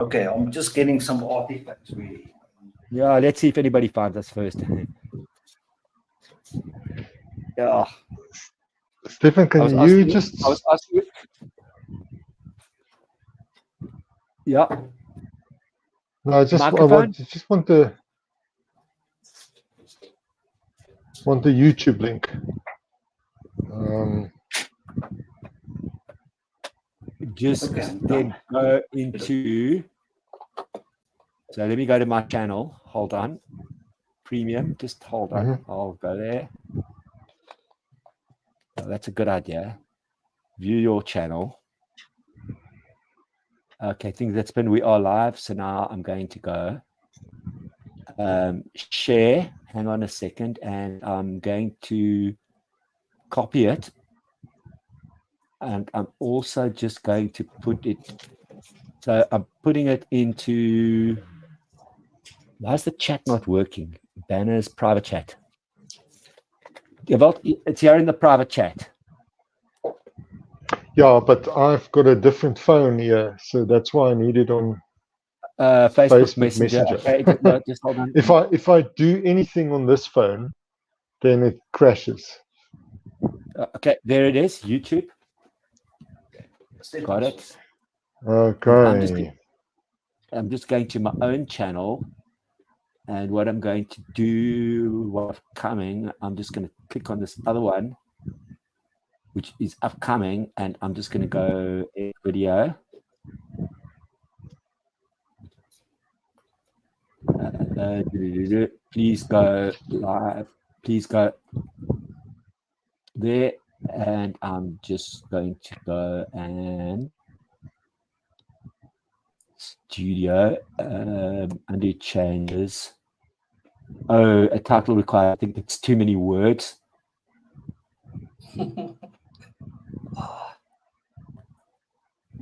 Okay, I'm just getting some artifacts really. Yeah, let's see if anybody finds us first. Yeah. Stefan, can you just? I was asking. Yeah. No, I just want the YouTube link. Just then go into. So let me go to my channel. Hold on. Premium. Just hold on. I'll go there. Oh, that's a good idea. View your channel. Okay, things that's been. We are live. So now I'm going to go share. Hang on a second, and I'm going to copy it. And I'm also just going to put it. So I'm putting it into. Why is the chat not working? Banners, private chat. It's here in the private chat. Yeah, but I've got a different phone here, so that's why I need it on Facebook Messenger. Okay, no, just hold on. If I do anything on this phone, then it crashes. Okay, there it is. YouTube. Got it. Okay. I'm just going to my own channel, and what I'm going to do, what's coming, I'm just going to click on this other one, which is upcoming, and I'm just going to go in video. Please go live. Please go there, and I'm just going to go and studio undo changes. Oh, a title required. I think it's too many words. Now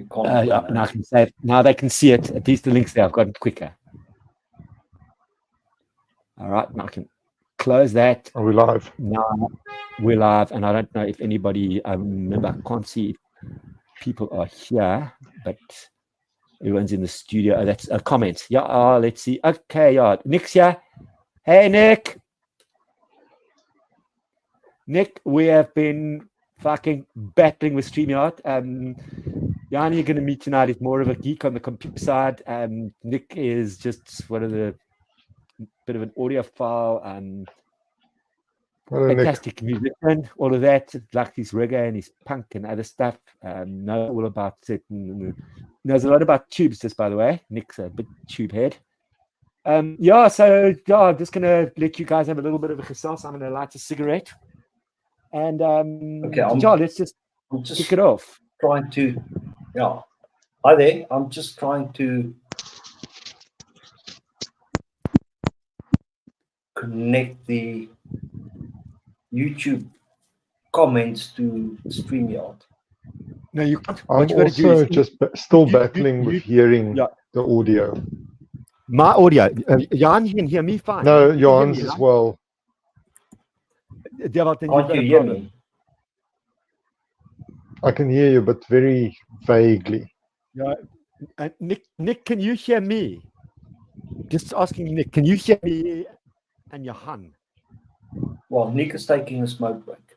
I can say it. Now they can see it. At least the links there. I've gotten quicker. All right, now I can close that. Are we live? Now we're live, and I don't know if anybody. Remember, I can't see if people are here, but everyone's in the studio. Oh, that's a comment. Yeah. Let's see. Okay. Yeah. Nick's here. Hey, Nick. Nick, we have been fucking battling with StreamYard. Yanni, you're going to meet tonight, is more of a geek on the computer side. Nick is just one of the bit of an audiophile, fantastic musician, all of that, like his reggae and his punk and other stuff. Knows all about it. Knows a lot about tubes, just by the way. Nick's a big tube head. So I'm just going to let you guys have a little bit of a gesels. I'm going to light a cigarette. And let's just kick it off. Trying to, hi there. I'm just trying to connect the YouTube comments to StreamYard. No, you can't. I'm also just still battling with hearing the audio. My audio. Jan, you can hear me fine. No, Jan's as well. Can't you hear me? I can hear you, but very vaguely. Yeah. Nick, can you hear me? Just asking Nick, can you hear me and Johan? Well, Nick is taking a smoke break.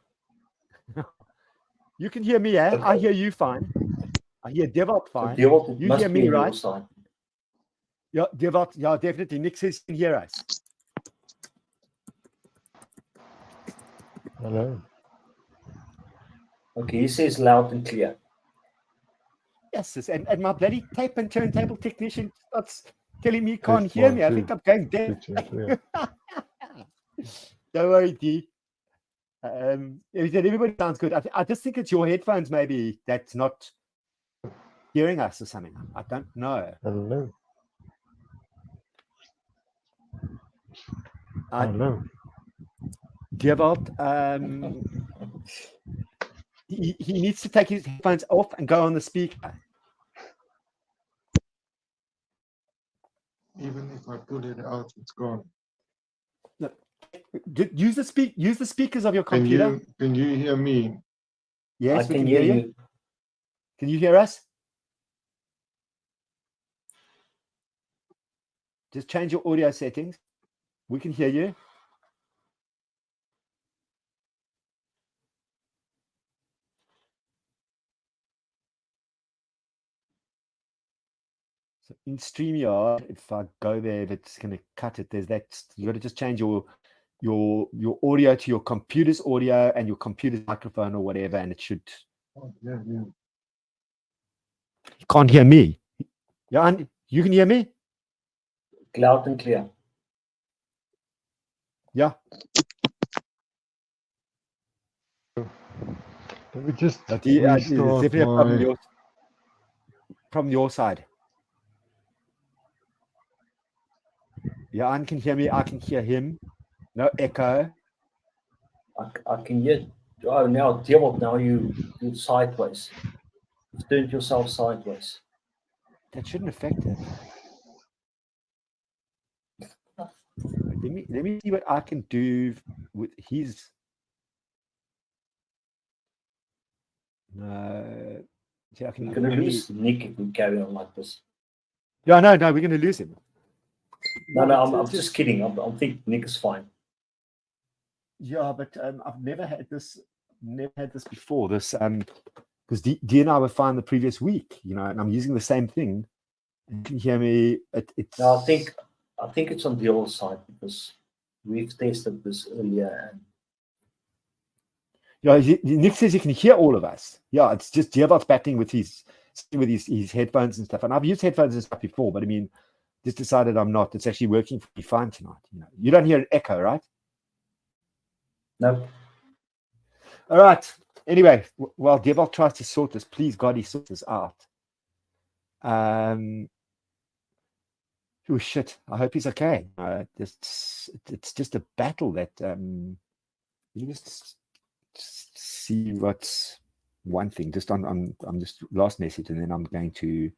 You can hear me, eh? Okay. I hear you fine. I hear Devot fine. So you hear me, right? Yeah, Devot, yeah, definitely. Nick says he can hear us. Hello. Okay, he says loud and clear. Yes, and my bloody tape and turntable technician starts telling me he can't hear me. I think I'm going deaf. Don't worry, D. Everybody sounds good. I just think it's your headphones maybe that's not hearing us or something. I don't know. Hello. Hello. Devot, he needs to take his headphones off and go on the speaker. Even if I pull it out, it's gone. No. Use the speakers of your computer. Can you hear me? Yes, we can hear you. Can you hear us? Just change your audio settings. We can hear you. So in StreamYard, if I go there, if it's going to cut it, there's that. You got to just change your audio to your computer's audio and your computer's microphone or whatever, and it should. Oh, yeah. You can't hear me. Yeah, and you can hear me. Loud and clear. Yeah. Let me just There's restart definitely a problem, my... from your side. Yeah, Anne can hear me. I can hear him. No echo. I can hear. Oh, now, Devil, now you're sideways. You've turned yourself sideways. That shouldn't affect it. Let me see what I can do with his. No, see, I can. We're going to lose Nick if we carry on like this. Yeah, no, we're going to lose him. No, I'm just kidding. I think Nick is fine. Yeah, but I've never had this before. This because D and I were fine the previous week, and I'm using the same thing. You can hear me. It's. No, I think it's on the old side because we've tested this earlier. And Yeah, Nick says he can hear all of us. Yeah, it's just Gerard's battling with his headphones and stuff. And I've used headphones and stuff before, but I mean, just decided I'm not. It's actually working for me fine tonight. You don't hear an echo, right? no. All right. Anyway, while Devil tries to sort this, please God, he sorts this out. Oh shit! I hope he's okay. It's just a battle that you just see what's one thing. Just I'm just last message, and then I'm going to.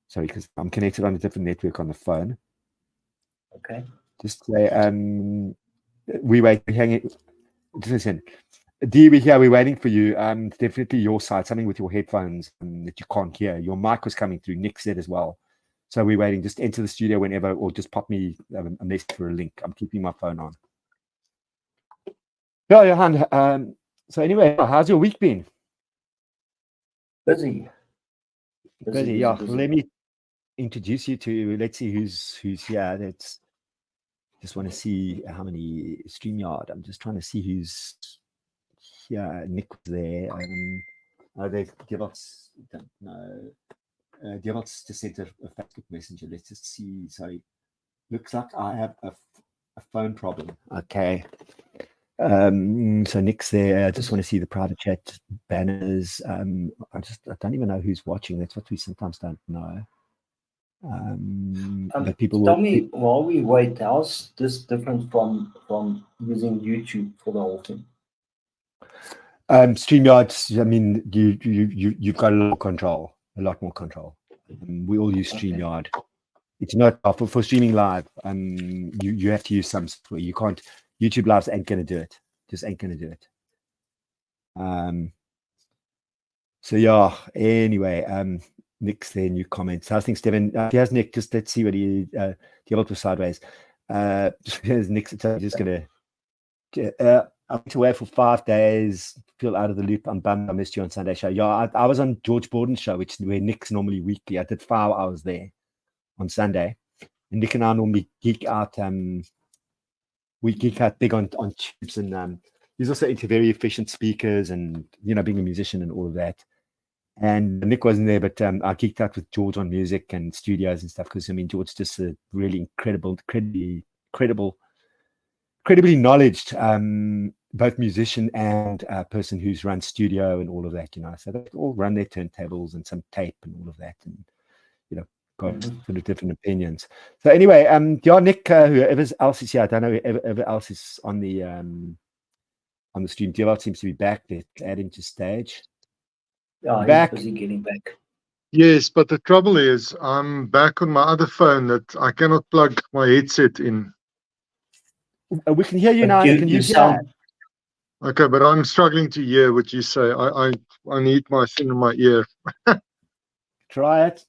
Sorry, because I'm connected on a different network on the phone. Okay. Just say we wait. We hang it. Listen, D, we here. We're waiting for you. Definitely your side. Something with your headphones that you can't hear. Your mic was coming through. Nick said as well. So we're waiting. Just enter the studio whenever, or just pop me a message for a link. I'm keeping my phone on. Yeah, Johan. So anyway, how's your week been? Busy. Yeah. Let me introduce you to. Let's see who's here. That's. Just want to see how many StreamYard. I'm just trying to see who's here. Nick was there. They give us. Don't know. Devot's just sent a Facebook Messenger. Let's just see. Sorry. Looks like I have a phone problem. Okay. So Nick's there. I just want to see the private chat banners. I don't even know who's watching. That's what we sometimes don't know. But people tell me, while we wait, how's this different from using YouTube for the whole thing? StreamYard, I mean, you've got a lot more control. We all use StreamYard. Okay. It's not for streaming live. You have to use some software. You can't. YouTube Lives ain't gonna do it. Just ain't gonna do it. So yeah. Anyway, Nick's there. New comments. How's things, Steven? Here's Nick. Just let's see what he. Developed was sideways. Here's Nick. So just gonna. I went away for 5 days. Feel out of the loop. I'm bummed I missed you on Sunday show. Yeah, I was on George Borden's show, which where Nick's normally weekly. I did 5 hours there on Sunday, and Nick and I normally geek out. We geek out big on tubes, and he's also into very efficient speakers, and being a musician and all of that. And Nick wasn't there, but I geeked out with George on music and studios and stuff because George's just a really incredibly knowledged both musician and person who's run studio and all of that, so they all run their turntables and some tape and all of that, and got sort of different opinions. So anyway, Nick, whoever else is here, I don't know whoever else is on the stream. Devot seems to be back. Let's add him to stage. Yeah, back. He's busy getting back. Yes, but the trouble is I'm back on my other phone that I cannot plug my headset in. We can hear you But now. you sound. Okay, but I'm struggling to hear what you say. I need my thing in my ear. Try it.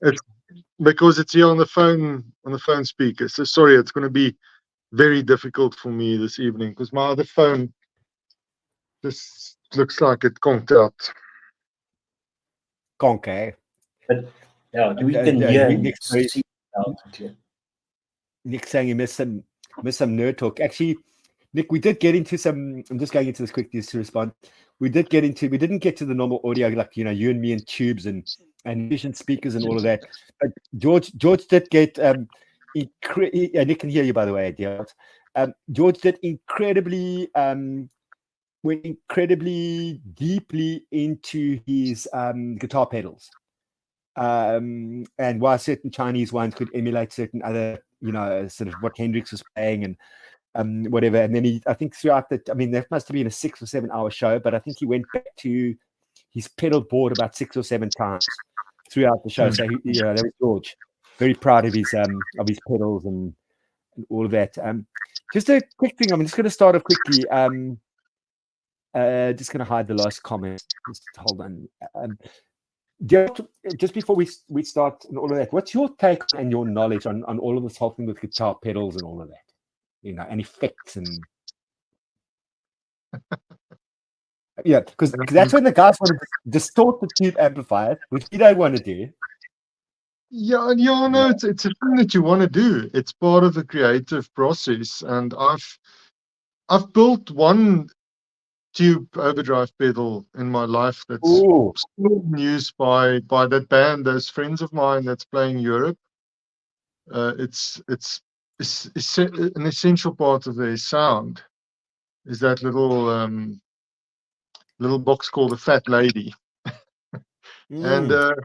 because it's here on the phone speaker. So sorry, it's going to be very difficult for me this evening because my other phone just looks like it conked out. Conke. But yeah, we can hear and Nick's see now. Nick saying you missed some nerd talk. Actually, Nick, we did get into some. I'm just going into this quickly to respond. We didn't get to the normal audio, like you and me and tubes and efficient speakers and all of that. But George did get Nick can hear you, by the way, dear. George did went incredibly deeply into his guitar pedals. And why certain Chinese ones could emulate certain other, sort of what Hendrix was playing and whatever. And then I think throughout that must have been a 6 or 7 hour show, but I think he went back to his pedal board about 6 or 7 times throughout the show. So that was George, very proud of his pedals and all of that. Just a quick thing. I'm just going to start off quickly. Just going to hide the last comment. Just hold on. Just before we start and all of that, what's your take and your knowledge on all of this whole thing with guitar pedals and all of that? And effects and yeah, because that's when the guys want to distort the tube amplifiers, which you don't want to do. Yeah, no, it's a thing that you want to do. It's part of the creative process, and I've built one tube overdrive pedal in my life that's still used by that band, those friends of mine that's playing Europe. It's an essential part of their sound is that little box called the Fat Lady. And the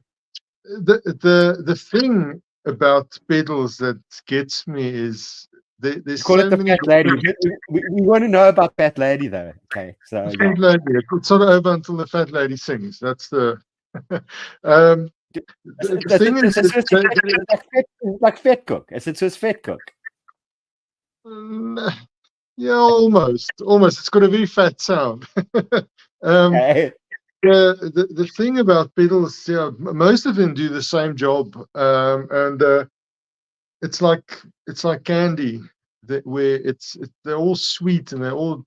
thing about pedals that gets me is there's call so it the many Fat Lady. We want to know about Fat Lady though. Okay, so Fat Lady. It's sort of over until the Fat Lady sings. That's the the thing is like Fat Cook. As it says Fat Cook. Yeah, almost. It's got a very fat sound. Okay. The thing about pedals, most of them do the same job, and it's like candy, where they're all sweet and they all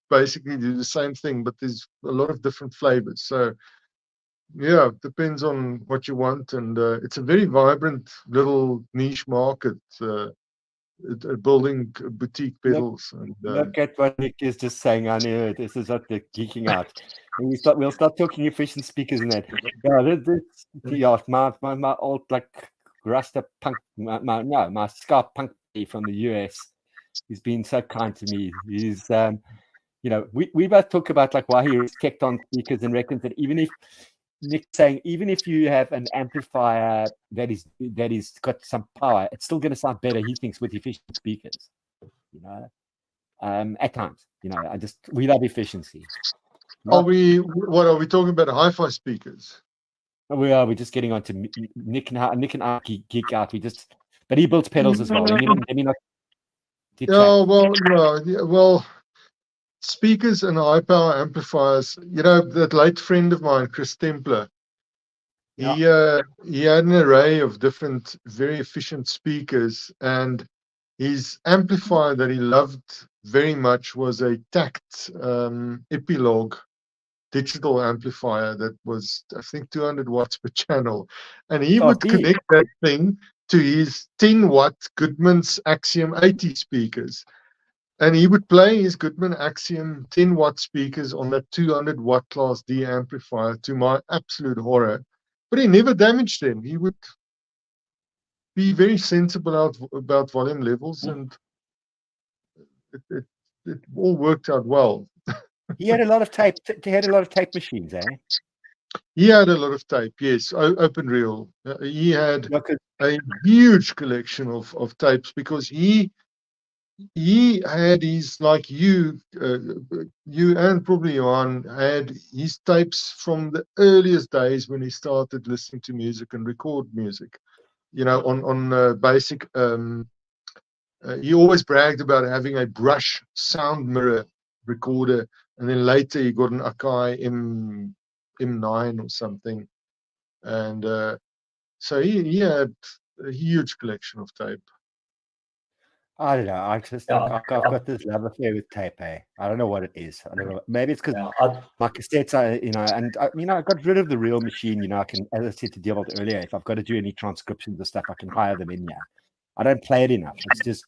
basically do the same thing, but there's a lot of different flavors. So yeah, it depends on what you want, and it's a very vibrant little niche market. Building boutique pedals. Look at what Nick is just saying. I knew this is what they're geeking out. And we'll start talking efficient speakers and that. My old like Rasta punk, my ska punk from the US. He's been so kind to me. He's we both talk about like why he respects on speakers and reckons that even if Nick saying even if you have an amplifier that is got some power, it's still going to sound better. He thinks with efficient speakers, at times, we love efficiency. What are we talking about? Hi-fi speakers? We're just getting on to Nick and I geek out. But he builds pedals as well. Let me not. Well. Speakers and high power amplifiers. That late friend of mine, Chris Templer, he had an array of different, very efficient speakers, and his amplifier that he loved very much was a Tact Epilogue digital amplifier that was, I think, 200 watts per channel, and he would connect that thing to his 10-watt Goodman's Axiom 80 speakers. And he would play his Goodman Axiom 10-watt speakers on that 200-watt Class D amplifier, to my absolute horror. But he never damaged them. He would be very sensible about volume levels, and it all worked out well. He had a lot of tape. He had a lot of tape machines, eh? He had a lot of tape, yes. Open reel. He had a huge collection of tapes because he had his, like you and probably Johan had his tapes from the earliest days when he started listening to music and record music. On basic. He always bragged about having a brush sound mirror recorder, and then later he got an Akai M9 or something, and So he had a huge collection of tape. I don't know. I've got this love affair with tape. I don't know what it is. I don't know. Maybe it's because my cassettes are, and I got rid of the real machine. I can, as I said to Diebold earlier, if I've got to do any transcriptions or stuff, I can hire them in here. I don't play it enough. It's just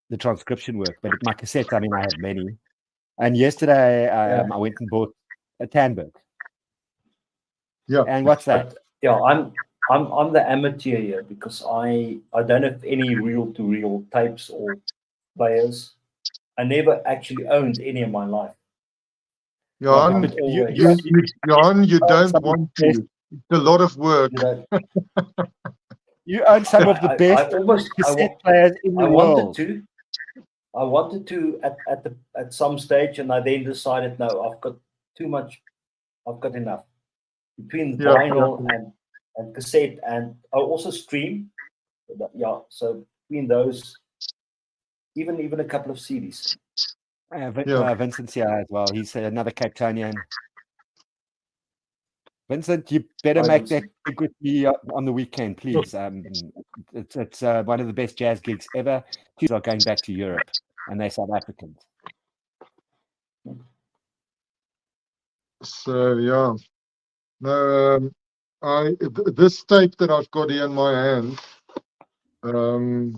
the transcription work. But my cassettes, I have many. And yesterday, I went and bought a Tandberg. Yeah. And what's that? I'm the amateur here because I don't have any reel-to-reel tapes or players. I never actually owned any in my life. Johan, you don't want to. It's a lot of work. You own some of the best cassette players in the world. I wanted to at some stage, and I then decided, no, I've got too much. I've got enough between vinyl and cassette, and I also stream. So between those, even a couple of CDs. Vincent's here as well. He's another Cape Townian. Vincent, you better make that gig with me on the weekend, please. It's one of the best jazz gigs ever. Kids are going back to Europe, and they're South Africans. So yeah, no, this tape that I've got here in my hand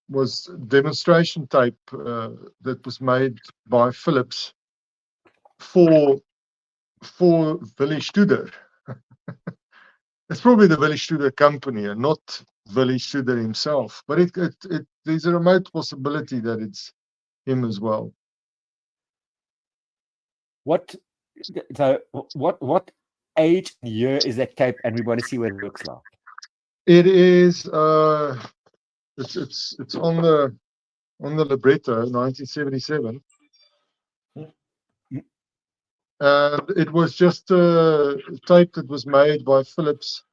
was demonstration tape that was made by Philips for Willie Studer. It's probably the Willie Studer company and not Willie Studer himself, but there's a remote possibility that it's him as well. What age and year is that tape, and we want to see what it looks like? It is it's on the libretto, 1977. And it was just a tape that was made by Philips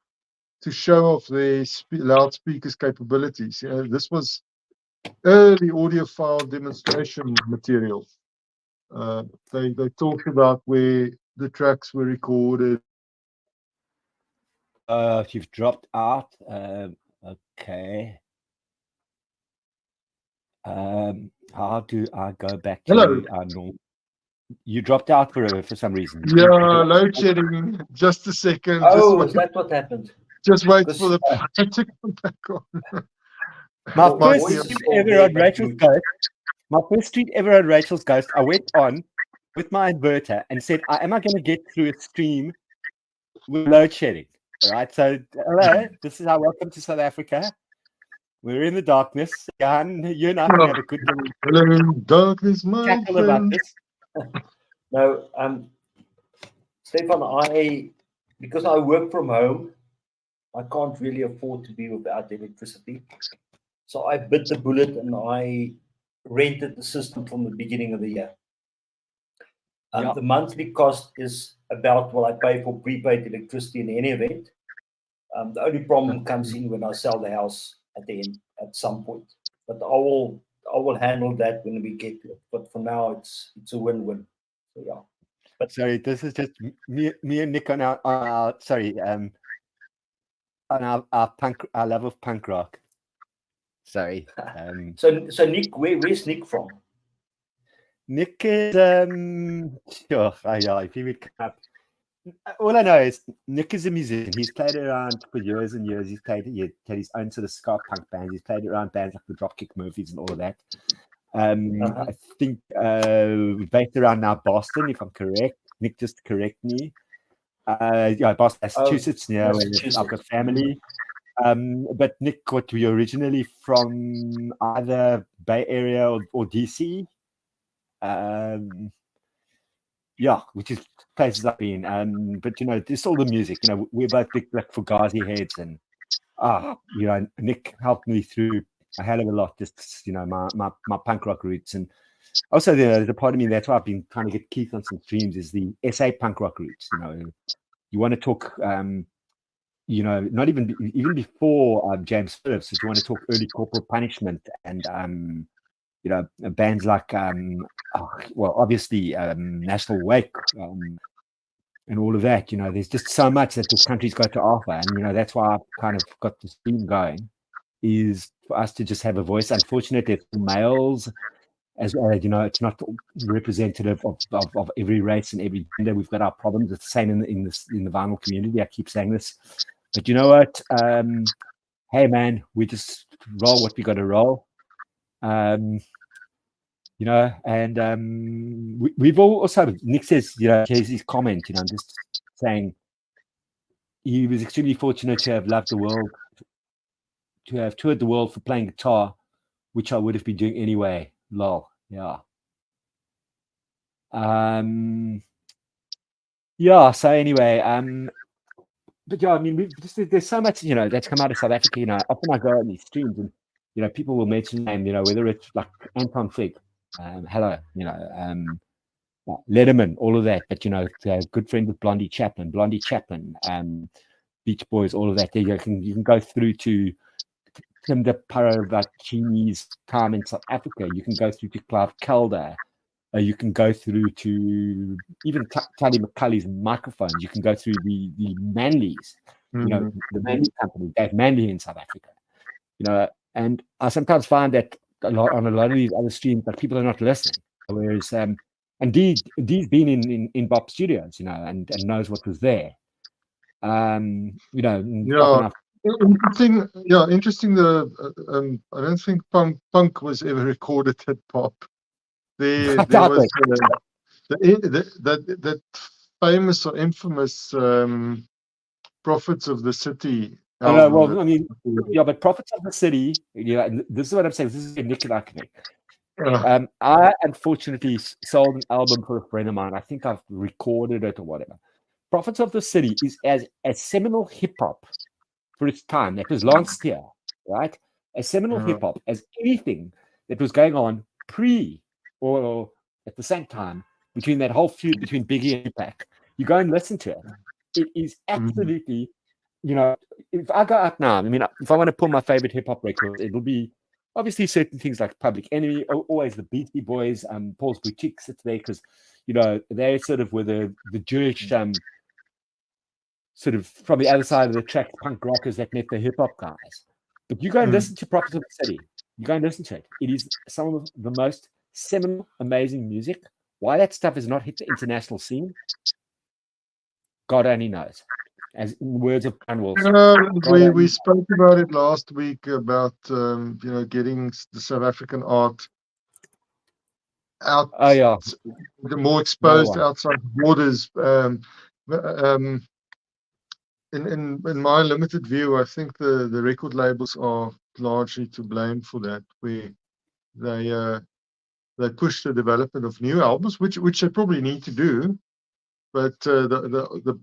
to show off their loudspeakers capabilities. This was early audiophile demonstration material. They talked about where the tracks were recorded. You've dropped out. Okay. How do I go back to our normal? You dropped out for some reason. Yeah, load shedding. Just a second. Oh, is that what happened? Just wait for the to come back on. My first tweet ever on Rachel's Ghost, I went on with my inverter and said, am I going to get through a stream with load shedding? All right. So, hello, this is our welcome to South Africa. We're in the darkness. Jan, you and I can have a good Hello, darkness, my friend. About this. No, Stefan, because I work from home, I can't really afford to be without electricity. So I bit the bullet and I rented the system from the beginning of the year. The monthly cost is about what I pay for prepaid electricity in any event. The only problem comes in when I sell the house at the end, at some point. But I will handle that when we get to it. But for now, it's a win-win. So yeah. But sorry, this is just me and Nick on our on our love of punk rock. Sorry. So Nick, where's Nick from? Nick is sure. If you would come up. All I know is Nick is a musician. He's played around for years and years. He had his own sort of ska punk bands. He's played around bands like the Dropkick Murphys and all of that. I think based around now Boston, if I'm correct. Nick, just correct me. Boston, Massachusetts, where I've got family. But Nick, what were you originally from? Either Bay Area or DC? Which is places I've been. But there's all the music. We're both big Black Fugazi heads, and Nick helped me through a hell of a lot. Just my punk rock roots, and also there's a part of me that's why I've been trying to get Keith on some streams is the SA punk rock roots. You want to talk, not even before James Phillips. If you want to talk early Corporal Punishment and bands like obviously National Wake, and all of that. You know, there's just so much that this country's got to offer, and you know that's why I've kind of got this theme going, is for us to just have a voice. Unfortunately, it's males, as you know, it's not representative of every race and every gender. We've got our problems. It's the same in the vinyl community. I keep saying this, but you know what? Hey man, we just roll what we got to roll. You know, and we've also, Nick says, you know, here's his comment, you know, I'm just saying he was extremely fortunate to have loved the world, to have toured the world for playing guitar, which I would have been doing anyway. Lol. Yeah. Yeah, so anyway, but yeah, I mean, there's so much, you know, that's come out of South Africa. You know, often I go on these streams and, you know, people will mention name, you know, whether it's like Anton Fig, hello, you know, Letterman, all of that. But, you know, good friend with Blondie Chaplin, Beach Boys, all of that. There you can go through to Tim Paravacini's time in South Africa. You can go through to Clive Calder. You can go through to even Tally McCulley's microphones. You can go through the Manleys, you know, the Manley company, Dave Manley in South Africa. You know, and I sometimes find that on a lot of these other streams that people are not listening. Whereas, and Dee's been in Bop Studios, you know, and knows what was there. You know, interesting. Yeah, interesting. I don't think punk was ever recorded at Pop. There was that famous or infamous Prophets of the City. Well, I mean, yeah, but Prophets of the City, yeah, this is what I'm saying. This is a Nick Connect. I unfortunately sold an album for a friend of mine. I think I've recorded it or whatever. Prophets of the City is as a seminal hip hop for its time. That was last year, right? As seminal hip hop as anything that was going on pre or at the same time between that whole feud between Biggie and Tupac. You go and listen to it. It is absolutely, you know, if I go out now, I mean, if I want to pull my favorite hip hop record, it'll be obviously certain things like Public Enemy, always the Beastie Boys, Paul's Boutique sits there because, you know, they sort of were the Jewish, sort of from the other side of the track, punk rockers that met the hip hop guys. But you go and listen to Prophets of the City. You go and listen to it. It is some of the most seminal, amazing music. Why that stuff has not hit the international scene, God only knows. As in words of Brian Wilson. We spoke about it last week about you know, getting the South African art out. Oh yeah, the more exposed outside borders. In my limited view, I think the record labels are largely to blame for that. They push the development of new albums, which they probably need to do, but the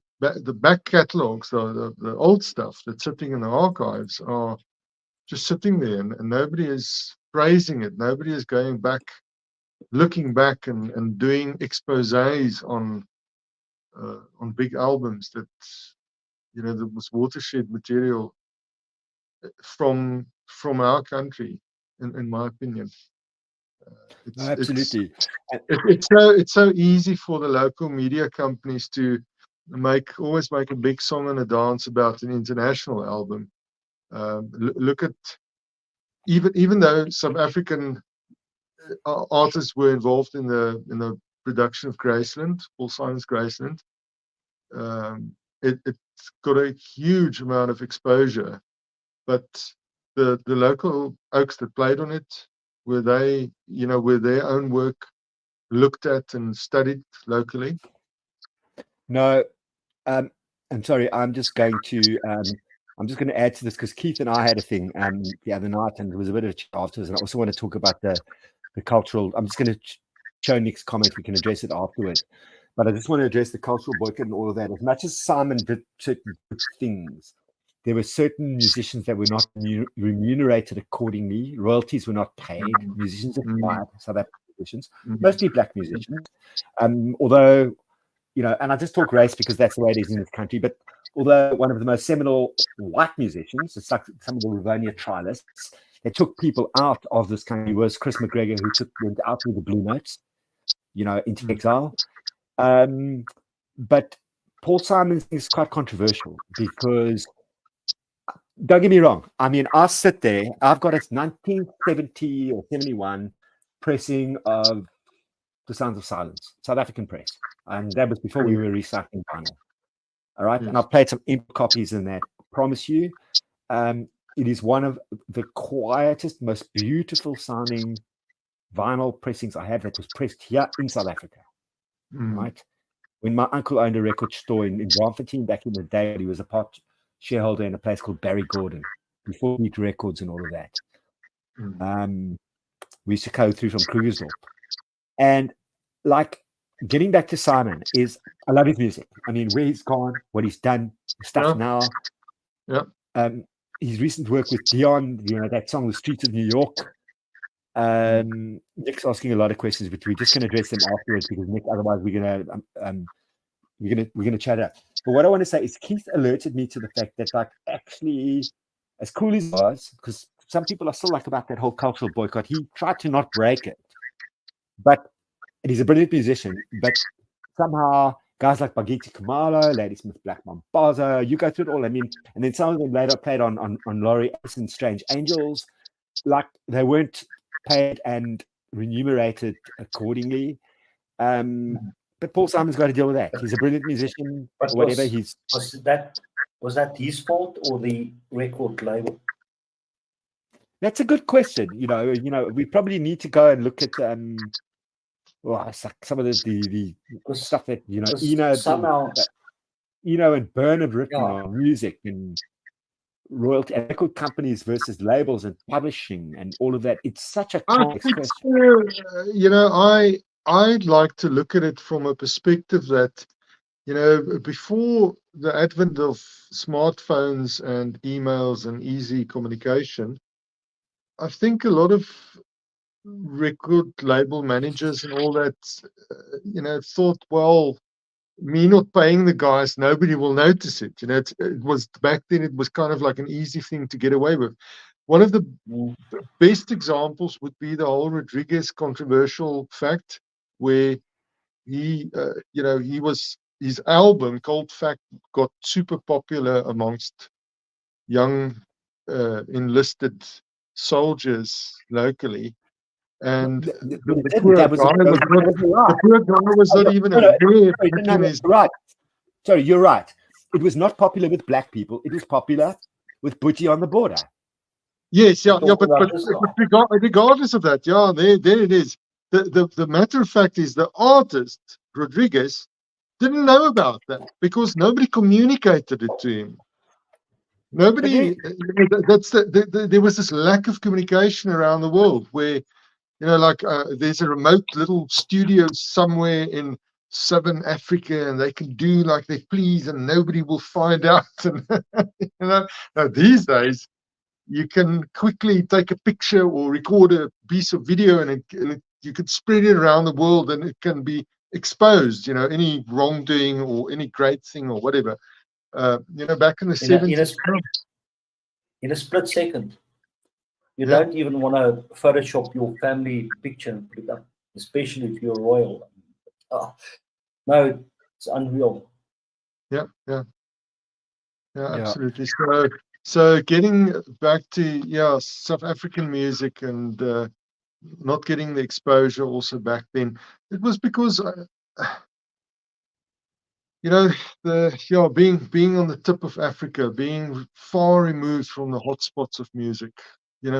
back catalogs, the old stuff that's sitting in the archives, are just sitting there, and nobody is praising it. Nobody is going back, looking back, and doing exposés on big albums that, you know, that was watershed material from our country, in my opinion. Absolutely. It's so easy for the local media companies to always make a big song and a dance about an international album. Look at even though South African artists were involved in the production of Graceland, Paul Simon's Graceland, it's got a huge amount of exposure, but the local oaks that played on it, were their own work looked at and studied locally? No, I'm sorry. I'm just going to add to this because Keith and I had a thing the other night, and there was a bit of a chat afterwards. And I also want to talk about the cultural. I'm just going to show Nick's comment. We can address it afterwards. But I just want to address the cultural boycott and all of that. As much as Simon did certain good things, there were certain musicians that were not remunerated accordingly. Royalties were not paid. Musicians acquired, South African musicians, mostly black musicians. Although, you know, and I just talk race because that's the way it is in this country, but although one of the most seminal white musicians, it's like some of the Rivonia trialists, that took people out of this country was Chris McGregor, who went out with the Blue Notes, you know, into exile. But Paul Simon's thing is quite controversial because, don't get me wrong, I mean, I sit there, I've got a 1970 or 71 pressing of The Sounds of Silence, South African press. And that was before we were recycling vinyl. All right. Yes. And I've played some imp copies in that. I promise you, it is one of the quietest, most beautiful sounding vinyl pressings I have that was pressed here in South Africa. Right. When my uncle owned a record store in Braamfontein back in the day, he was a part shareholder in a place called Barry Gordon before Beat Records and all of that. We used to go through from Krugersdorp. And like getting back to Simon is, I love his music. I mean, where he's gone, what he's done, stuff now. Yeah. His recent work with Dion, that song, The Streets of New York. Nick's asking a lot of questions, but we're just going to address them afterwards because Nick, otherwise we're gonna chat up. But what I want to say is Keith alerted me to the fact that, like, actually, as cool as it was, because some people are still like about that whole cultural boycott, he tried to not break it. But he's a brilliant musician. But somehow guys like Bagiti Kumalo, Ladysmith Black Mambazo, you go through it all. I mean, and then some of them later played on Laurie Anderson's Strange Angels. Like, they weren't paid and remunerated accordingly. But Paul Simon's got to deal with that. He's a brilliant musician, or whatever. Was that his fault or the record label? That's a good question. We probably need to go and look at it's like some of the stuff that Eno and Byrne have written on music and royalty and record companies versus labels and publishing and all of that. It's such a complex question. I'd like to look at it from a perspective that, before the advent of smartphones and emails and easy communication, I think a lot of record label managers and all that, thought, well, me not paying the guys, nobody will notice it. It was back then, it was kind of like an easy thing to get away with. One of the best examples would be the whole Rodriguez controversial fact, where his album Cold Fact got super popular amongst young enlisted soldiers locally, and the poor guy was not even right. Sorry, you're right. It was not popular with black people. It was popular with Boetie on the Border. Yes, but regardless of that, there it is. The matter of fact is the artist Rodriguez didn't know about that because nobody communicated it to him. Nobody. There was this lack of communication around the world where, there's a remote little studio somewhere in Southern Africa and they can do like they please and nobody will find out. And now these days, you can quickly take a picture or record a piece of video and you could spread it around the world and it can be exposed, any wrongdoing or any great thing or whatever. Back in the 70s. In a split second. You don't even want to Photoshop your family picture and put it up, especially if you're royal. No, it's unreal. Yeah, absolutely. So getting back to South African music and not getting the exposure also back then, it was because being on the tip of Africa, being far removed from the hotspots of music,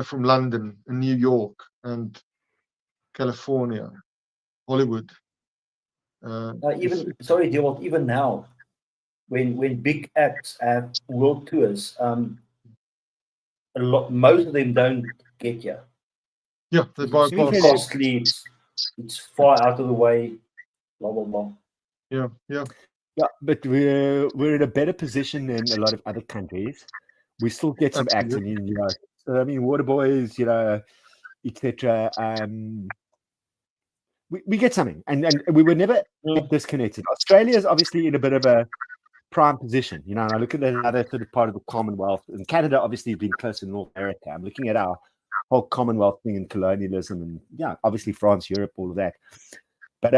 from London and New York and California, Hollywood. Even now, when big acts have world tours, most of them don't get here. Yeah, they buy it's costly. It's far out of the way. Blah blah blah. Yeah. Yeah, but we're in a better position than a lot of other countries. We still get some acts. I mean, Waterboys, etc. We get something, and we were never disconnected. Australia is obviously in a bit of a prime position, and I look at another sort of part of the Commonwealth, and Canada obviously being close to North America. I'm looking at our whole Commonwealth thing and colonialism, and obviously France, Europe, all of that. But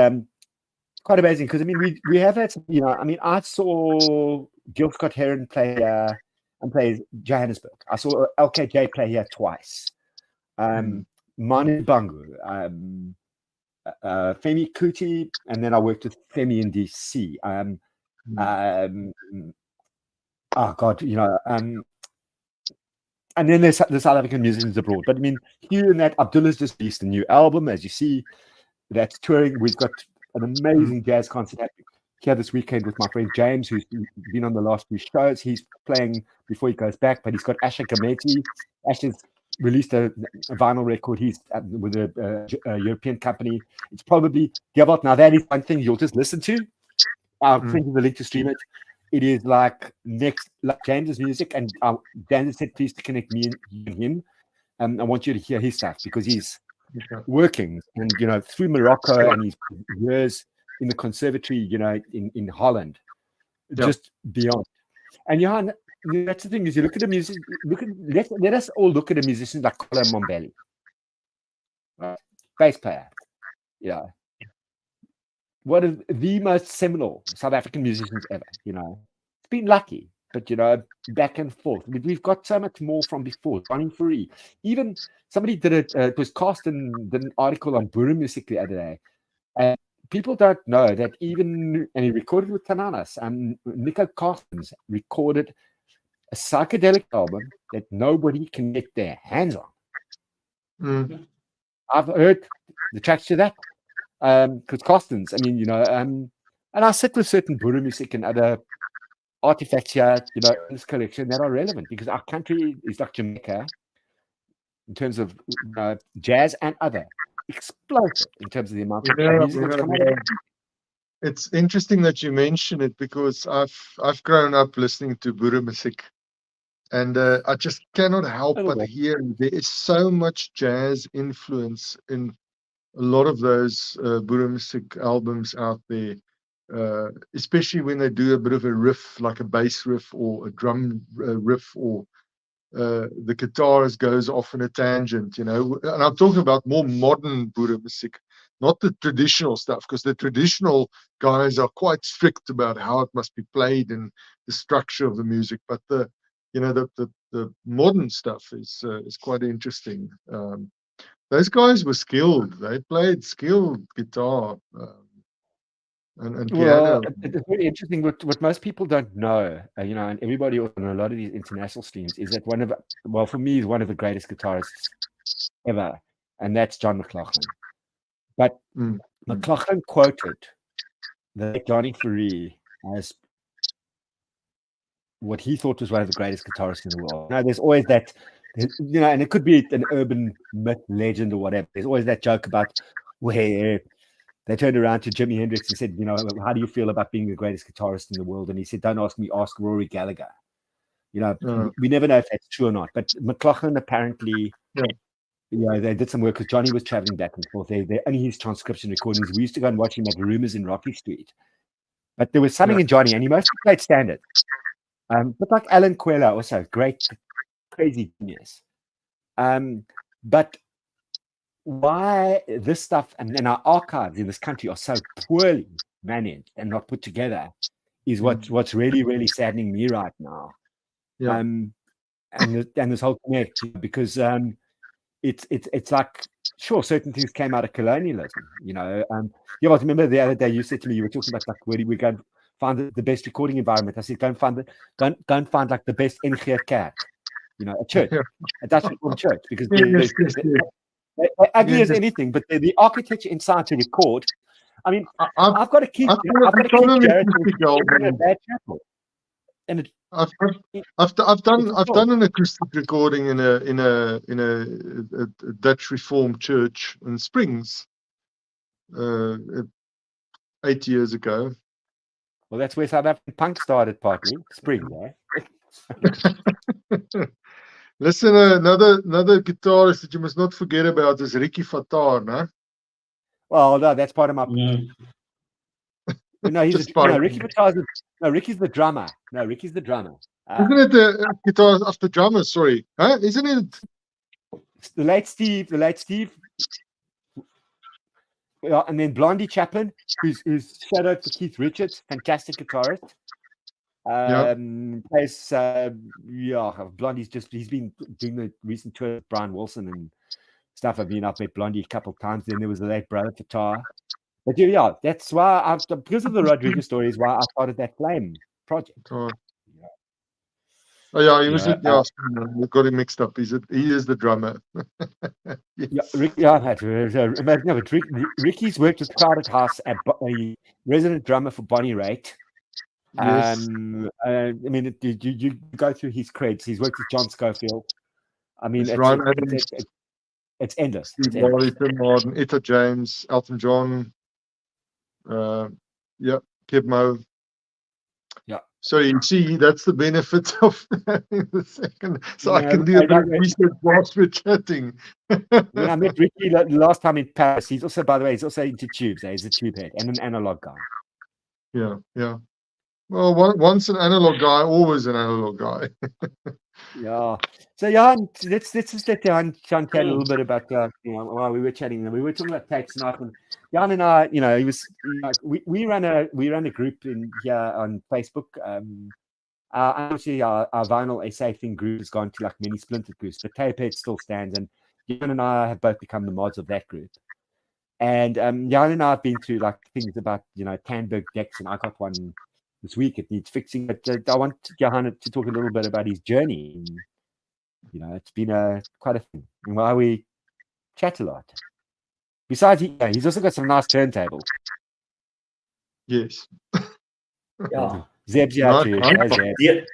quite amazing because I mean we have had some, I mean I saw Gil Scott Heron play Johannesburg. I saw LKJ play here twice. Manu Bangu, Femi Kuti, and then I worked with Femi in DC. Oh God, and then there's the South African musicians abroad. But I mean, here and that, Abdullah's just released a new album, as you see, that's touring. We've got an amazing jazz concert happening here this weekend with my friend James, who's been on the last few shows. He's playing before he goes back, but he's got Asher Gameti. Asher's released a vinyl record. He's with a European company. It's probably Gewalt. Now, that is one thing you'll just listen to. I'll send you the link to stream it. It is like James's music, and James said, please to connect me and him. I want you to hear his stuff because he's working, and through Morocco and his years in the conservatory, in Holland, just beyond. And Johan, that's the thing is, you look at a musician. Let us all look at a musician like Colin Mombelli, bass player. One of the most seminal South African musicians ever. It's been lucky, but back and forth. We've got so much more from before. Johnny Fourie, even somebody did it. It was Carsten did an article on Boerum Music the other day, and people don't know that and he recorded with Tananas, and Nico Carstens recorded a psychedelic album that nobody can get their hands on. I've heard the tracks to that. Because Carstens, I mean, and I sit with certain Boerum music and other artifacts here, in this collection that are relevant because our country is like Jamaica in terms of jazz and other explosive in terms of the amount of music that's come out. It's interesting that you mention it because I've grown up listening to Boerum music, and I just cannot help but hear there is so much jazz influence in a lot of those Boerum music albums out there, especially when they do a bit of a riff, like a bass riff or a drum riff, or the guitarist goes off in a tangent, And I'm talking about more modern Boerum music, not the traditional stuff, because the traditional guys are quite strict about how it must be played and the structure of the music. But the modern stuff is quite interesting. Those guys were skilled. They played skilled guitar and piano. Well, it's very interesting. What most people don't know, and everybody on a lot of these international streams, is that for me, is one of the greatest guitarists ever, and that's John McLaughlin. But McLaughlin quoted the late Johnny Fourie as what he thought was one of the greatest guitarists in the world. Now, there's always that. And it could be an urban myth, legend, or whatever. There's always that joke about where they turned around to Jimi Hendrix and said, how do you feel about being the greatest guitarist in the world? And he said, don't ask me, ask Rory Gallagher. We never know if that's true or not. But McLaughlin apparently, they did some work because Johnny was traveling back and forth. They only his transcription recordings. We used to go and watch him at Rumors in Rocky Street. But there was something in Johnny, and he mostly played standard. But like Alan Quella, also great, crazy genius. But why this stuff and our archives in this country are so poorly managed and not put together is what's really, really saddening me right now. And this whole connect, because it's like, sure, certain things came out of colonialism, remember the other day you said to me, you were talking about like where we go and find the best recording environment. I said, don't find like the best NG Kerk. A church, a Dutch Reformed church, because they're ugly as anything, but the architecture inside to record. I mean, I've got to keep Jared in a bad chapel. And I've done an acoustic recording in a Dutch Reformed church in Springs 8 years ago. Well, that's where South African punk started, partly. Springs, Listen, another guitarist that you must not forget about is Ricky Fattar, no? Well, no, that's part of my. No, he's Ricky Fattar. No, Ricky's the drummer. No, Ricky's the drummer. Isn't it the guitar of the drummer? Sorry, huh? Isn't it? The late Steve. and then Blondie Chaplin, who's shadowed for Keith Richards, fantastic guitarist. Plays, Blondie's he's been doing the recent tour with Brian Wilson and stuff. I've met Blondie a couple of times. Then there was the late brother Fatar. But yeah, that's why because of the Rodriguez story is why I started that Flame project. Oh yeah, he was. Yeah, We got him mixed up. He is the drummer. Yeah, Ricky's worked with Crowded House at a resident drummer for Bonnie Raitt. Yes. I mean, you go through his creds. He's worked with John Scofield. I mean, It's Ryan Adams. It's endless. Steve It's endless. Marley, Tim Martin, Etta James, Elton John. Kev Mo. Yeah. So you see, that's the benefit of having the second. So I Yeah, can do a bit of research whilst we're chatting. When I met Ricky last time in Paris, he's also, by the way, he's also into tubes. He's a tube head and an analog guy. Yeah. Well, once an analog guy, always an analog guy. Yeah. So Johan, let's just let Johan chat a little bit about while we were chatting. We were talking about tapes tonight, and Johan and I, we run a group in here on Facebook. Obviously, our vinyl SA thing group has gone to like many splintered groups, but Tapehead still stands, and Johan and I have both become the mods of that group. And Johan and I have been through like things about Tandberg decks, and I got one this week. It needs fixing, but I want Johan to talk a little bit about his journey. It's been quite a thing, and why we chat a lot. Besides, he's also got some nice turntables. Yes. Yeah. Zeb's here too. Hi, Zeb.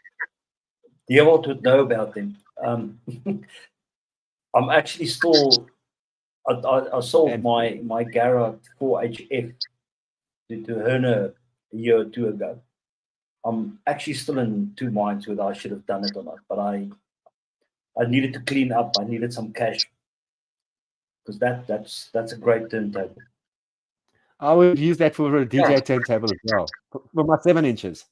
The world would know about them. I'm actually still. I sold my Garrett 4HF to Herner a year or two ago. I'm actually still in two minds whether I should have done it or not, but I needed to clean up. I needed some cash because that's a great turntable. I would use that for a DJ turntable as well, for my 7 inches.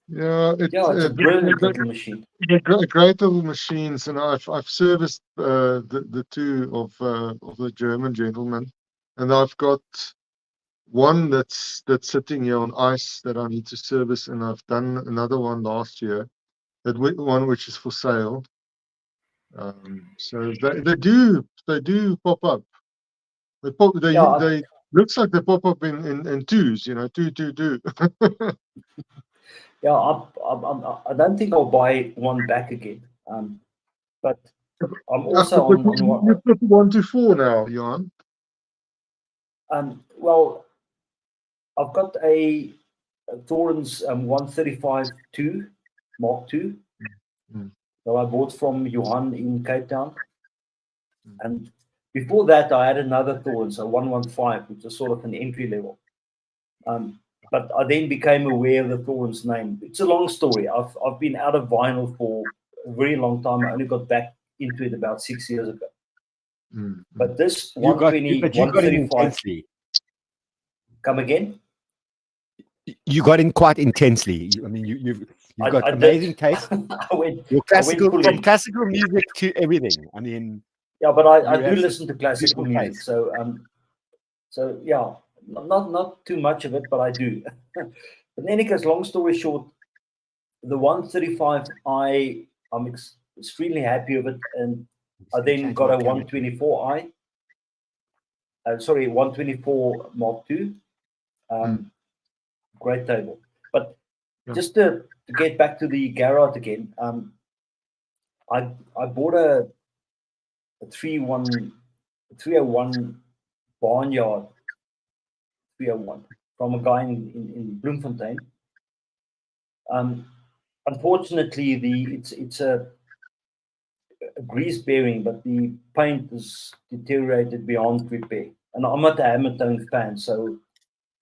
Yeah, It's a brilliant little machine. Great little machines, and I've serviced the two of the German gentlemen, and I've got one that's sitting here on ice that I need to service, and I've done another one last year. That one which is for sale. So they do pop up. They looks like they pop up in twos. Two. Yeah, I don't think I'll buy one back again. But I'm also on You've got 124 now, Johan. Well, I've got a Thorens 135-2 Mark II that I bought from Johan in Cape Town. And before that, I had another Thorens, a 115, which is sort of an entry level. But I then became aware of the Thorens name. It's a long story. I've been out of vinyl for a very long time. I only got back into it about 6 years ago. But this 135. Come again? You got in quite intensely. I mean, you've got amazing taste. From classical music to everything. I mean, yeah, but I do listen to classical music. So yeah, not too much of it, but I do. But in any case, long story short, the 135, I'm extremely happy with it, and I then got a 124i. 124 Mark II. Great table. But just to get back to the Garrett again, I bought a 301 Barnyard 301 from a guy in Bloemfontein. Unfortunately, it's a grease bearing, but the paint is deteriorated beyond repair. And I'm not a Hammertone fan, so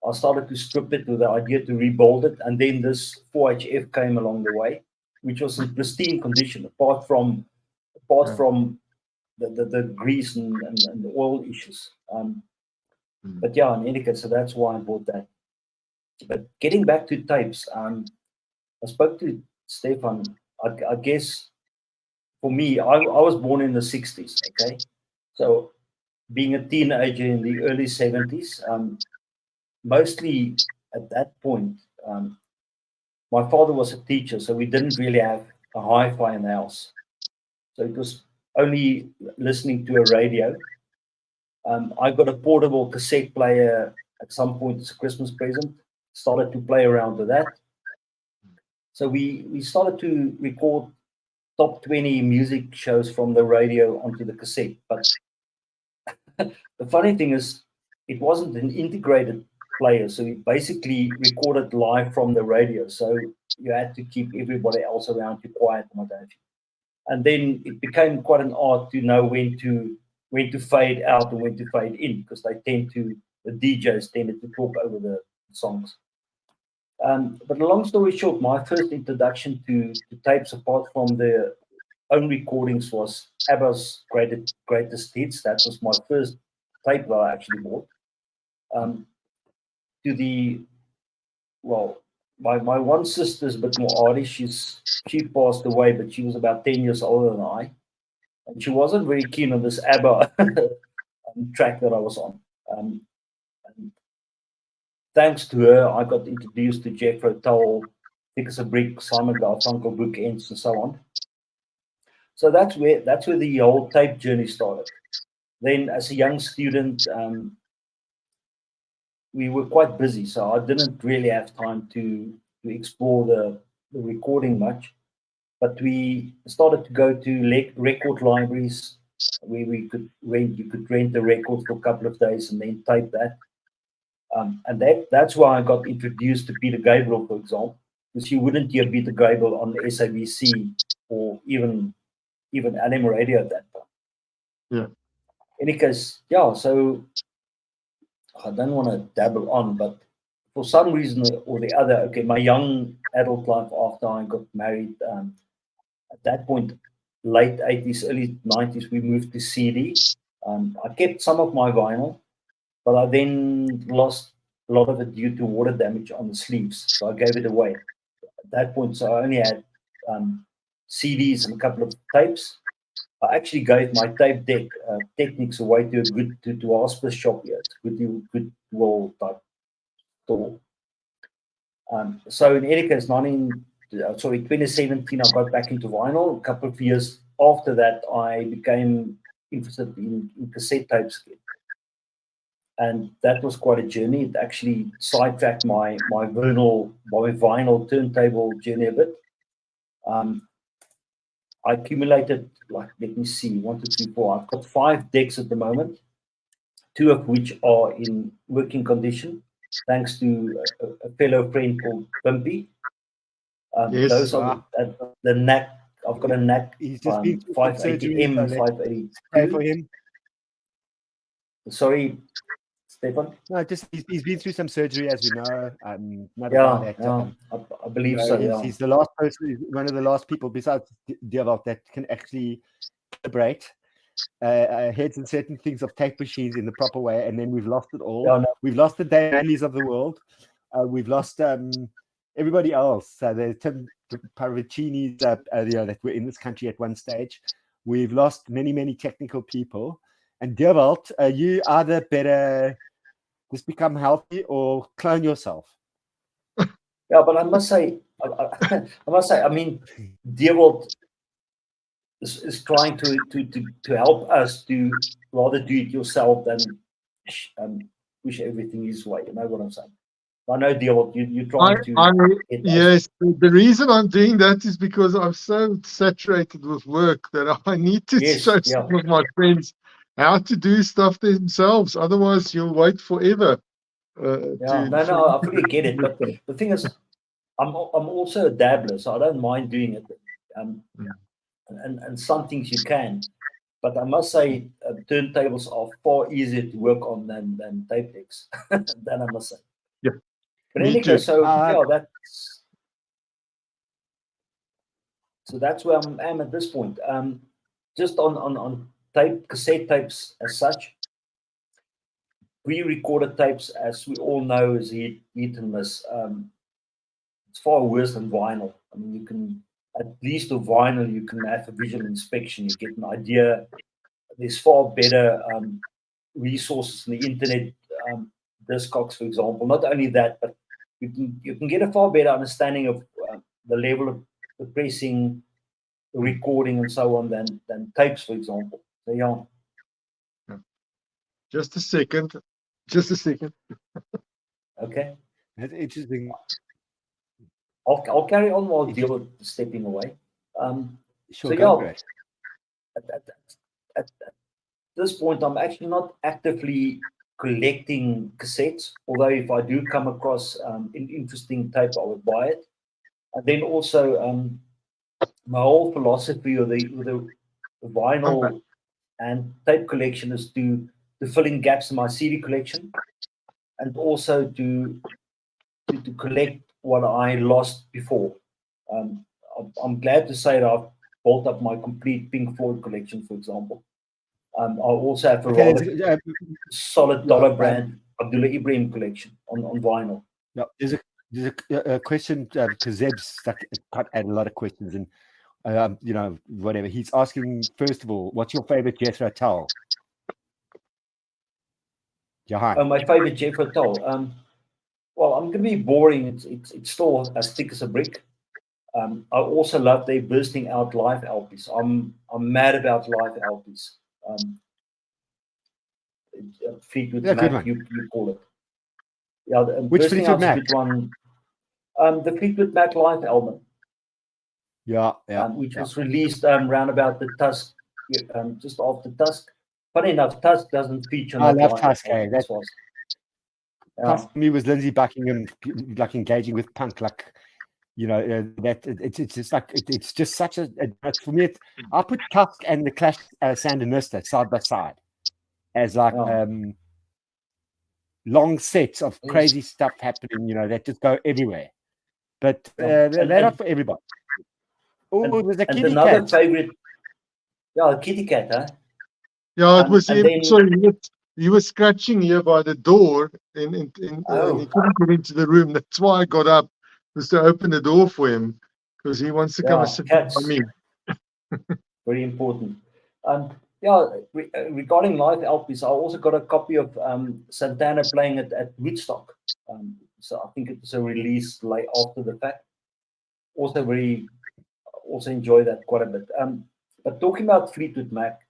I started to strip it with the idea to rebuild it, and then this 4HF came along the way, which was in pristine condition, apart from the grease and the oil issues. But yeah, in any case, so that's why I bought that. But getting back to tapes, I spoke to Stefan. I guess for me, I was born in the 60s. Okay, so being a teenager in the early 70s, mostly at that point, my father was a teacher, so we didn't really have a hi-fi in the house. So it was only listening to a radio. I got a portable cassette player at some point as a Christmas present, started to play around with that. So we started to record top 20 music shows from the radio onto the cassette. But the funny thing is, it wasn't an integrated player. So we basically recorded live from the radio. So you had to keep everybody else around you quiet and what have you. And then it became quite an art to know when to fade out and when to fade in, because the DJs tended to talk over the songs. But long story short, my first introduction to tapes, apart from their own recordings, was ABBA's Greatest Hits. That was my first tape that I actually bought. My one sister's a bit more arty. She passed away, but she was about 10 years older than I. And she wasn't very keen on this ABBA track that I was on. And thanks to her, I got introduced to Jethro Tull, Thick as a Brick, Simon Garfunkel, Bookends, and so on. So that's where the whole tape journey started. Then, as a young student, we were quite busy, so I didn't really have time to explore the recording much. But we started to go to record libraries where you could rent the record for a couple of days and then tape that. And that's why I got introduced to Peter Gabriel, for example, because you wouldn't hear Peter Gabriel on the SABC or even LM radio at that time. Yeah. In any case, yeah, so I don't want to dabble on, but for some reason or the other, okay, my young adult life after I got married, at that point, late 80s, early 90s, we moved to CD. I kept some of my vinyl, but I then lost a lot of it due to water damage on the sleeves, so I gave it away. At that point, so I only had CDs and a couple of tapes. I actually gave my tape deck Technics away to Asper's shop here, Goodwill type store. So in any case, 2017, I got back into vinyl. A couple of years after that, I became interested in cassette tapes again. And that was quite a journey. It actually sidetracked my vinyl turntable journey a bit. I accumulated, let me see, 1, 2, 3, 4. I've got 5 decks at the moment, 2 of which are in working condition, thanks to a fellow friend called Bumpy. Yes. Those are the NAC. I've got a NAC 580M, 580. Pray for him. Sorry, Stefan? No, just he's been through some surgery, as we know. I believe so. Yeah. He's the last person, one of the last people besides Dewald that can actually calibrate heads and certain things of tape machines in the proper way, and then we've lost it all. Yeah, no. We've lost the Dan Manleys of the world. We've lost everybody else. So the Tim Parravicinis that were in this country at one stage. We've lost many technical people. And Dewald, you either better just become healthy or clone yourself. Yeah, but I must say, I mean, Dewald is trying to help us to rather do it yourself than push everything his way. You know what I'm saying? I know, Dewald, you're trying to. Yes, the reason I'm doing that is because I'm so saturated with work that I need to show some of my friends how to do stuff themselves. Otherwise, you'll wait forever. I fully get it. But the thing is, I'm also a dabbler, so I don't mind doing it. And some things you can, but I must say, turntables are far easier to work on than tape decks. Then I must say. Yeah. But anyway, that's where I am at this point. Just on cassette tapes as such, pre-recorded tapes, as we all know, is hit and miss. It's far worse than vinyl. I mean, you can, at least with vinyl, you can have a visual inspection. You get an idea. There's far better resources in the internet, Discogs, for example. Not only that, but you can get a far better understanding of the level of the pressing, the recording, and so on than tapes, for example. So yeah. Just a second. Just a second. Okay. That's interesting. I'll carry on while If deal with stepping away. Sure, So go for yeah, it. at this point, I'm actually not actively collecting cassettes, although if I do come across an interesting tape, I would buy it. And then also, my whole philosophy of the vinyl and tape collection is to fill in gaps in my CD collection, and also to collect what I lost before. I'm glad to say that I've built up my complete Pink Floyd collection, for example. I also have a Okay, rather solid dollar brand Abdullah Ibrahim collection on vinyl. no, there's a question because Zeb's had a lot of questions, and you know, whatever. He's asking, first of all, what's your favorite Jethro Tull? Johan. My favorite Jethro Tull. Well, I'm going to be boring. It's still as thick as a brick. I also love their bursting out live LPs. I'm mad about live LPs. Fleetwood Mac, you call it. Yeah, which Fleetwood Mac? One. The Fleetwood Mac live album. Yeah. Which was released round about the Tusk, just after Tusk. Funny enough, Tusk doesn't feature. I love Tusk. That was. Tusk for me was Lindsey Buckingham, like engaging with punk, like, you know, that it's just like it's just such a for me. I put Tusk and the Clash Sandinista side by side as like long sets of crazy stuff happening, you know, that just go everywhere. But they're not for everybody. Oh, there's a kitty cat. Favorite, a kitty cat, huh? Yeah, it was him. So he was scratching here by the door, and he couldn't get into the room. That's why I got up, was to open the door for him, because he wants to come and sit by me. Very important. Regarding live LPs, I also got a copy of Santana playing at Woodstock. So I think it was a release late after the fact. Also enjoy that quite a bit. But talking about Fleetwood Mac,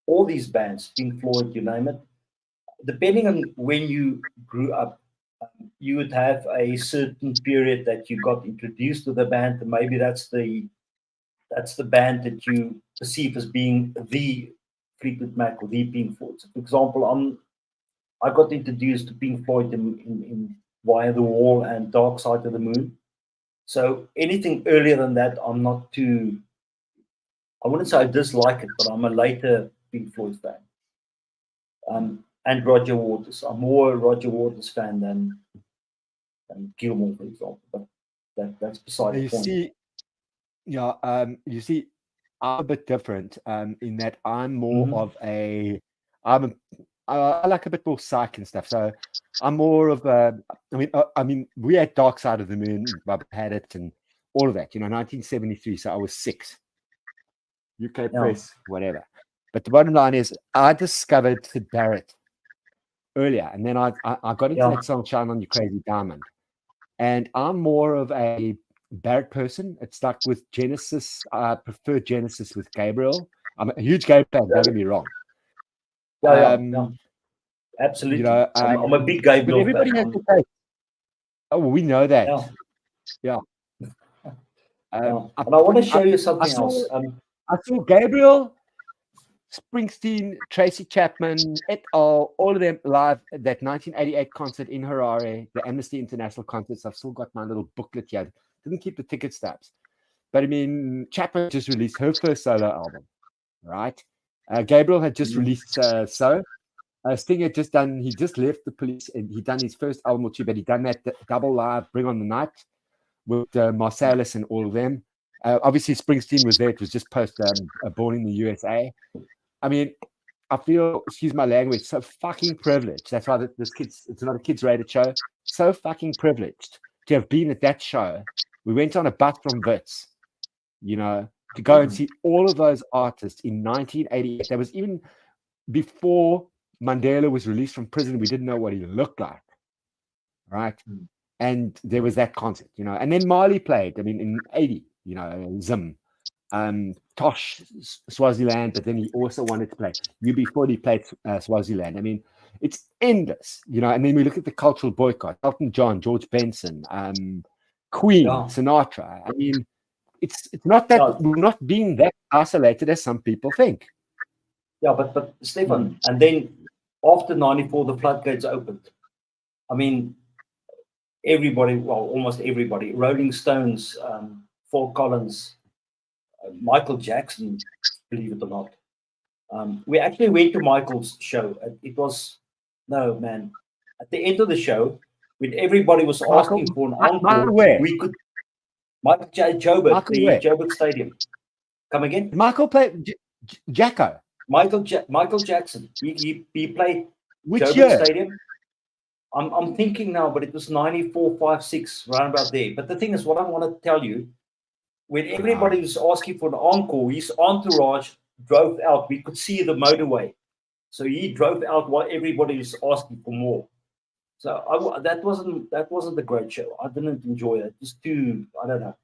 all these bands, Pink Floyd, you name it, depending on when you grew up, you would have a certain period that you got introduced to the band, and maybe that's the band that you perceive as being the Fleetwood Mac or the Pink Floyd. So for example, I got introduced to Pink Floyd in Via the Wall and Dark Side of the Moon. So anything earlier than that, I'm not too. I wouldn't say I dislike it, but I'm a later Pink Floyd fan. And Roger Waters. I'm more a Roger Waters fan than Gilmour, for example. But that's beside the point. You see, I'm a bit different in that I'm more of a. I like a bit more psych and stuff. So I'm more of a. I mean, we had Dark Side of the Moon. Bob had it and all of that. You know, 1973. So I was 6. UK Press, whatever. But the bottom line is, I discovered Syd Barrett earlier, and then I got into that song "Shine on You Crazy Diamond," and I'm more of a Barrett person. It's like with Genesis, I prefer Genesis with Gabriel. I'm a huge Gabriel fan. Don't get me wrong. Absolutely. You know, I'm a big Gabriel fan. Everybody has to say, oh, we know that. Yeah. And I want to show you something else. I saw Gabriel, Springsteen, Tracy Chapman, et al., all of them live at that 1988 concert in Harare, the Amnesty International concerts. I've still got my little booklet here. Didn't keep the ticket stubs. But I mean, Chapman just released her first solo album, right? Gabriel had just released So. Sting had just done, he just left the Police and he'd done his first album or two, but he'd done that double live, Bring on the Night, with Marsalis and all of them. Obviously, Springsteen was there. It was just post Born in the USA. I mean, I feel, excuse my language, so fucking privileged. That's why it's not a kids rated show. So fucking privileged to have been at that show. We went on a bus from Wits, you know, to go and see all of those artists in 1988. That was even before Mandela was released from prison, we didn't know what he looked like, right? Mm. And there was that concept, you know. And then Mali played, I mean, in 80, you know, Zim, Tosh, Swaziland, but then he also wanted to play. UB40 played Swaziland. I mean, it's endless, you know. And then we look at the cultural boycott, Elton John, George Benson, Queen, Yeah. Sinatra. I mean, it's not that Yeah. we're not being that isolated as some people think. Yeah, but Stefan, and then after 94, the floodgates opened. I mean, everybody, well, almost everybody, Rolling Stones, Phil Collins, Michael Jackson, believe it or not. We actually went to Michael's show. It was, no, man, at the end of the show, when everybody was asking for an encore, where? we could, Michael Joburg, Michael the where? Joburg Stadium. Come again? Michael played Jacko. Michael Jackson. He played Which Joburg year? Stadium. I'm thinking now, but it was 94, 5, 6, round about there. But the thing is, what I want to tell you, when everybody was asking for an encore, his entourage drove out. We could see the motorway. So he drove out while everybody was asking for more. So that wasn't a great show. I didn't enjoy it. It was too, I don't know.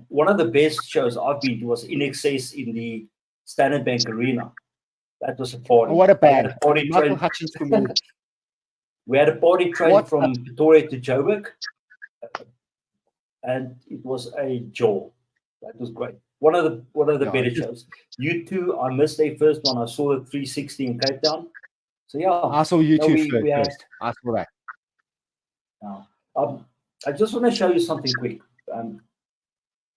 One of the best shows I've been to was In Excess in the Standard Bank Arena. That was a party. Oh, what a band. We had a party Michael train. Hutchins for me. We had a party train What from Pretoria to Joburg, and it was a joy. That was great. One of the Yeah, better shows. U2, I missed their first one. I saw the 360 in Cape Town. So yeah, I saw you No, two we had- first. I saw that. I just want to show you something quick.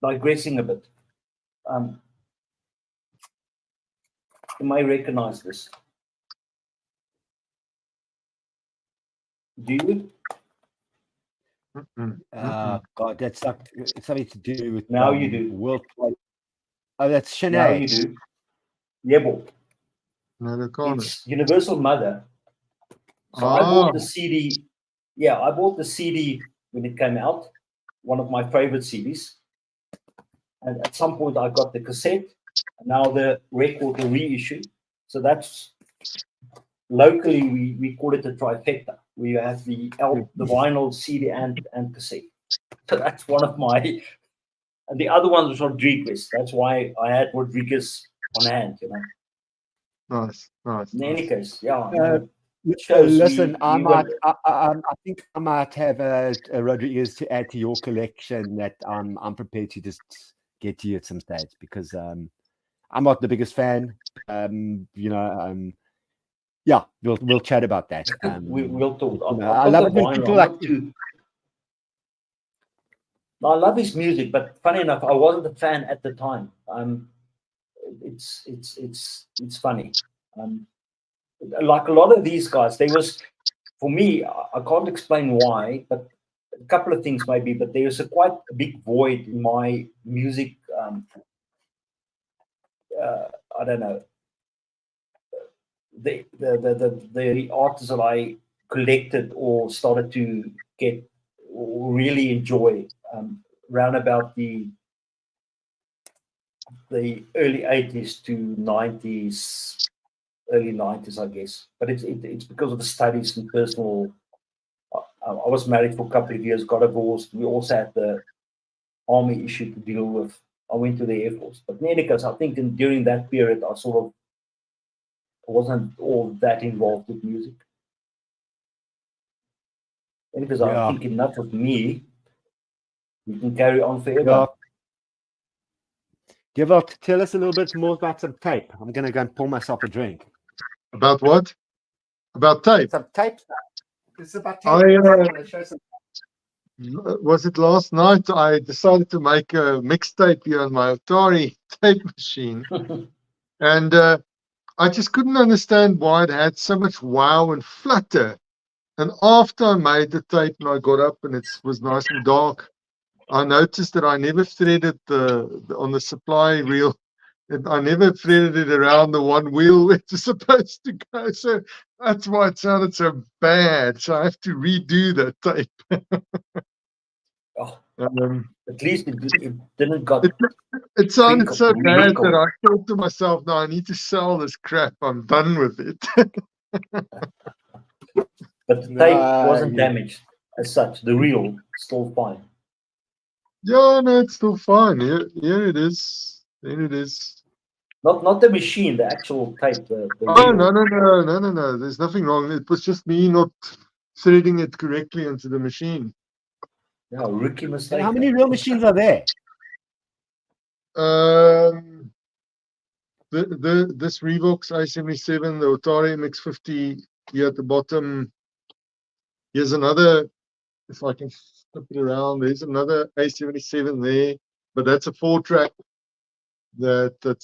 Digressing a bit. You may recognize this. Do you? God, that's something to do with Now you do. World Play. Oh, that's Now you Sinead. do. Yebo. No, they can't. It's Universal Mother. So I bought the CD. Yeah, I bought the CD when it came out. One of my favorite CDs. And at some point I got the cassette. And now the record, the reissue. So that's locally we call it a trifecta. We have the vinyl, CD, and cassette. So that's one of my. And the other one was Rodriguez. That's why I had Rodriguez on hand. You know. Nice. In any case, yeah. Listen, I think I might have a Rodriguez to add to your collection that I'm prepared to just get to you at some stage because I'm not the biggest fan. Yeah, we'll chat about that. We'll talk. I love it when people like. I love his music, but funny enough, I wasn't a fan at the time. It's funny. Like a lot of these guys, for me, I can't explain why, but a couple of things maybe, but there was quite a big void in my music. I don't know. The artists that I collected or started to get or really enjoy round about the early 80s to 90s, early 90s, I guess. But it's because of the studies and personal. I was married for a couple of years, got divorced. We also had the army issue to deal with. I went to the Air Force. But in any case, I think during that period, I wasn't all that involved with music. Because I think enough of me, we can carry on forever. Gewald, tell us a little bit more about some tape. I'm going to go and pour myself a drink. About what? About tape? Some tape stuff. This is about tape. Was it last night? I decided to make a mixtape here on my Atari tape machine. And I just couldn't understand why it had so much wow and flutter. And after I made the tape and I got up and it was nice and dark, I noticed that I never threaded on the supply reel. I never threaded it around the one wheel where it's supposed to go. So that's why it sounded so bad. So I have to redo that tape. At least it didn't got. It sounded so bad that I thought to myself, no, I need to sell this crap. I'm done with it. But the tape No, wasn't yeah. damaged as such. The reel still fine. Yeah, no, it's still fine. Here it is. There it is. Not the machine, the actual tape, the Oh, reel. no. There's nothing wrong. It was just me not threading it correctly into the machine. Yeah, rookie mistake. And how many real machines are there? This Revox i77, the Atari MX50 here at the bottom. Here's another, if I can flip it around, there's another A77 there, but that's a 4-track that the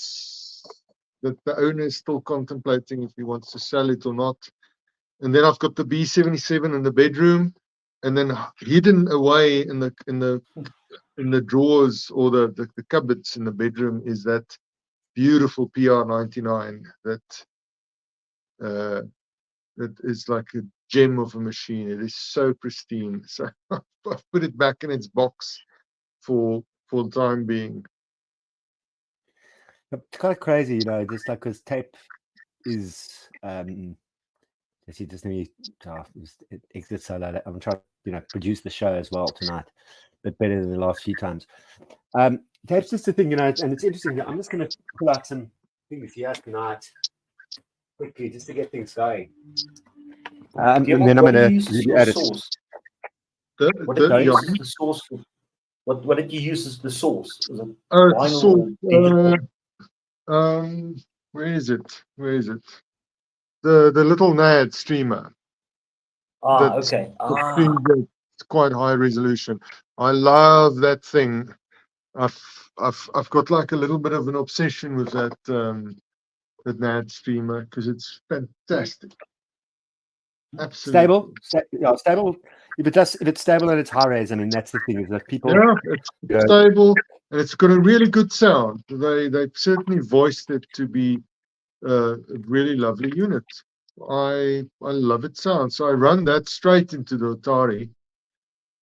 owner is still contemplating if he wants to sell it or not. And then I've got the B77 in the bedroom, and then hidden away in the drawers or the cupboards in the bedroom is that beautiful PR99 that is like a gem of a machine. It is so pristine. So I've put it back in its box for the time being. It's kind of crazy, you know, just like because tape is let's see, just let me it exits so low. I'm trying to, you know, produce the show as well tonight, but better than the last few times. Tape's just a thing, you know, and it's interesting. I'm just going to pull out some things here tonight quickly just to get things going. And then I'm going to edit. What did you use as the source for? What did you use as the source? Was it So, vinyl where is it? The little NAD streamer. Okay. It's quite high resolution. I love that thing. I've got like a little bit of an obsession with that that NAD streamer because it's fantastic. Absolutely stable. If it's stable and it's high res, I mean that's the thing is that people. Yeah, it's stable and it's got a really good sound. They've certainly voiced it to be a really lovely unit. I love its sound, so I run that straight into the Atari,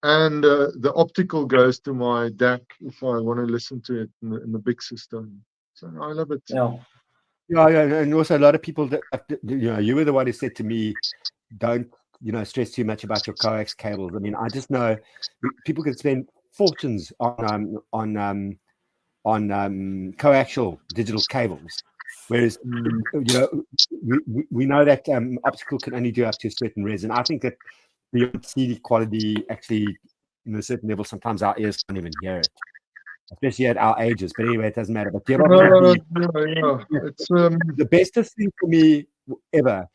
and the optical goes to my DAC if I want to listen to it in the big system. So I love it. Yeah, and also a lot of people that, you know, you were the one who said to me, don't, you know, stress too much about your coax cables. I mean, I just know people can spend fortunes on coaxial digital cables, whereas you know we know that optical can only do up to a certain res, and I think that the CD quality actually, in a certain level, sometimes our ears can't even hear it, especially at our ages. But anyway, it doesn't matter. But it's the bestest thing for me ever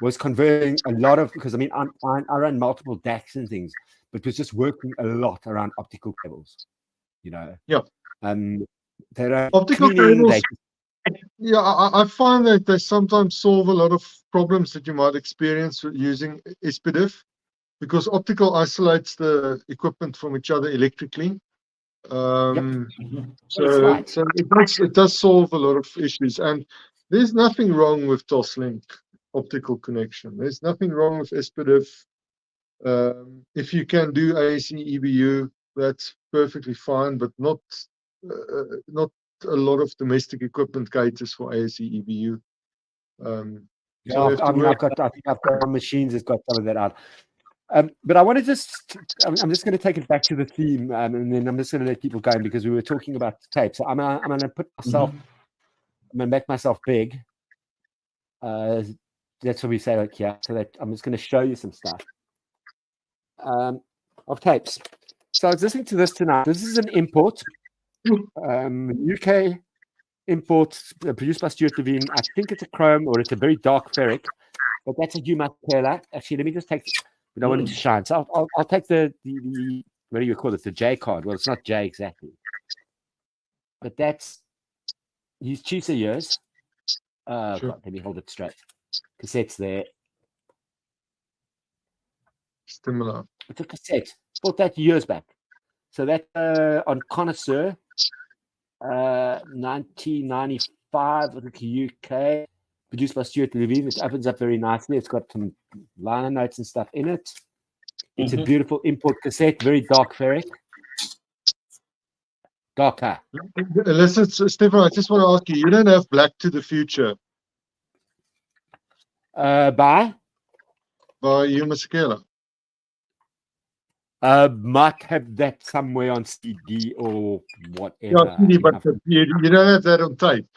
was converting a lot of, because I mean I run multiple DACs and things, but it was just working a lot around optical cables, you know. Yeah. Optical cables. Yeah, I find that they sometimes solve a lot of problems that you might experience using SPDIF, because optical isolates the equipment from each other electrically. So it does solve a lot of issues, and there's nothing wrong with Toslink optical connection. There's nothing wrong with SPDIF. If you can do AAC EBU, that's perfectly fine, but not a lot of domestic equipment caters for AAC EBU. I think I've got machines that's got some of that out. But I want to I'm just going to take it back to the theme, and then I'm just going to let people go because we were talking about the tape. So I'm going to put myself, I'm going to make myself big. That's what we say, like, yeah. So that I'm just going to show you some stuff of tapes. So I was listening to this tonight. This is an import, UK import produced by Stuart Levine. I think it's a chrome or it's a very dark ferric, but that's a Yuma Taylor. Actually, let me just take. We don't want it to shine, so I'll take the what do you call it? The J card. Well, it's not J exactly, but that's his Chisa years. Sure. God, let me hold it straight. Cassette's there. Similar. It's a cassette. Bought that years back. So that on Connoisseur, 1995, I think UK, produced by Stuart Levine. It opens up very nicely. It's got some liner notes and stuff in it. It's a beautiful import cassette, very dark ferric. Darker. Listen, Stefan, I just want to ask you, you don't have Black to the Future. By Hugh Masekela. might have that somewhere on CD or whatever. Yeah, CD, but Enough. you don't have that on tape.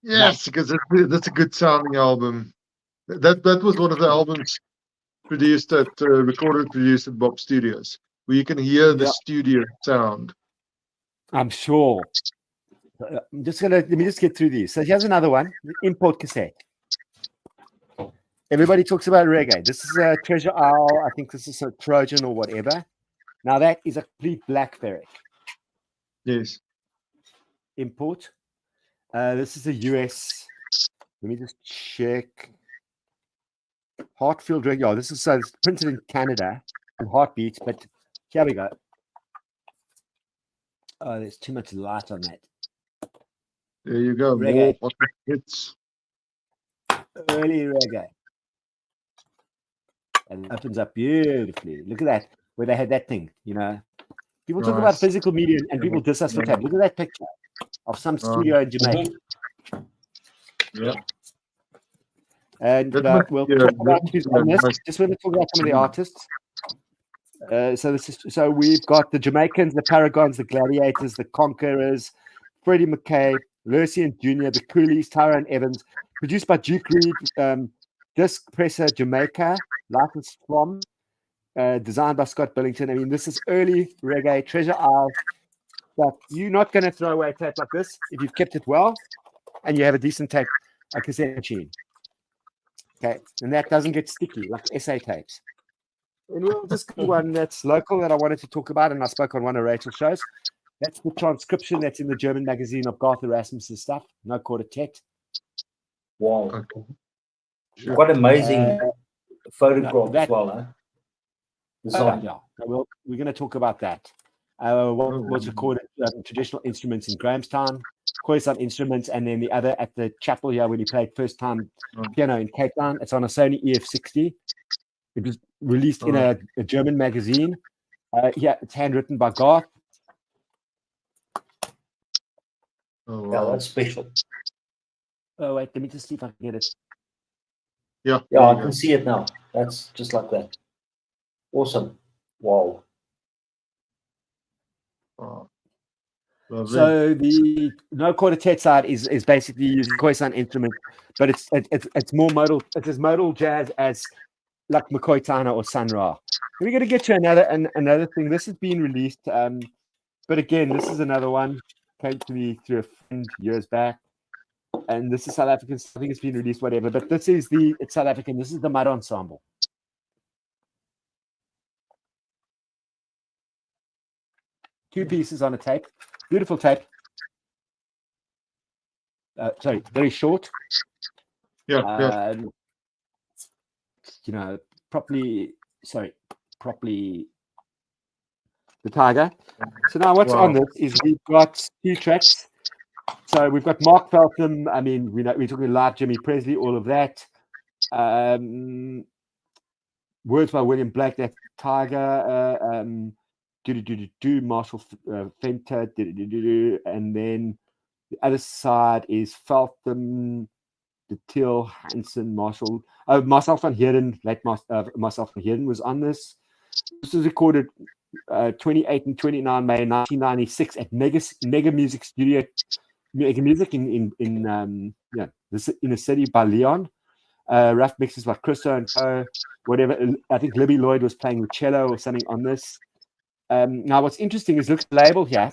Yes, because that's a good sounding album. That was one of the albums produced recorded produced at Bob Studios, where you can hear the Yeah. studio sound. I'm sure. Let me just get through these. So here's another one, import cassette. Everybody talks about reggae. This is a Treasure Isle. I think this is a Trojan or whatever. Now that is a complete black ferret Yes. import. This is a US. Let me just check. Heartfield reggae. Oh, this is it's printed in Canada and Heartbeat, but here we go. Oh, there's too much light on that. There you go. Reggae. More hits. Early reggae. And it opens up beautifully. Look at that, where they had that thing, People talk about Nice. physical media and people diss us for tape. Look at that picture of some studio in Jamaica. Yeah. And That must we'll be a talk about who's on this. nice- Just want to talk about some of the artists. So we've got the Jamaicans, the Paragons, the Gladiators, the Conquerors, Freddie McKay, Lucian Jr., the Coolies, Tyrone Evans, produced by Duke Reed, Disc Presser Jamaica, licensed from, designed by Scott Billington. I mean, this is early reggae, Treasure Isle. But you're not going to throw away a tape like this if you've kept it well and you have a decent tape, a cassette machine. Okay, and that doesn't get sticky like SA tapes. And we'll just do one that's local that I wanted to talk about, and I spoke on one of Rachel's shows. That's the transcription that's in the German magazine of Garth Erasmus's stuff, No Quartet. Wow. Okay. Quite amazing photograph that- as well, huh? Design. Yeah, we're going to talk about that. What's recorded traditional instruments in Grahamstown, Khoisan instruments, and then the other at the chapel here when he played first time piano in Cape Town. It's on a Sony EF60. It was released in a German magazine. Yeah, it's handwritten by Garth. Oh, Yeah, wow. that's special. Oh wait, let me just see if I can get it. Yeah. Yeah, there I you can go. see it now. That's just like that. Awesome. Wow. Wow. Lovely. So the No Quartet side is basically using Khoisan instruments, but it's more modal. It's as modal jazz as like McCoy Tana or Sun Ra. We're going to get to another thing. This has been released, but again, this is another one. Came to me through a friend years back, and this is South African. I think it's been released, whatever. But this is it's South African. This is the Mud Ensemble. Two pieces on a tape. Beautiful tape. Sorry, very short. Yeah. Properly the Tiger. So now what's on this is we've got two tracks. So we've got Mark Feltham. I mean, we're talking live Jimmy Presley, all of that. Words by William Blake, that's Tiger. Marshall Fenter, and then the other side is Feltham, De Till, Hansen, Marshall. Marcel van Heerden, late Marcel van Heerden was on this. This was recorded 28 and 29 May 1996 at Mega Music Studio, Mega Music in the city by Leon. Rough mixes by Christo and Co. Whatever. I think Libby Lloyd was playing with cello or something on this. Now, what's interesting is look at the label here.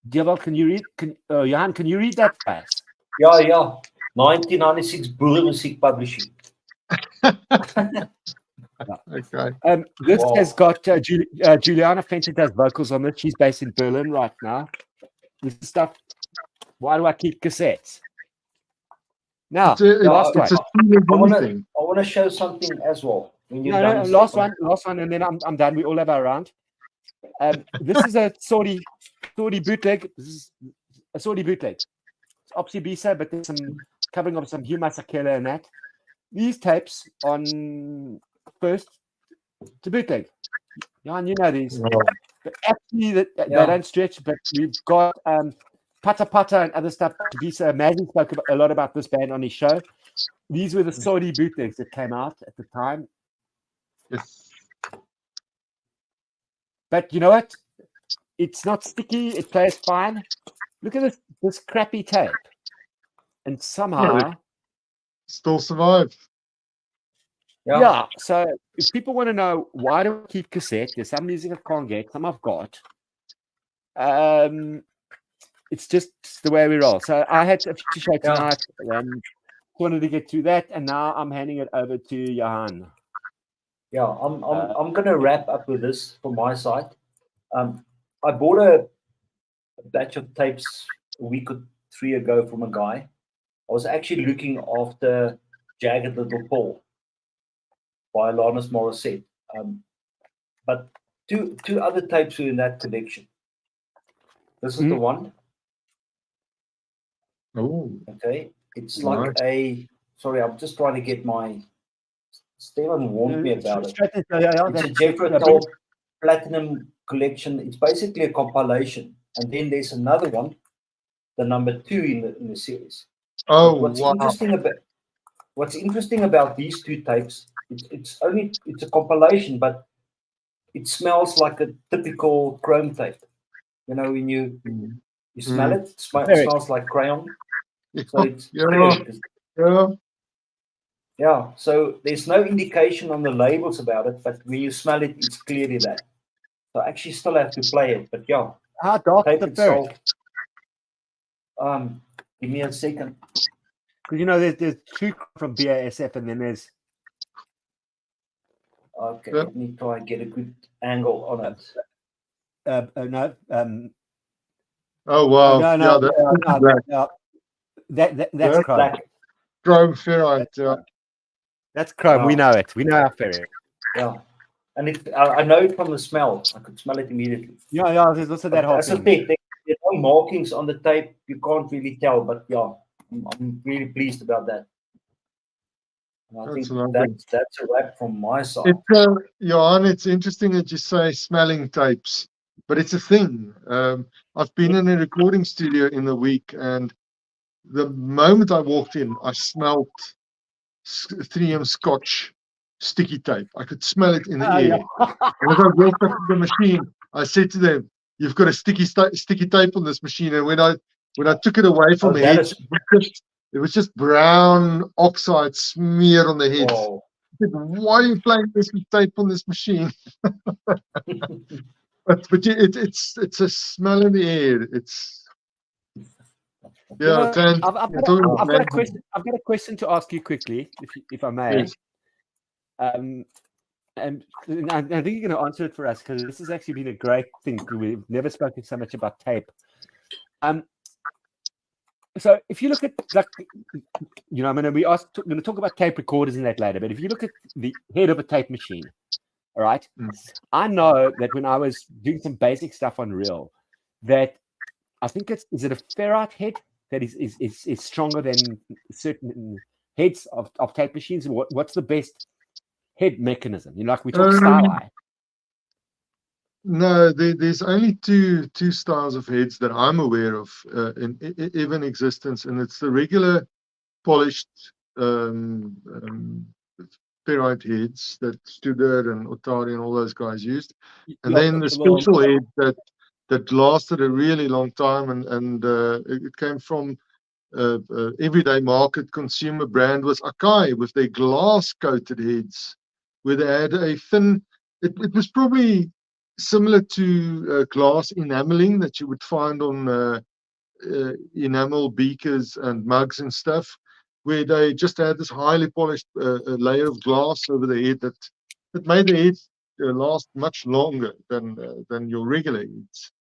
Dieval, can you read? Johan, can you read that fast? Yeah. 1996 Boer Music Publishing. Okay. This Wow. has got Juliana Fenter does vocals on this. She's based in Berlin right now. This is stuff. Why do I keep cassettes? Now, It's a last one. thing. I want to show something as well. When you're No, done, last Stefan. one, and then I'm done. We all have our round. This is a Saudi bootleg. This is a Saudi bootleg. It's Opsy Bisa, but there's some covering of some Hugh Masekela and that. These tapes on first to bootleg. Jan, you know these. But actually, they don't stretch. But we've got Pata Pata and other stuff. Visa Mazzy spoke a lot about this band on his show. These were the Saudi bootlegs that came out at the time. Yes. But you know what? It's not sticky. It plays fine. Look at this crappy tape. And somehow... Still survived. Yeah. So if people want to know why do I keep cassette, there's some music I can't get, some I've got. It's just the way we roll. So I had a feature show tonight. Wanted to get through that, and now I'm handing it over to Johan. Yeah, I'm gonna wrap up with this from my side. I bought a batch of tapes a week or 3 ago from a guy. I was actually looking after Jagged Little Paul by Alanis Morissette. But two other tapes were in that collection. This is the one. Oh. Okay. It's like sorry, I'm just trying to get my Stephen warned me about it. It's a Jethro Tull Platinum collection. It's basically a compilation. And then there's another one, the number 2 in the series. Oh, what's interesting about these 2 tapes, it's a compilation, but it smells like a typical chrome tape. You know, when you smell it, it smells like crayon. So it's yeah. So there's no indication on the labels about it, but when you smell it, it's clearly that. So I actually still have to play it, but yeah. How dark is the itself, give me a second. Because you know there's 2 from BASF, and then there's. Okay, let me try and get a good angle on it. No. Oh wow! No, that's chrome. Black. Chrome ferrite. That's chrome. We know it. We know our ferrite. Yeah, and I know it from the smell. I could smell it immediately. Yeah. There's also that whole thing. There's no markings on the tape. You can't really tell, but yeah, I'm really pleased about that. And I think that's a wrap from my side. Johan, it's interesting that you say smelling tapes, but it's a thing. I've been in a recording studio in the week, and the moment I walked in, I smelled 3M Scotch sticky tape. I could smell it in the air. Yeah. And as I walked up to the machine, I said to them, "You've got a sticky tape on this machine." And when I took it away from the head, it was just brown oxide smeared on the head. Oh. I said, "Why are you playing this with tape on this machine?" but it's a smell in the air. It's I've got a question. I've got a question to ask you quickly, if I may. Yes. And I think you're going to answer it for us, because this has actually been a great thing. We've never spoken so much about tape. So if you look at, like, you know, going to talk about tape recorders and that later. But if you look at the head of a tape machine, all right, I know that when I was doing some basic stuff on Reel, that I think is it a ferrite head that is stronger than certain heads of tape machines? What's the best head mechanism? You know, like we talk Starlight. No, there's only two styles of heads that I'm aware of in existence, and it's the regular polished ferrite heads that Studer and Otari and all those guys used, and then the special head that lasted a really long time, and it came from everyday market consumer brand was Akai with their glass coated heads, where they had a thin. It was probably similar to glass enameling that you would find on enamel beakers and mugs and stuff, where they just had this highly polished layer of glass over the head that made the head last much longer than your regular heads.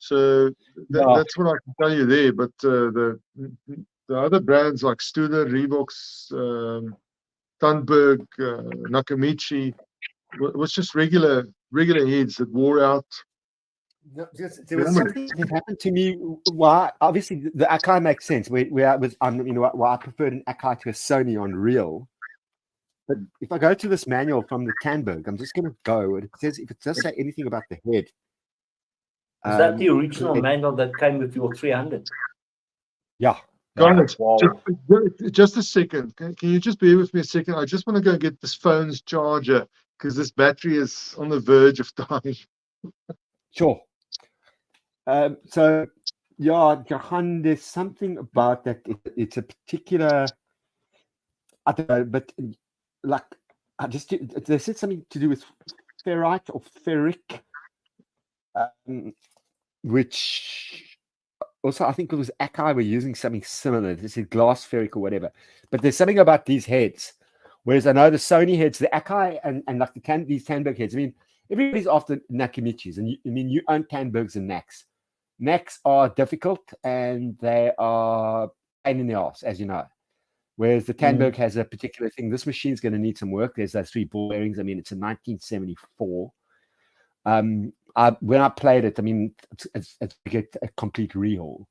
So that's what I can tell you there. But the other brands like Studer, Reeboks, Thunberg, Nakamichi was just regular heads that wore out. There was something that happened to me. Why? Obviously, the Akai makes sense. Why I preferred an Akai to a Sony on Reel. But if I go to this manual from the Thunberg, I'm just going to go. It says if it does say anything about the head, Is that the original manual that came with your 300? Yeah. Guys, Wow. just a second. Can you just bear with me a second? I just want to go get this phone's charger because this battery is on the verge of dying. Sure. So, yeah, Johan, there's something about that. It's a particular, I don't know, but like, they said something to do with ferrite or ferric, which also I think it was Akai were using something similar. They said glass ferric or whatever. But there's something about these heads. Whereas I know the Sony heads, the Akai and like these Tandberg heads. I mean, everybody's after Nakamichis, and you own Tandbergs and Naks. Naks are difficult and they are pain in the ass, as you know. Whereas the Tandberg has a particular thing. This machine's going to need some work. There's those 3 ball bearings. I mean, it's a 1974. When I played it, I mean, it's a complete rehaul.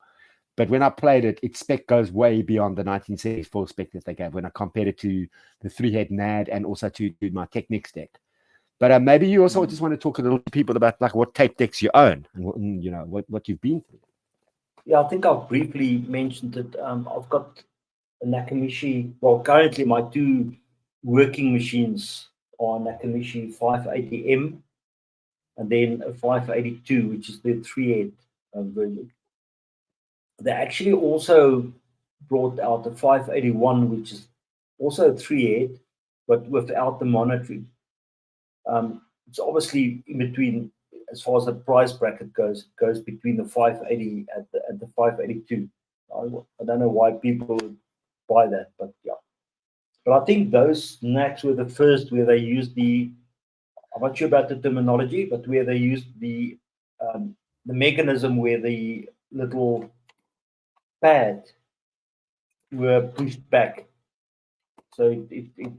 But when I played it, its spec goes way beyond the 1974 spec that they gave when I compared it to the 3-head NAD and also to my Technics deck. But maybe you also just want to talk a little to people about like what tape decks you own and you know what you've been through. Yeah, I think I've briefly mentioned it. I've got a Nakamichi. Well, currently my 2 working machines are Nakamichi 580M and then a 582, which is the 3-head version. They actually also brought out the 581, which is also a 3-head, but without the monitoring. It's obviously in between, as far as the price bracket goes between the 580 and the 582. I don't know why people would buy that, but yeah. But I think those Naks were the first where they used the, I'm not sure about the terminology, but where they used the mechanism where the little pad were pushed back, so it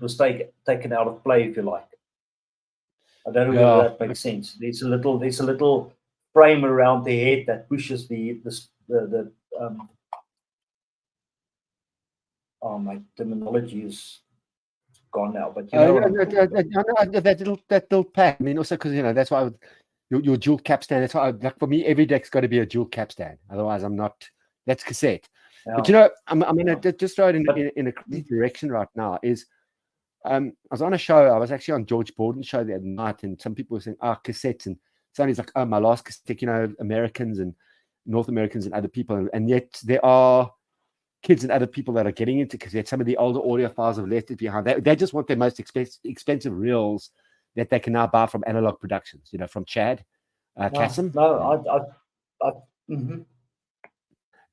was taken out of play, if you like. I don't know whether that makes sense. There's a little frame around the head that pushes the oh, my terminology is gone now, but you know that little pad. I mean, also because you know that's why your dual cap stand. That's why like for me, every deck's got to be a dual cap stand. Otherwise, I'm not. That's cassette. Yeah. But you know, I'm going to just throw it in a crazy direction right now. Is I was on a show. I was actually on George Borden's show the other night, and some people were saying, cassettes. And somebody's like, oh, my last cassette, you know, Americans and North Americans and other people. And yet there are kids and other people that are getting into cassettes. Some of the older audiophiles have left it behind. They just want their most expensive reels that they can now buy from Analog Productions, you know, from Chad Kassem.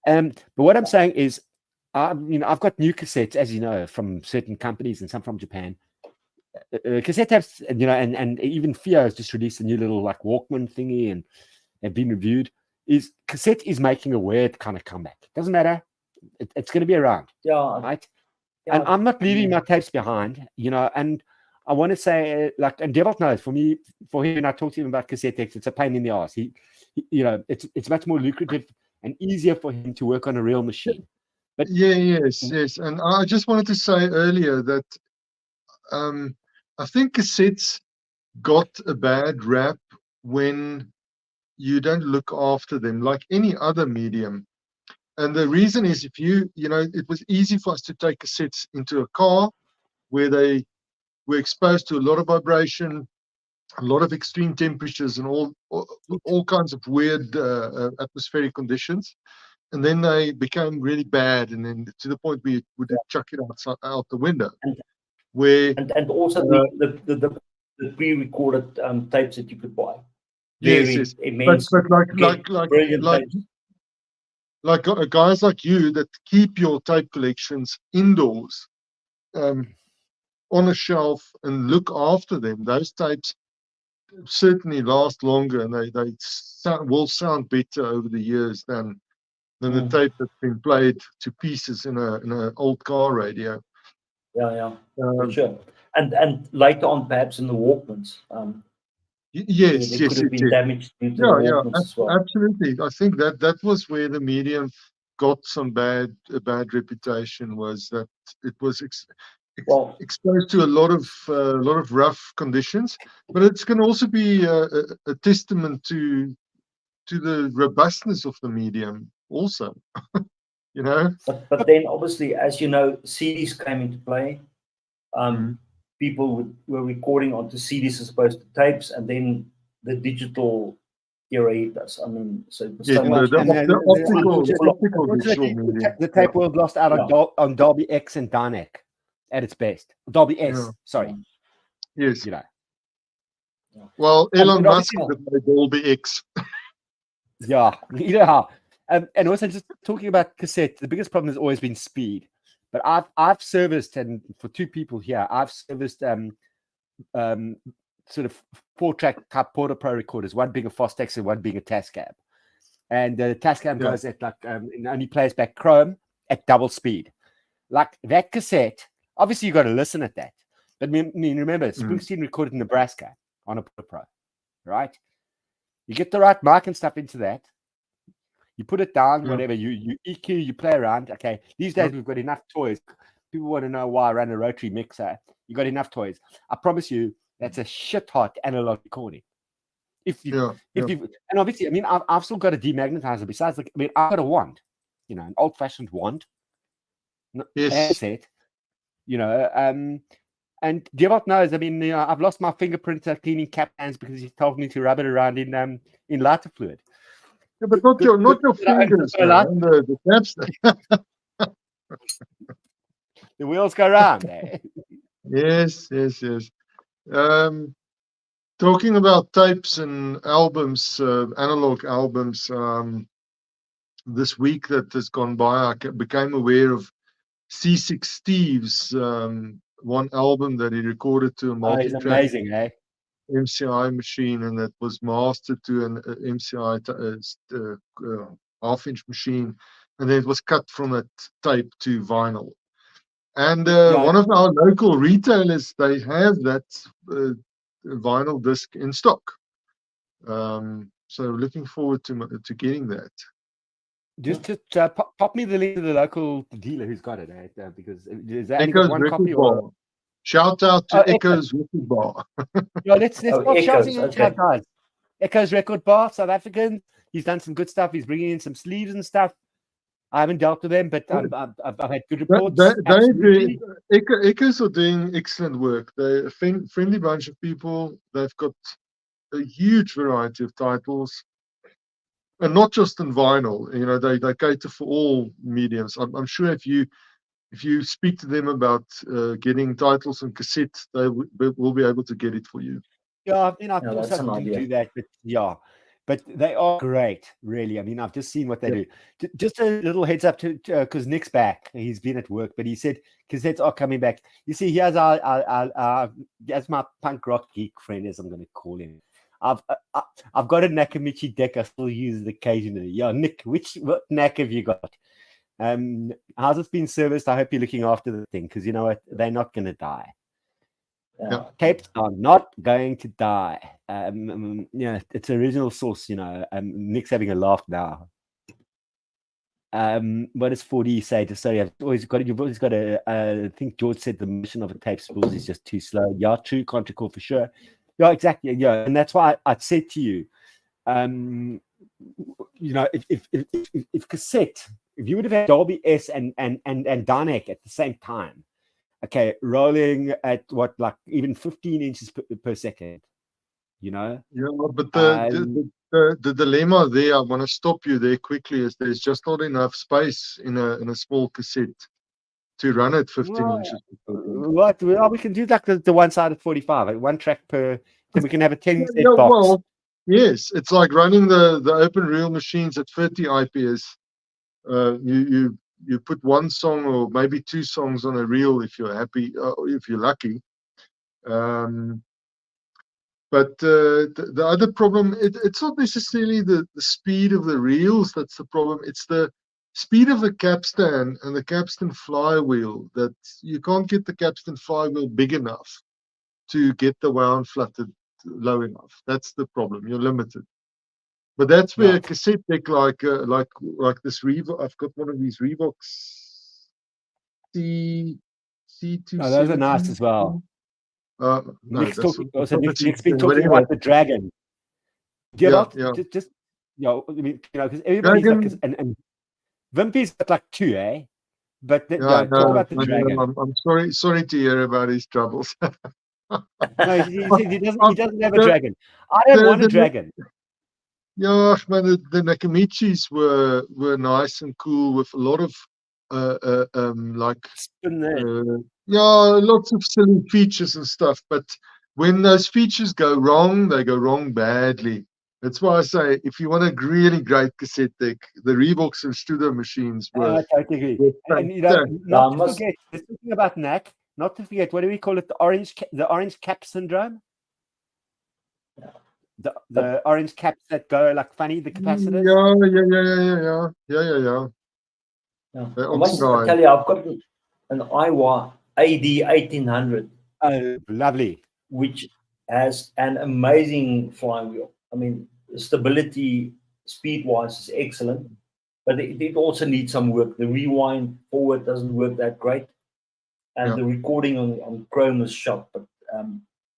But what I'm saying is, I've got new cassettes, as you know, from certain companies and some from Japan. Cassette tapes, you know, and even Fio has just released a new little like Walkman thingy and have been reviewed. Cassette is making a weird kind of comeback. Doesn't matter. It's going to be around. Yeah. Right. Yeah, and I'm not leaving my tapes behind, you know, and I want to say, like, and Devil knows, for him, and I talked to him about cassette decks, it's a pain in the ass. He you know, it's much more lucrative and easier for him to work on a real machine. But yes. And I just wanted to say earlier that I think cassettes got a bad rap when you don't look after them like any other medium. And the reason is if you know, it was easy for us to take cassettes into a car where they were exposed to a lot of vibration, a lot of extreme temperatures and all kinds of weird atmospheric conditions. And then they became really bad, and then to the point we would chuck it out the window. And also the pre-recorded tapes that you could buy. Yes. Immense, but like guys like you that keep your tape collections indoors, on a shelf and look after them, those tapes certainly last longer, and they will sound better over the years than the tape that's been played to pieces in an old car radio. Yeah, for sure. And later on, perhaps in the Walkmans. Yes, they could have been damaged due to the Walkmans as well. Absolutely. I think that was where the medium got some bad reputation, was that it was Well, exposed to a lot of rough conditions, but it's going to also be a testament to the robustness of the medium also. You know, but then obviously, as you know, CDs came into play. People were recording onto CDs as opposed to tapes, and then the digital era hit us. I mean, so it was yes, so much. the optical digital Unfortunately, medium. the tape world lost out Yeah. on Dolby X and Dynamic at its best. Dolby S, Yeah. sorry. Yes. You know. Well, Elon and Musk obviously- did Dolby X. Yeah, you know how. And also just talking about cassette, the biggest problem has always been speed. But I've serviced, and for two people here, I've serviced sort of 4-track type Porta Pro recorders, one being a Fostex and one being a Tascam. And the Tascam goes at like it only plays back Chrome at double speed. Like that cassette, obviously you got to listen at that. But remember, Springsteen recorded in Nebraska on a Porta Pro, right? You get the right mic and stuff into that. You put it down, whatever, you EQ, you play around. Okay, these days we've got enough toys. People want to know why I run a rotary mixer. You got enough toys. I promise you, that's a shit hot analog recording. And obviously, I mean, I've still got a demagnetizer besides. Like, I mean, I've got a wand, an old-fashioned wand. Yes. Set, and Devot knows. I mean, I've lost my fingerprint cleaning cap hands because he told me to rub it around in lighter fluid. Yeah, but not your fingers, man, the caps. The wheels go round. Eh? Yes. Talking about tapes and albums, analog albums. This week that has gone by, I became aware of C6 Steve's one album that he recorded to a multi-track amazing, eh? MCI machine, and that was mastered to an MCI half-inch machine, and then it was cut from that tape to vinyl. And one of our local retailers, they have that vinyl disc in stock. So looking forward to getting that. Just pop me the link to the local dealer who's got it, eh? Because is that Echoes one Record copy Bar. or... Shout out to Echoes Record Bar. Yeah, let's start shouting Echoes, out, guys. Echoes Record Bar, South African. He's done some good stuff. He's bringing in some sleeves and stuff. I haven't dealt with them, but I've had good reports. Echoes are doing excellent work. They're a friendly bunch of people. They've got a huge variety of titles, and not just in vinyl. They cater for all mediums. I'm sure if you speak to them about getting titles on cassette, they will be able to get it for you. Yeah, I also can do that, but they are great, really. I mean, I've just seen what they do. Just a little heads up to because Nick's back. He's been at work, but he said cassettes are coming back. You see, here's that's my punk rock geek friend, as I'm going to call him. I've got a Nakamichi deck I still use it occasionally. Yeah, Nick, what Nak have you got? How's it been serviced? I hope you're looking after the thing, because you know what, they're not going to die. Tapes are not going to die. It's original source. Nick's having a laugh now. What does 4D say? You've always got to. I think George said the mission of a tape spools is just too slow. Yeah, true. Can't recall for sure. Yeah, exactly. Yeah, and that's why I said to you, if cassette, if you would have had Dolby S and Dynamic at the same time, okay, rolling at what, like even 15 inches per second, Yeah, but the dilemma there, I want to stop you there quickly, is there's just not enough space in a small cassette to run it 15 inches. What? Well, we can do like the one-sided 45, one track per. Then we can have a 10 set box. Well, yes, it's like running the open reel machines at 30 IPS. You put one song or maybe two songs on a reel if you're happy, if you're lucky. But the other problem, it's not necessarily the speed of the reels that's the problem. It's the speed of the capstan and the capstan flywheel, that you can't get the capstan flywheel big enough to get the wound fluttered low enough. That's the problem. You're limited. But that's where a cassette deck like this Revox, I've got one of these Revox C270. Oh, those are nice as well. No, Nick's that's talking. the Also, proper Nick's been C10, talking whatever. about the dragon. Yeah, Gerald, yeah. just I mean, because everybody's Dragon. like, and Wimpy's got like two, eh? But Yeah, talk no, about the dragon. I'm sorry to hear about his troubles. No, he says he doesn't have a The- dragon. I don't want a the- dragon. Yeah, man, the Nakamichis were nice and cool with a lot of like Spin there. yeah, lots of silly features and stuff. But when those features go wrong, they go wrong badly. That's why I say if you want a really great cassette deck, the Revox and Studio machines I were totally agree. were And you know, fantastic. not I to must- forget, speaking about NAC, not to forget, what do we call it? The orange cap syndrome. The orange caps that go like funny, the capacitors. Yeah. Yeah. They're I must oxidized. tell you, I've got an Iowa AD 1800, Oh, lovely. which has an amazing flywheel. I mean, stability, speed-wise, is excellent, but it also needs some work. The rewind forward doesn't work that great, and Yeah. the recording on Chrome is shot. But I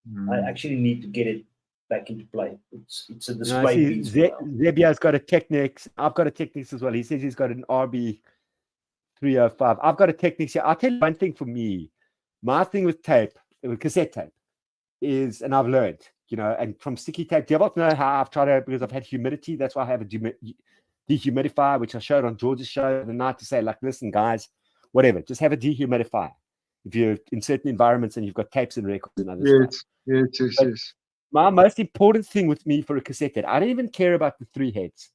Mm. actually need to get it back into play. It's a No, display see, piece. for now. Zebia's got a Technics. I've got a Technics as well. He says he's got an RB 305. I've got a Technics here. I'll tell you one thing for me. My thing with tape, with cassette tape, is, and I've learned, you know, and from sticky tape, do you ever know how I've tried to, because I've had humidity, that's why I have a dehumidifier, which I showed on George's show the night to say, like, listen, guys, whatever, just have a dehumidifier. If you're in certain environments and you've got tapes and records and other stuff. Yes. My most important thing with me for a cassette tape, I don't even care about the three heads.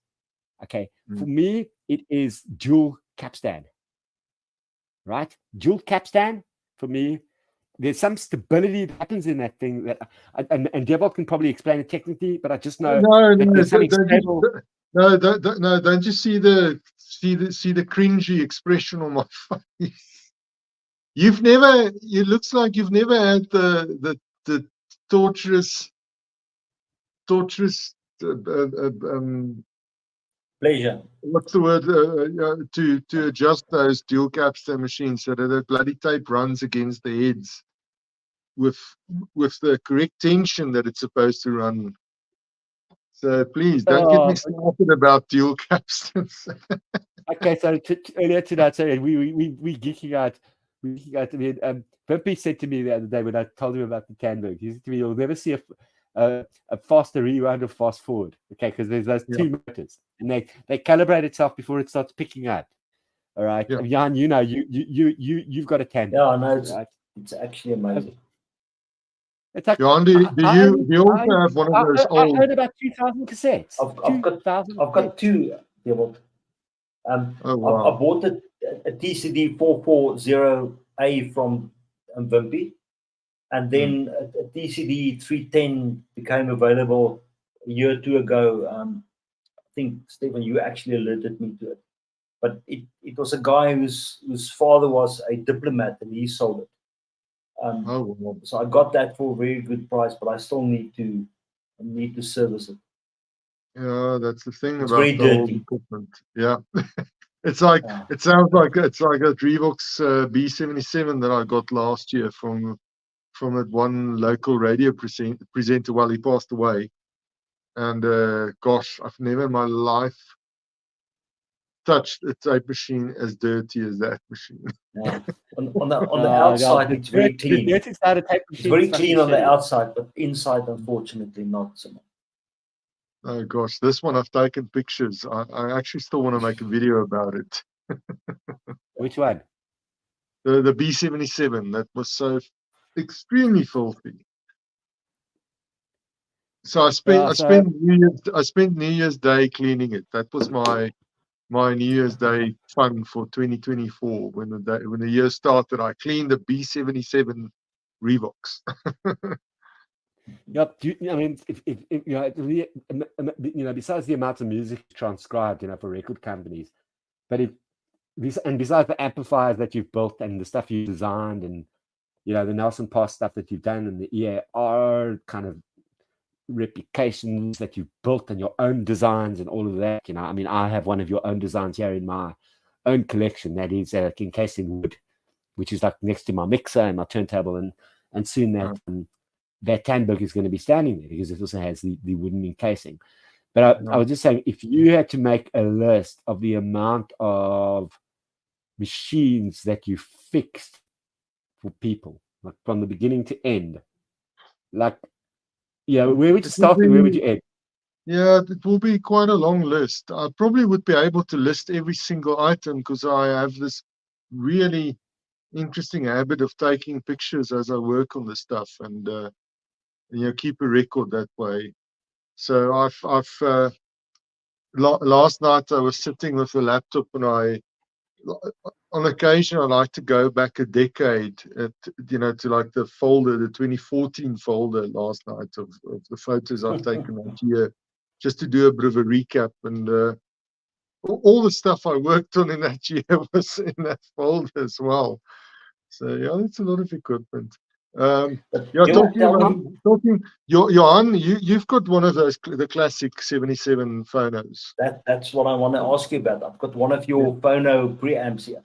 Okay. Mm. For me, it is dual capstan. Right? Dual capstan, for me, there's some stability that happens in that thing that, and Devil can probably explain it technically, but I just know that there's something stable. Don't you see the cringy expression on my face? It looks like you've never had the torturous Pleasure. what's the word to adjust those dual capstan machines so that the bloody tape runs against the heads with the correct tension that it's supposed to run. So please don't get me started about dual capstans. Okay, so earlier tonight, sorry, we geeking out. I mean, Bimpy said to me the other day when I told him about the Tandberg, he said to me, "You'll never see a faster rewind or fast forward." Okay, because there's those two motors, and they calibrate itself before it starts picking up. All right, Yeah. Jan, you know, you've got a Tandberg. Yeah, I know. Right? It's actually amazing. It's like, Jan, do you also have one of those I old? own about 2,000 cassettes. I've got two. Devil. Oh, wow. I bought a TCD 440A from Wimpy, and then a TCD 310 became available a year or two ago. I think, Stephen, you actually alerted me to it. But it was a guy whose father was a diplomat, and he sold it. Oh, wow. So I got that for a very good price, but I still need to service it. Yeah, that's the thing It's about very the old dirty. equipment. Yeah. It's like Yeah. it sounds like a Revox B77 that I got last year from that one local radio presenter while he passed away. And gosh, I've never in my life touched a tape machine as dirty as that machine. Yeah. On the outside, it's very clean. It's very clean on the outside, but inside, unfortunately, not so much. Oh gosh, this one I've taken pictures. I actually still want to make a video about it. Which one? The B77 that was so extremely filthy. So I spent New Year's Day cleaning it. That was my New Year's Day fun for 2024. When the year started, I cleaned the B77 Revox. Yep. I mean, if you know, besides the amount of music transcribed, you know, for record companies, but besides the amplifiers that you've built and the stuff you designed, and you know, the Nelson Pass stuff that you've done, and the EAR kind of replications that you've built and your own designs and all of that, you know, I mean, I have one of your own designs here in my own collection that is encased in wood, which is like next to my mixer and my turntable, and soon that Tandberg is going to be standing there because it also has the wooden encasing. But I was just saying, if you had to make a list of the amount of machines that you fixed for people, like from the beginning to end, like, where would you start and where would you end? Yeah, it will be quite a long list. I probably would be able to list every single item because I have this really interesting habit of taking pictures as I work on the stuff and keep a record that way. So last night I was sitting with the laptop and on occasion I like to go back a decade to like the folder, the 2014 folder last night of the photos I've taken that year, just to do a bit of a recap. And all the stuff I worked on in that year was in that folder as well. So yeah, that's a lot of equipment. Johan, you've got one of those, the classic 77 phonos. That's what I want to ask you about. I've got one of your phono preamps here.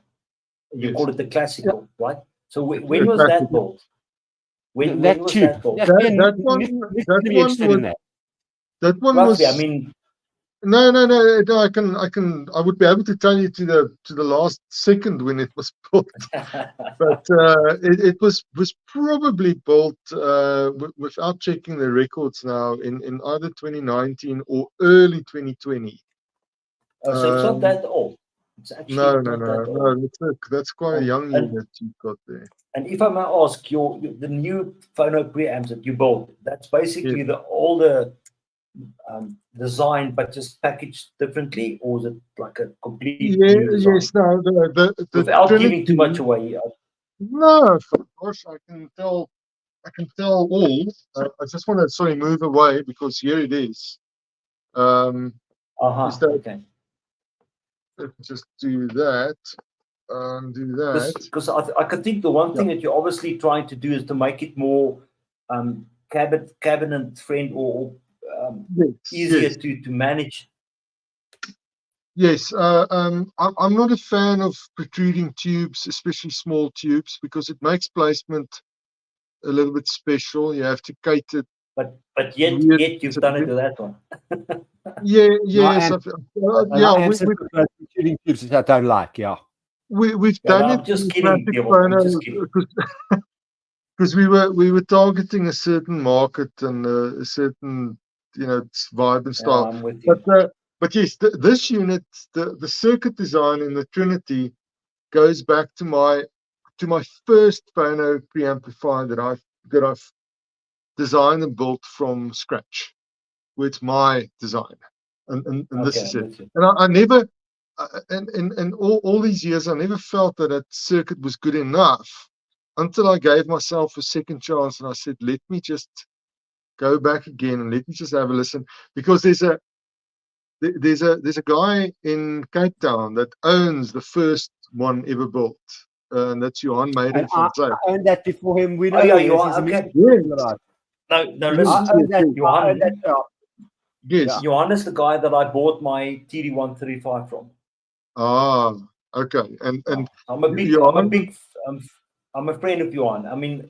You call it the classical, right? So when was that built? When was that built? That one Roughly, was. I mean, No. I would be able to tell you to the last second when it was built, but it was probably built without checking the records now in either 2019 or early 2020. So it's not that old. It's actually no. That's quite a young unit you've got there. And if I may ask, the new phono preamps that you built, that's basically the older design, but just packaged differently, or is it like a complete new design? Yes, no, the without Trinity, giving too much away. No, of course I can tell all. I just want to move away because here it is. Okay. Let's just do that. Do that. Because I could think the one thing that you're obviously trying to do is to make it more cabinet friendly or easier to manage. Yes, I'm not a fan of protruding tubes, especially small tubes, because it makes placement a little bit special. You have to cater. But yet you've done it with that one. Yes. Protruding tubes that I don't like. Yeah. We've done it. I'm just kidding. Because we were targeting a certain market and a certain vibe and style. I'm with you. But yes, this unit, the circuit design in the Trinity goes back to my first phono preamplifier that I've designed and built from scratch with my design, and this is it. And I never, and all these years, I never felt that circuit was good enough until I gave myself a second chance and I said, let me just go back again and let me just have a listen, because there's a guy in Cape Town that owns the first one ever built, and that's Johan Maiden from Zuid. I owned that before him. We know you are okay. No, listen, Johan. Yes. Johan is the guy that I bought my TD135 from. Ah, okay. And I'm a friend of Johan. I mean,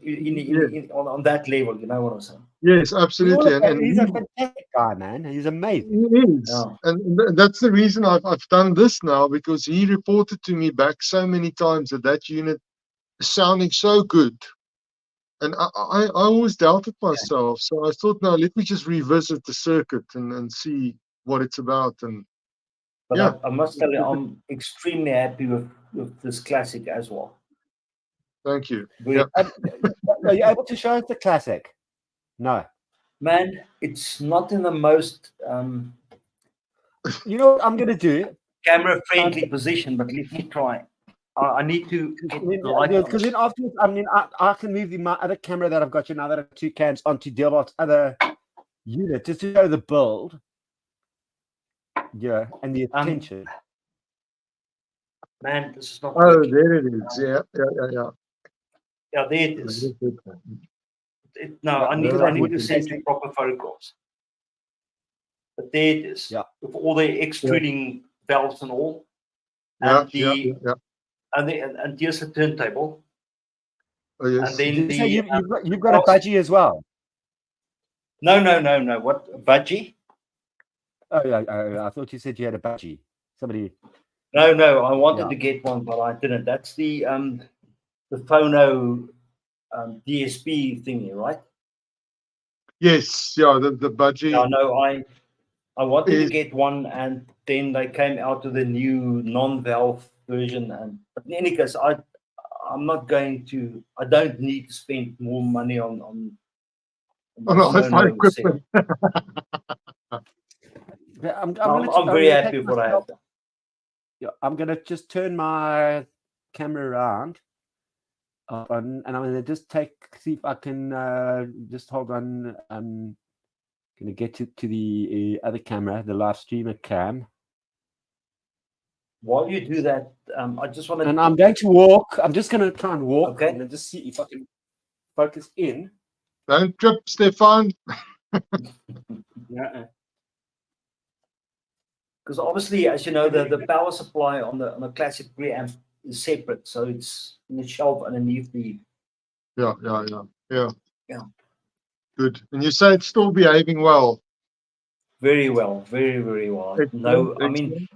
on that level, you know what I'm saying? Yes, absolutely. And he's a fantastic guy, man. He's amazing. He is. Yeah. And that's the reason I've done this now, because he reported to me back so many times that unit is sounding so good. And I always doubted myself. So I thought, no, let me just revisit the circuit and see what it's about. But I must tell you, I'm extremely happy with this classic as well. Thank you. Are you able to show us the classic? No. Man, it's not in the most you know what I'm going to do? Camera friendly position, but let me try. I need to get the light because then afterwards, I can move my other camera that I've got you now that have 2 cams onto Deelbart's other unit just to show the build. Yeah, and the attention. Man, this is not. Oh, there it is. Yeah. Yeah, there it is. I need to send you proper photographs. But there it is. Yeah. With all the extruding valves and all. And and here's the turntable. Oh, yes. And then Did you say the you've got a budgie as well? no. What budgie? Oh yeah, I thought you said you had a budgie. Somebody. No. I wanted Yeah. to get one, but I didn't. That's the phono DSP thingy, right? Yes, yeah, the budgie Yeah, no, I wanted to is get one, and then they came out with a new non-valve version. And but in any case, I'm not going to. I don't need to spend more money on on my Hi-Fi phono set. equipment. I'm very happy with what I have. Yeah, I'm gonna just turn my camera around, and I'm gonna just see if I can just hold on. I'm gonna get to the other camera, the live streamer cam, While you do that, I just want to. and I'm going to walk. I'm just gonna try and walk, Okay. and then just see if I can focus in. Don't trip, Stefan. Yeah. Because obviously, as you know, the power supply on the classic preamp is separate, so it's in the shelf underneath the. Yeah. Yeah. Good. And you say it's still behaving well. Very well, very well. No, I mean,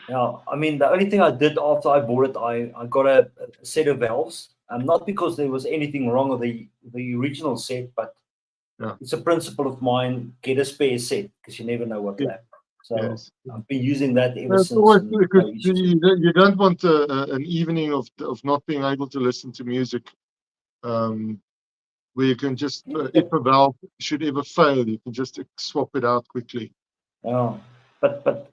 yeah, I mean, the only thing I did after I bought it, I got a set of valves. Not because there was anything wrong with the original set, but Yeah. it's a principle of mine: get a spare set because you never know what will happen. So Yes. I've been using that ever It's since. always and because no issues. you don't want an evening of not being able to listen to music, where you can just if a valve should ever fail, you can just swap it out quickly. Yeah, but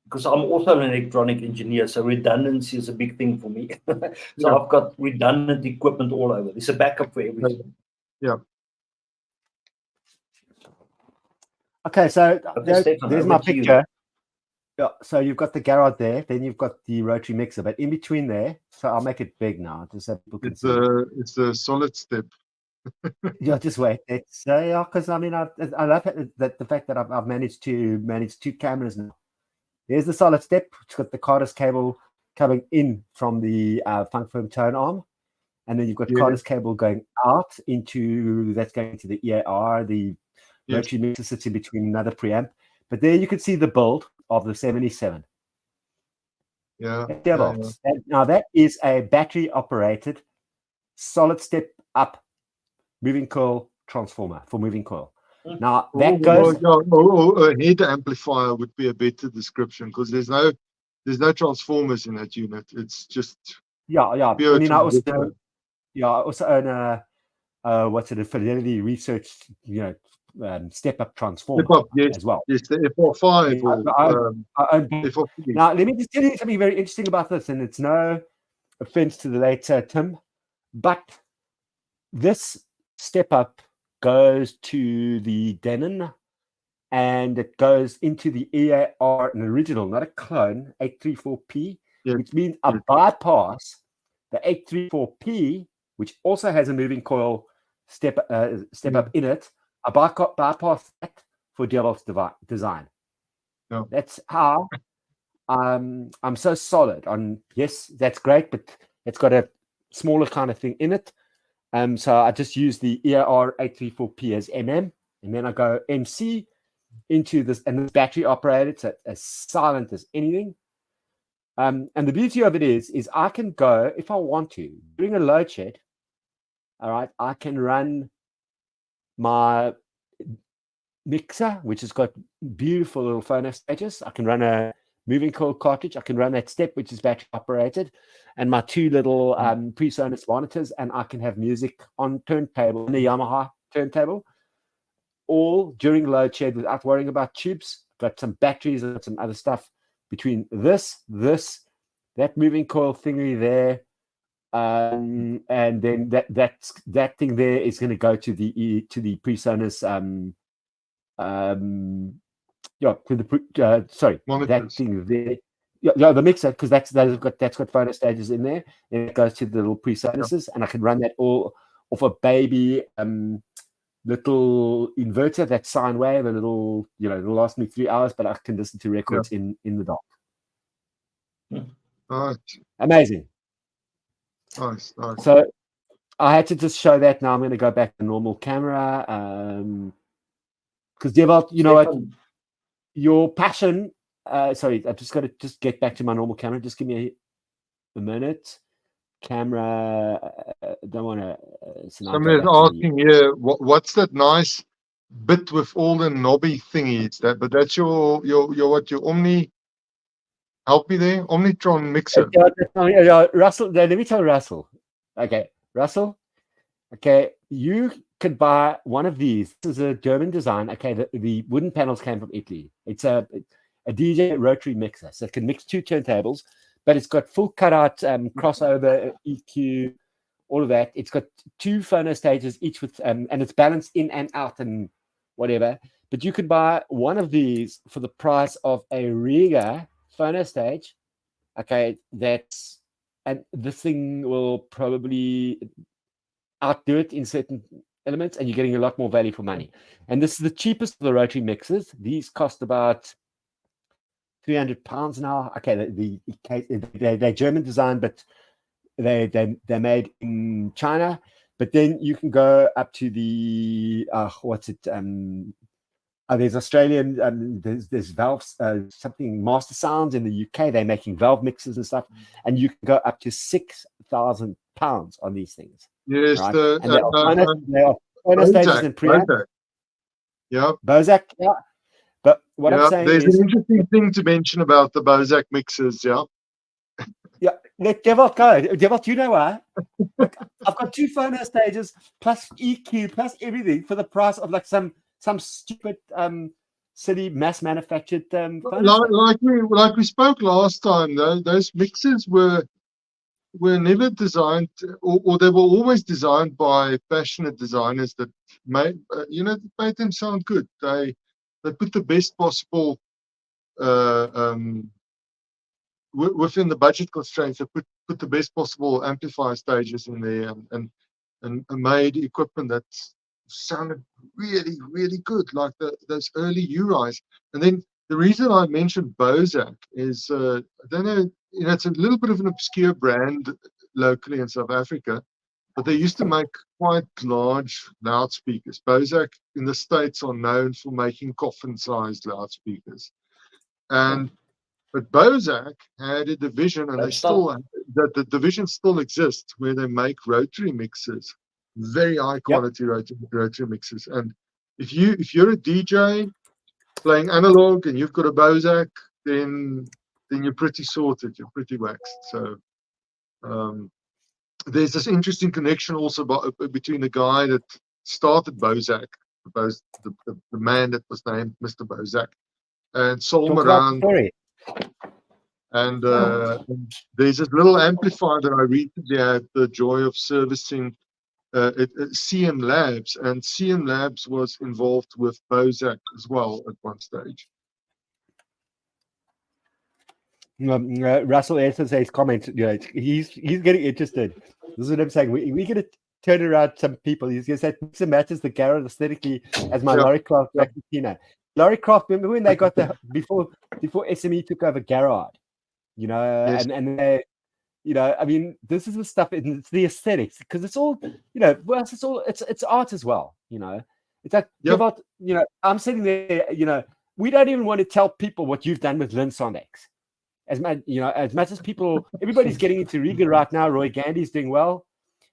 because I'm also an electronic engineer, so redundancy is a big thing for me. So Yeah. I've got redundant equipment all over. There's a backup for everything. Okay, so Okay, Stefan, there's over my to you. picture. Yeah, so you've got the garage there, then you've got the rotary mixer, but in between there, so I'll make it big now, just so people can see. It's a solid step. Yeah, just wait. It's yeah, because I mean, I love it, that the fact that I've managed to manage two cameras now. There's the solid step, which got the Cardus cable coming in from the Funkfirm tone arm, and then you've got Yes. Cardus cable going out into that's going to the EAR. The Yes. rotary mixer sits in between another preamp, but there you can see the build of the 77. Yeah. Gearbox. And now that is a battery operated solid step up moving coil transformer for moving coil. Now that goes a head amplifier would be a better description because there's no transformers in that unit. It's just yeah. pure I mean, I transistor. also own a Fidelity Research, step up transformer Step up, yes. as well. Yes, the FR5 or I own FR3. Now, let me just tell you something very interesting about this, and it's no offense to the late Tim, but this step up goes to the Denon, and it goes into the EAR, an original, not a clone, 834P, Yes. which means I bypass the 834P, which also has a moving coil step up in it. I bypass that for Gearbox design. Yeah. That's how I'm so solid on. Yes, that's great, but it's got a smaller kind of thing in it. So I just use the EAR 834P as MM, and then I go MC into this, and this battery operated, so as silent as anything. And the beauty of it is I can go if I want to during a load shed. All right, I can run my mixer, which has got beautiful little phono stages. I can run a moving coil cartridge. I can run that step, which is battery operated, and my two little PreSonus monitors, and I can have music on turntable, on the Yamaha turntable, all during load shed without worrying about tubes. Got some batteries and some other stuff between this, that moving coil thingy there, and then that thing there is going to go to the PreSonus to the sorry, Monitors. that thing there. Yeah, the mixer, because that's got phono stages in there, and it goes to the little PreSonuses, and I can run that all off a baby little inverter, that sine wave, a little, it'll last me 3 hours, but I can listen to records in the dock. Right. Amazing. Nice. So I had to just show that. Now I'm going to go back to normal camera. Because Dewald, you know what? Stefan, Your passion. Sorry, I've just got to just get back to my normal camera. Just give me a minute. Camera. Don't want to. Somebody's asking here, what's that nice bit with all the knobby thingies? But that's your Omni. Help me there, Omnitron mixer. Russell. Let me tell Russell. Okay, Russell. Okay, you could buy one of these. This is a German design. Okay, the wooden panels came from Italy. It's a DJ rotary mixer, so it can mix 2 turntables, but it's got full cutout, crossover, EQ, all of that. It's got 2 phono stages, each with and it's balanced in and out and whatever. But you could buy one of these for the price of a Riga phono stage. Okay, and this thing will probably outdo it in certain elements, and you're getting a lot more value for money. And this is the cheapest of the rotary mixers. These cost about £300 now. Okay, they're German design, but they're made in China. But then you can go up to the there's Australian, there's Valve, something Master Sounds in the UK. They're making Valve mixers and stuff, and you can go up to £6,000 on these things. Yes, right? the And they are phono stages and preamp. Yeah, Bozak. Yeah, but what I'm saying there's is, an interesting thing to mention about the Bozak mixers. Yeah. Yeah, let Dewald go. Dewald, you know why? Look, I've got 2 phono stages plus EQ plus everything for the price of like some stupid silly mass manufactured like we spoke last time. Though those mixers were never designed, or they were always designed by passionate designers that made them sound good. They put the best possible within the budget constraints. They put the best possible amplifier stages in there and made equipment that sounded really, really good, like those early URIs. And then the reason I mentioned Bozak is I don't know, it's a little bit of an obscure brand locally in South Africa, but they used to make quite large loudspeakers. Bozak in the States are known for making coffin-sized loudspeakers, but Bozak had a division, and the division still exists, where they make rotary mixers, very high quality rotary mixers. And if you're a DJ playing analog and you've got a Bozak, then you're pretty sorted, you're pretty waxed. So there's this interesting connection also between the guy that started Bozak, the man that was named Mr. Bozak, and Sol Moran. And there's this little amplifier that I recently had the joy of servicing at CM Labs, and CM Labs was involved with Bozak as well at one stage. Russell Edson says comment. He's getting interested. This is what I'm saying. We're going to turn around some people. He's going to say mixer matches the Garrett aesthetically as my Laurie Craft Vacutina. Laurie Craft. Remember when they got the before SME took over Garrard? Yes. And they, I mean, this is the stuff. It's the aesthetics, because it's all, it's art as well. It's like about, I'm sitting there. We don't even want to tell people what you've done with Lynn Sonics. As much as people, everybody's getting into Riga right now. Roy Gandy's doing well.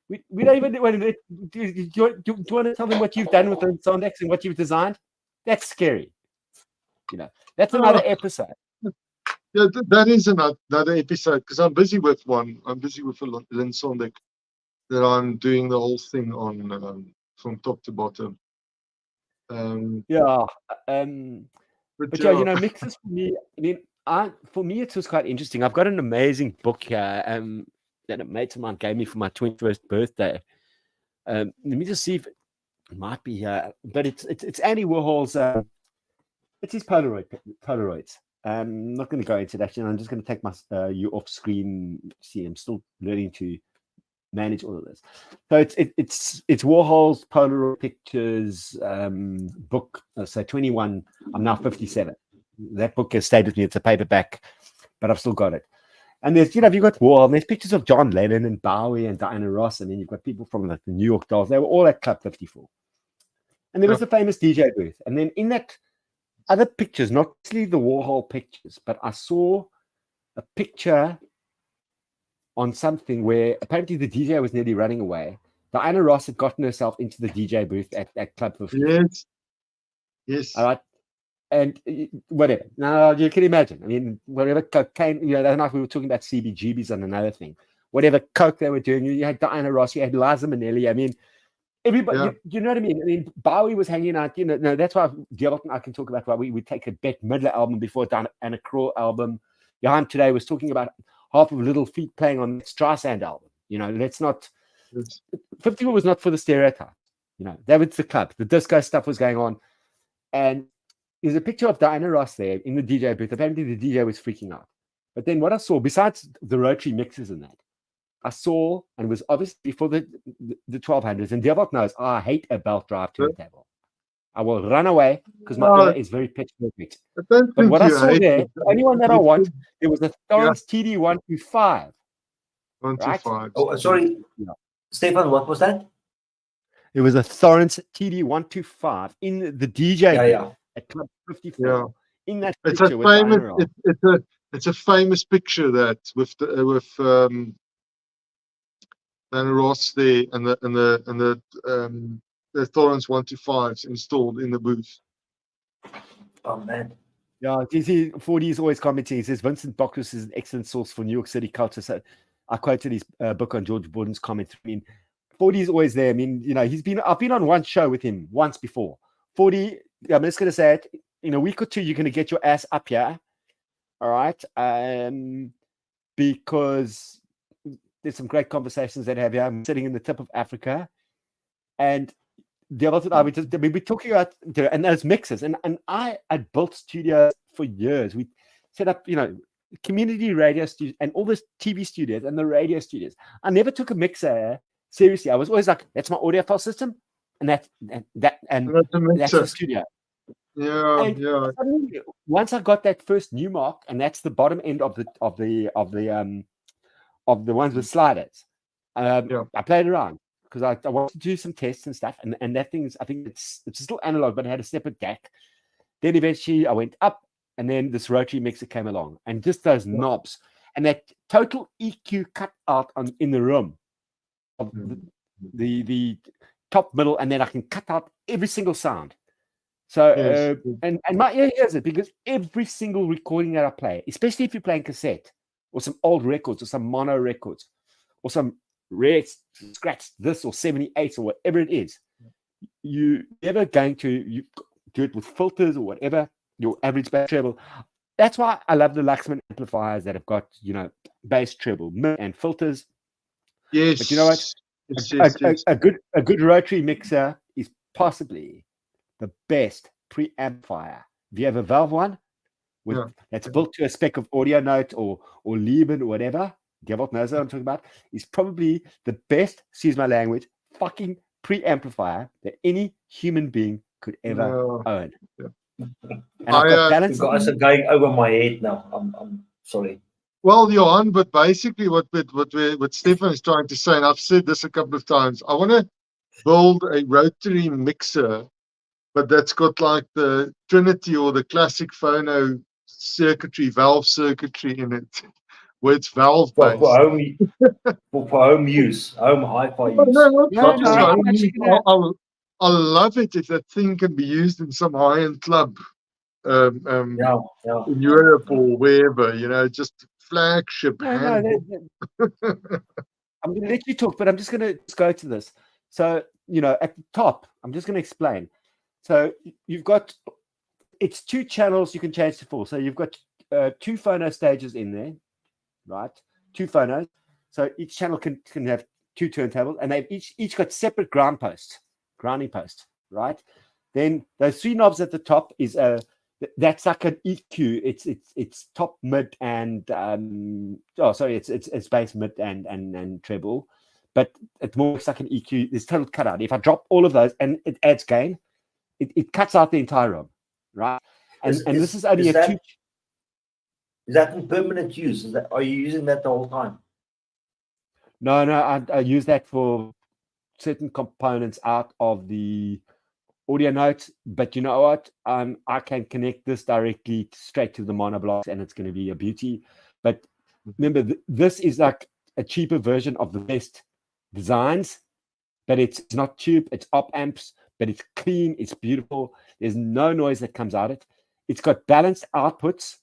We don't even want to. Do you want to tell them what you've done with Lynn Sonics and what you've designed? That's scary. That's another episode. Yeah, that is another episode, because I'm busy with one. I'm busy with a Lynn Sonic that I'm doing the whole thing on from top to bottom. But mixes for me. I mean, for me, it was quite interesting. I've got an amazing book here that a mate of mine gave me for my 21st birthday. Let me just see if it might be here. But it's Andy Warhol's. It's his Polaroids. I'm not going to go into that. I'm just going to take you off screen. See, I'm still learning to manage all of this. So it's Warhol's Polaroid pictures book. So 21. I'm now 57. That book has stayed with me. It's a paperback, but I've still got it. And there's, you've got Warhol, and there's pictures of John Lennon and Bowie and Diana Ross, and then you've got people from like the New York Dolls. They were all at Club 54. And there was the famous DJ booth. And then in that other pictures, not necessarily the Warhol pictures, but I saw a picture on something where apparently the DJ was nearly running away. Diana Ross had gotten herself into the DJ booth at Club 54. Yes. Yes. All right. And whatever. Now you can imagine. I mean, whatever cocaine, that night we were talking about CBGBs and another thing. Whatever coke they were doing, you had Diana Ross, you had Liza Minnelli. I mean, everybody, you know what I mean? I mean, Bowie was hanging out, no, that's why Diablo and I can talk about why we take a Bette Midler album before Anna Kroll album. Johan today was talking about half of Little Feat playing on the Streisand album. Let's not. 54 was not for the stereotype. That was the club. The disco stuff was going on. And there's a picture of Diana Ross there in the DJ booth. Apparently the DJ was freaking out. But then what I saw, besides the rotary mixers and that, I saw, and it was obviously before the 1200s, and Devot knows, I hate a belt drive turntable. I will run away because my ear is very pitch perfect. But what I saw there, the only one that I want, it was a Thorens TD125. 125. Right? Oh, sorry. Yeah. Stefan, what was that? It was a Thorens TD125 in the DJ at Club 54. Yeah. In that It's picture a with famous. Diana Ross. It's a famous picture that with Diana Ross there and the Thorens 125s installed in the booth. Oh man. Yeah, you see, 40 is always commenting. He says Vincent Bockus is an excellent source for New York City culture. So I quoted his book on George Borden's comments. I mean, 40 is always there. I mean, I've been on one show with him once before. 40, I'm just going to say it, in a week or two, you're going to get your ass up here. All right. Because there's some great conversations that I have here. I'm sitting in the tip of Africa. And Devil and I, we're talking about, and those mixers. And I built studios for years. We set up, community radio studios and all the TV studios and the radio studios. I never took a mixer seriously. I was always like, that's my audio file system, and that's the studio. Yeah. Suddenly, once I got that first Newmark, and that's the bottom end of the ones with sliders, I played around because I wanted to do some tests and stuff, and that thing is, I think it's still analog, but it had a separate DAC. Then eventually I went up, and then this rotary mixer came along, and just those knobs and that total EQ cut out in the room of the top, middle, and then I can cut out every single sound. So and my ear hears it because every single recording that I play, especially if you're playing cassette or some old records or some mono records or some rare scratch this or 78 or whatever it is, you're never going to do it with filters or whatever, your average bass treble. That's why I love the Luxman amplifiers that have got, bass treble, mid and filters. Yes. But you know what? A good rotary mixer is possibly the best preamplifier. If you have a Valve one that's built to a spec of Audio Note or Lieben or whatever, Gavot knows what I'm talking about, is probably the best, excuse my language, fucking preamplifier that any human being could ever own. Yeah. And I've got balance. You guys are going over my head now. I'm sorry. Well, Johan, but basically what Stefan is trying to say, and I've said this a couple of times, I want to build a rotary mixer, but that's got like the Trinity or the classic phono circuitry, valve circuitry in it, where it's valve based. For home use, home hi-fi use. I love it if that thing can be used in some high-end club in Europe or wherever, just flagship. I'm going to let you talk, but I'm just going to go to this. So, at the top, I'm just going to explain. So you've got, it's 2 channels you can change to 4. So you've got 2 phono stages in there, right? 2 phonos. So each channel can have 2 turntables, and they've each got separate grounding posts, right? Then those 3 knobs at the top is that's like an EQ. It's top, mid, and it's bass, mid, and treble, but it's more like an EQ. There's total cutout. If I drop all of those and it adds gain, it cuts out the entire room, right? And this is only Is that in permanent use? Are you using that the whole time? No, I use that for certain components out of the audio notes, but you know what? I can connect this directly straight to the monoblocks, and it's going to be a beauty. But remember, this is like a cheaper version of the best designs, but it's not cheap. It's op amps, but it's clean. It's beautiful. There's no noise that comes out of it. It's got balanced outputs.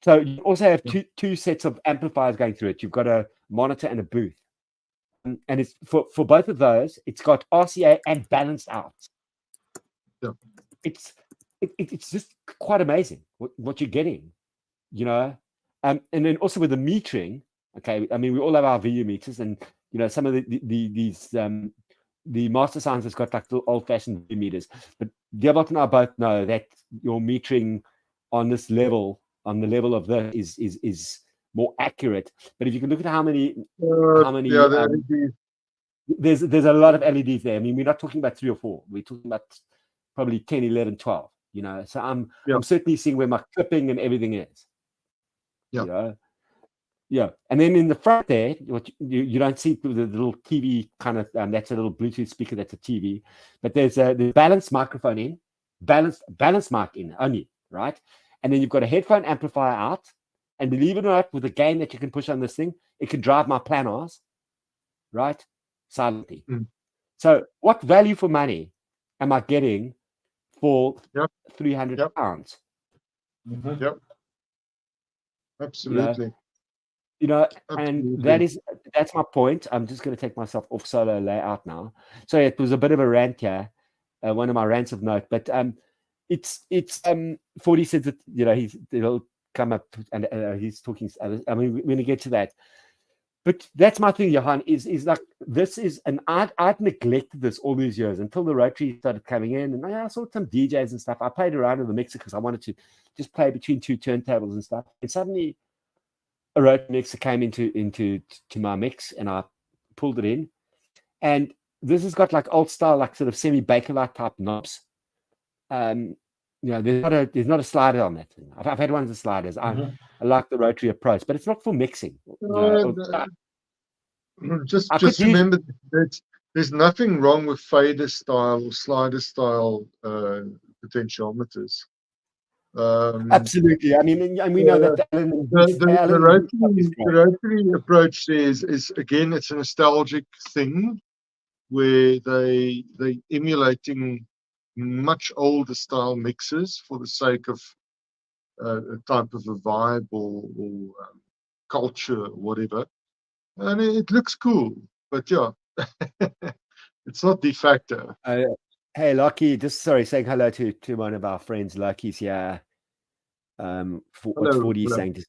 So you also have two sets of amplifiers going through it. You've got a monitor and a booth. And it's for both of those, it's got RCA and balanced out. Yeah. It's just quite amazing what you're getting, you know. And then also with the metering, okay, I mean, we all have our VU meters, and you know, some of the Master Sounds has got like the old-fashioned VU meters, but Diabot and I both know that your metering on this level, on the level of this, is more accurate. But if you can look at how many there's a lot of LEDs there. I mean, we're not talking about 3 or 4. We're talking about probably 10, 11, 12. You know, so I'm certainly seeing where my clipping and everything is. Yeah. You know? Yeah. And then in the front there, what you don't see the little TV kind of that's a little Bluetooth speaker. That's a TV, but there's the balanced microphone in, balanced mic in only, right? And then you've got a headphone amplifier out. And believe it or not, with the gain that you can push on this thing, it can drive my planars, right? Silently. So what value for money am I getting for £300? Yep. Absolutely. You know, Absolutely. and that's my point. I'm just going to take myself off solo layout now. So it was a bit of a rant here, one of my rants of note, but it's 40 said that, you know, he'll come up and he's talking. I mean, we're going to get to that. But that's my thing, Johan, is like, this is I'd neglected this all these years until the Rotary started coming in, and I saw some DJs and stuff. I played around with the mixer because I wanted to just play between 2 turntables and stuff. And suddenly a Rotary mixer came into my mix, and I pulled it in. And this has got like old style, like sort of semi-Bakelite type knobs. You know, there's not a slider on that thing. I've had ones with sliders. I like the Rotary approach, but it's not for mixing. Just remember that there's nothing wrong with fader style or slider style potentiometers. Absolutely. I mean, and we know that the Rotary approach is again, it's a nostalgic thing where they emulating much older style mixers for the sake of a type of a vibe or culture or whatever, and it looks cool, but yeah, it's not de facto. Hey, Lucky, just saying hello to one of our friends. Lucky's here. What's 40 saying? Just,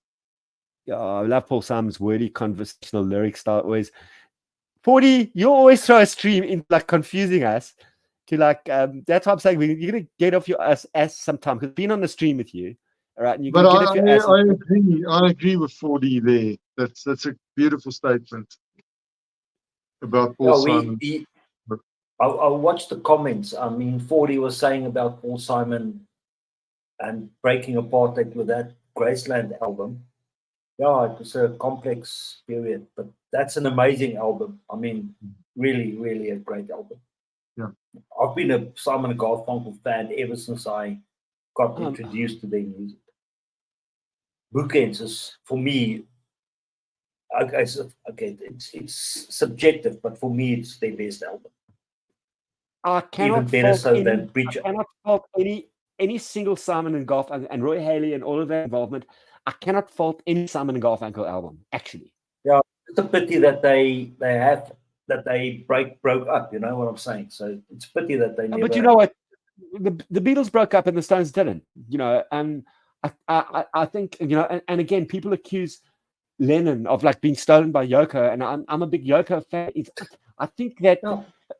I love Paul Simon's wordy conversational lyric style. Always 40. You always throw a stream in like confusing us. To like, that's what I'm saying. You're gonna get off your ass sometime because being on the stream with you, all right? And you're gonna get off your ass. I agree with 40 there. That's a beautiful statement about Paul Simon. I watched the comments. I mean, 40 was saying about Paul Simon and breaking apart with that Graceland album. Yeah, it was a complex period, but that's an amazing album. I mean, really, really a great album. Yeah, I've been a Simon & Garfunkel fan ever since I got introduced to their music. Bookends is, for me, okay, it's subjective, but for me, it's their best album. I cannot even better so than Preacher. I cannot fault any single Simon & Garfunkel and Roy Haley and all of their involvement. I cannot fault any Simon & Garfunkel album, actually. Yeah, it's a pity that they broke up. You know what I'm saying? So it's a pity that they never. But you know what? The Beatles broke up and the Stones didn't. You know, and I think, you know, and again, people accuse Lennon of like being stolen by Yoko, and I'm a big Yoko fan. I think that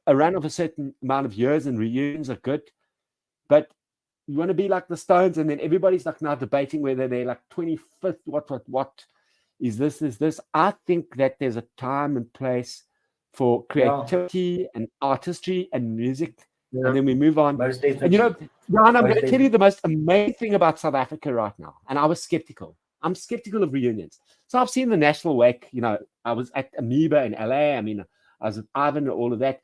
a run of a certain amount of years and reunions are good, but you want to be like the Stones, and then everybody's like now debating whether they're like 25th. What is this? I think that there's a time and place for creativity and artistry and music, and then we move on. And you know, Jan, I'm going to tell you the most amazing thing about South Africa right now, and I was skeptical. I'm skeptical of reunions. So I've seen the National Wake. You know, I was at Amoeba in LA. I mean, I was with Ivan and all of that.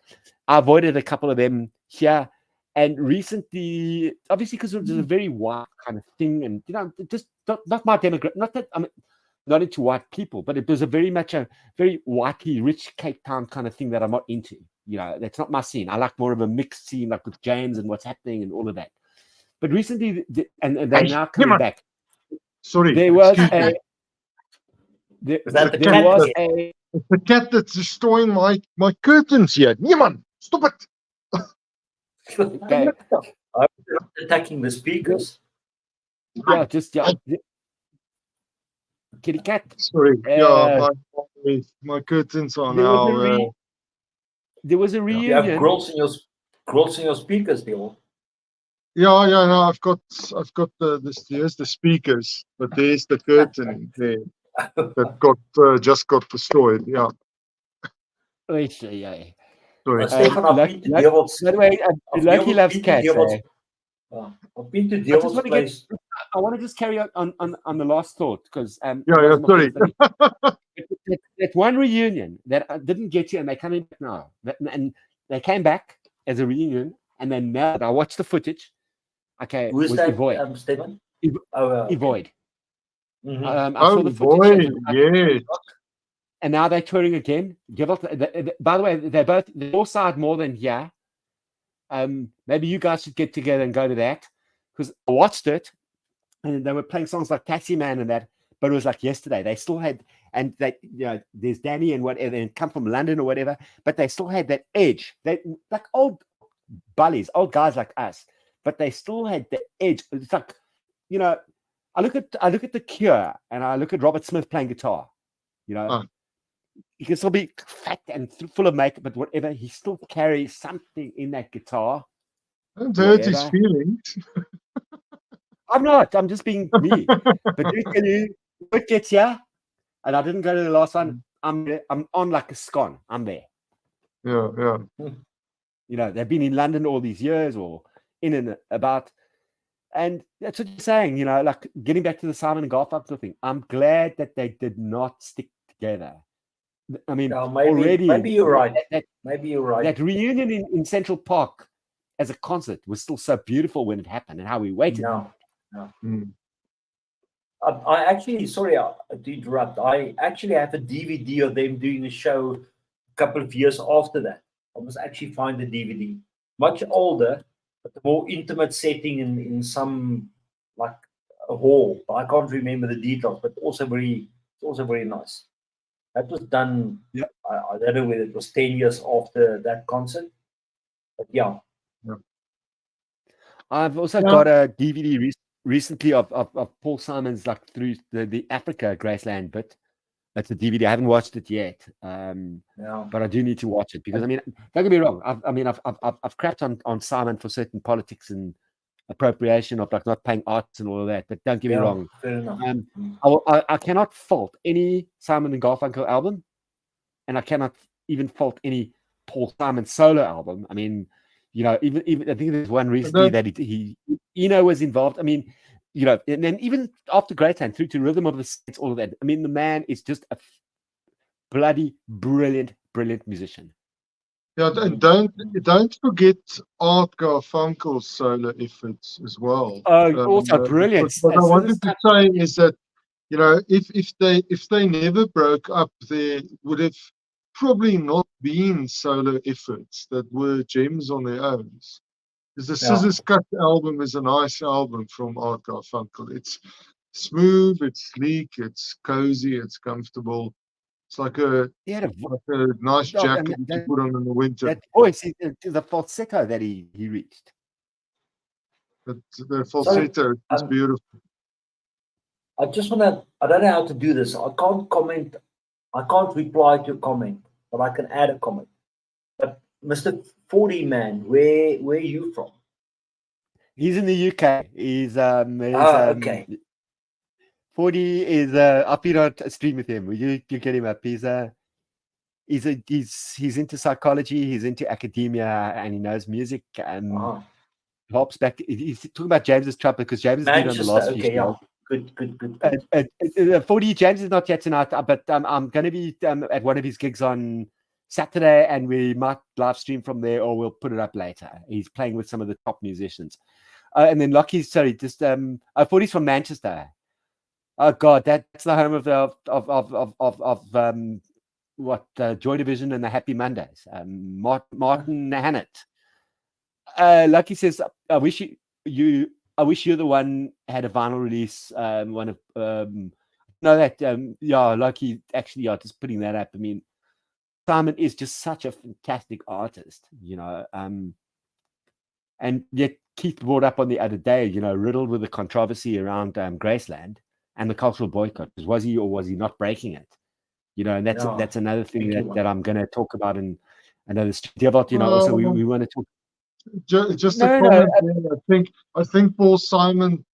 I avoided a couple of them here. And recently, obviously, because it was a very white kind of thing, and you know, just not my demographic. Not that I'm not into white people, but it was a very whitey rich Cape Town kind of thing that I'm not into. You know, that's not my scene. I like more of a mixed scene, like with James and what's happening and all of that. But recently, and they're now coming back. Sorry, There was excuse me. there that the there cat was that- a It's the cat that's destroying my curtains here. Niemand, stop it. okay, I'm attacking the speakers. yeah, kitty cat. Sorry. Uh, My curtains are There was a now. there was a You have reunion. grills in your speakers, Bill. Yeah, no, I've got here's the speakers, but there's the curtain there that just got destroyed. Yeah, Yeah. sorry. Stefan, I've been to Devil's. By the way, Lucky loves cats. Eh? I've been to I just Devil's want to place. I want to just carry on the last thought because Yeah, sorry. that one reunion that I didn't get you, and they're coming back now. And they came back as a reunion, and then now I watched the footage. Okay, Who is was that, Evoid. Stefan? Ev- Oh, Evoid. mhm. I saw the footage. boy, yes. And now they're touring again. By the way, they're all side more than here. Maybe you guys should get together and go to that because I watched it and they were playing songs like Taxi Man and that, but it was like yesterday. They still had, and they, you know, there's Danny and whatever, and come from London or whatever, but they still had that edge. They like old bullies, old guys like us, but they still had the edge. It's like, you know, I look at The Cure and I look at Robert Smith playing guitar. You know, he can still be fat and full of makeup, but whatever, he still carries something in that guitar. Don't hurt his feelings. I'm not. I'm just being me. But you tell you, what gets here? And I didn't go to the last one. I'm on like a scone. I'm there. Yeah. You know, they've been in London all these years, or in and about. And that's what you're saying. You know, like getting back to the Simon and Garfunkel thing. I'm glad that they did not stick together. I mean, already. Maybe you're right. Maybe you're right. That reunion in Central Park as a concert was still so beautiful when it happened, and how we waited. No. I actually, sorry to interrupt. I actually have a DVD of them doing a show a couple of years after that. I must actually find the DVD. Much older, but a more intimate setting in some like a hall. I can't remember the details, but also very nice. That was done. Yeah. I don't know whether it was 10 years after that concert, but yeah. I've also got a DVD recently of Paul Simon's, like through the Africa Graceland bit. That's a DVD. I haven't watched it yet, but I do need to watch it because I mean, don't get me wrong. I've crapped on Simon for certain politics and appropriation of like not paying arts and all of that. But don't get me wrong. Fair enough. I cannot fault any Simon and Garfunkel album, and I cannot even fault any Paul Simon solo album. I mean, you know, even I think there's one recently that he Eno was involved. I mean, you know, and then even after Graceland through to Rhythm of the Saints, all of that. I mean, the man is just a bloody brilliant musician. Yeah, and don't forget Art Garfunkel's solo efforts as well. Also brilliant. What I wanted to say is that, you know, if they never broke up, there would have probably not been solo efforts that were gems on their own. Because the Scissors Cut album is a nice album from Art Garfunkel. It's smooth, it's sleek, it's cozy, it's comfortable. It's like a nice jacket to put on in the winter. That voice, the falsetto that he reached. The falsetto is beautiful. I just want to, I don't know how to do this. I can't comment. I can't reply to a comment, but I can add a comment. But Mr. 40 Man, where are you from? He's in the UK. He's okay. 40 is I've been on a stream with him. You get him up. He's into psychology, he's into academia, and he knows music. Helps back. He's talking about James's trumpet because James has been on the last few shows. Good. 40 James is not yet tonight, but I'm going to be at one of his gigs on Saturday, and we might live stream from there, or we'll put it up later. He's playing with some of the top musicians. And then Lockie's, sorry, just 40's from Manchester. Oh God, that's the home of Joy Division and the Happy Mondays. Martin Hannett. Lucky says, I wish you're the one had a vinyl release. Lucky, actually, just putting that up. I mean, Simon is just such a fantastic artist, and yet Keith brought up on the other day, riddled with the controversy around Graceland and the cultural boycott. Was he or was he not breaking it? And that's another thing that I'm going to talk about in another Devot. Also we want to talk. Just a comment there. I think Paul Simon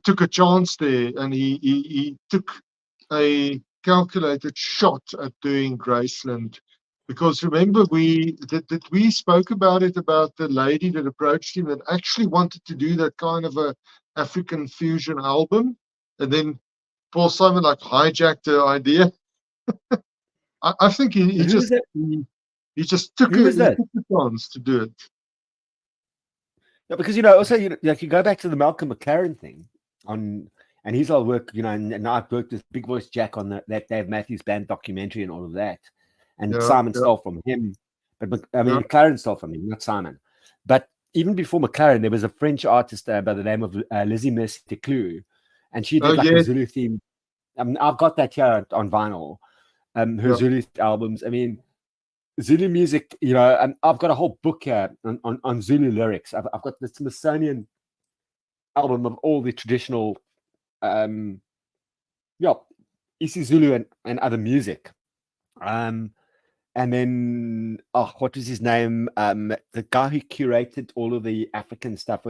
took a chance there, and he took a calculated shot at doing Graceland, because remember we spoke about the lady that approached him that actually wanted to do that kind of a African fusion album, and then Paul Simon hijacked the idea. I think he just took a chance to do it. Yeah, because also you go back to the Malcolm McLaren thing and his old work, and I've worked with Big Voice Jack on that Dave Matthews Band documentary and all of that, and Simon stole from him, but McLaren stole from him, not Simon. But even before McLaren, there was a French artist by the name of Lizzie Miss Declue, and she did a Zulu theme. I've got that here on vinyl. Her Zulu albums. I mean, Zulu music, and I've got a whole book here on Zulu lyrics. I've got the Smithsonian album of all the traditional, isiZulu and other music. And then, what was his name? The guy who curated all of the African stuff.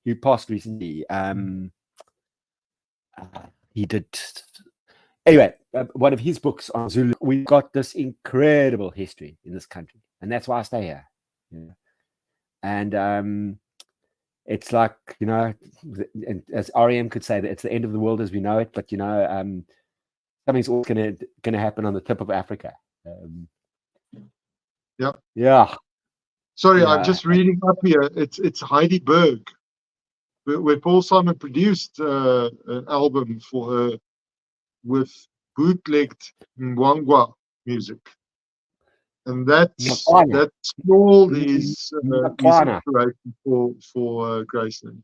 He passed recently. He did. Anyway, one of his books on Zulu, we got this incredible history in this country, and that's why I stay here. And it's like, and as REM could say, that it's the end of the world as we know it, but something's always going to happen on the tip of Africa. Yeah. Sorry, I'm just reading up here. It's Heidi Berg, where Paul Simon produced an album for her with bootlegged Mwangwa music, and that's all these inspiration for Graceland.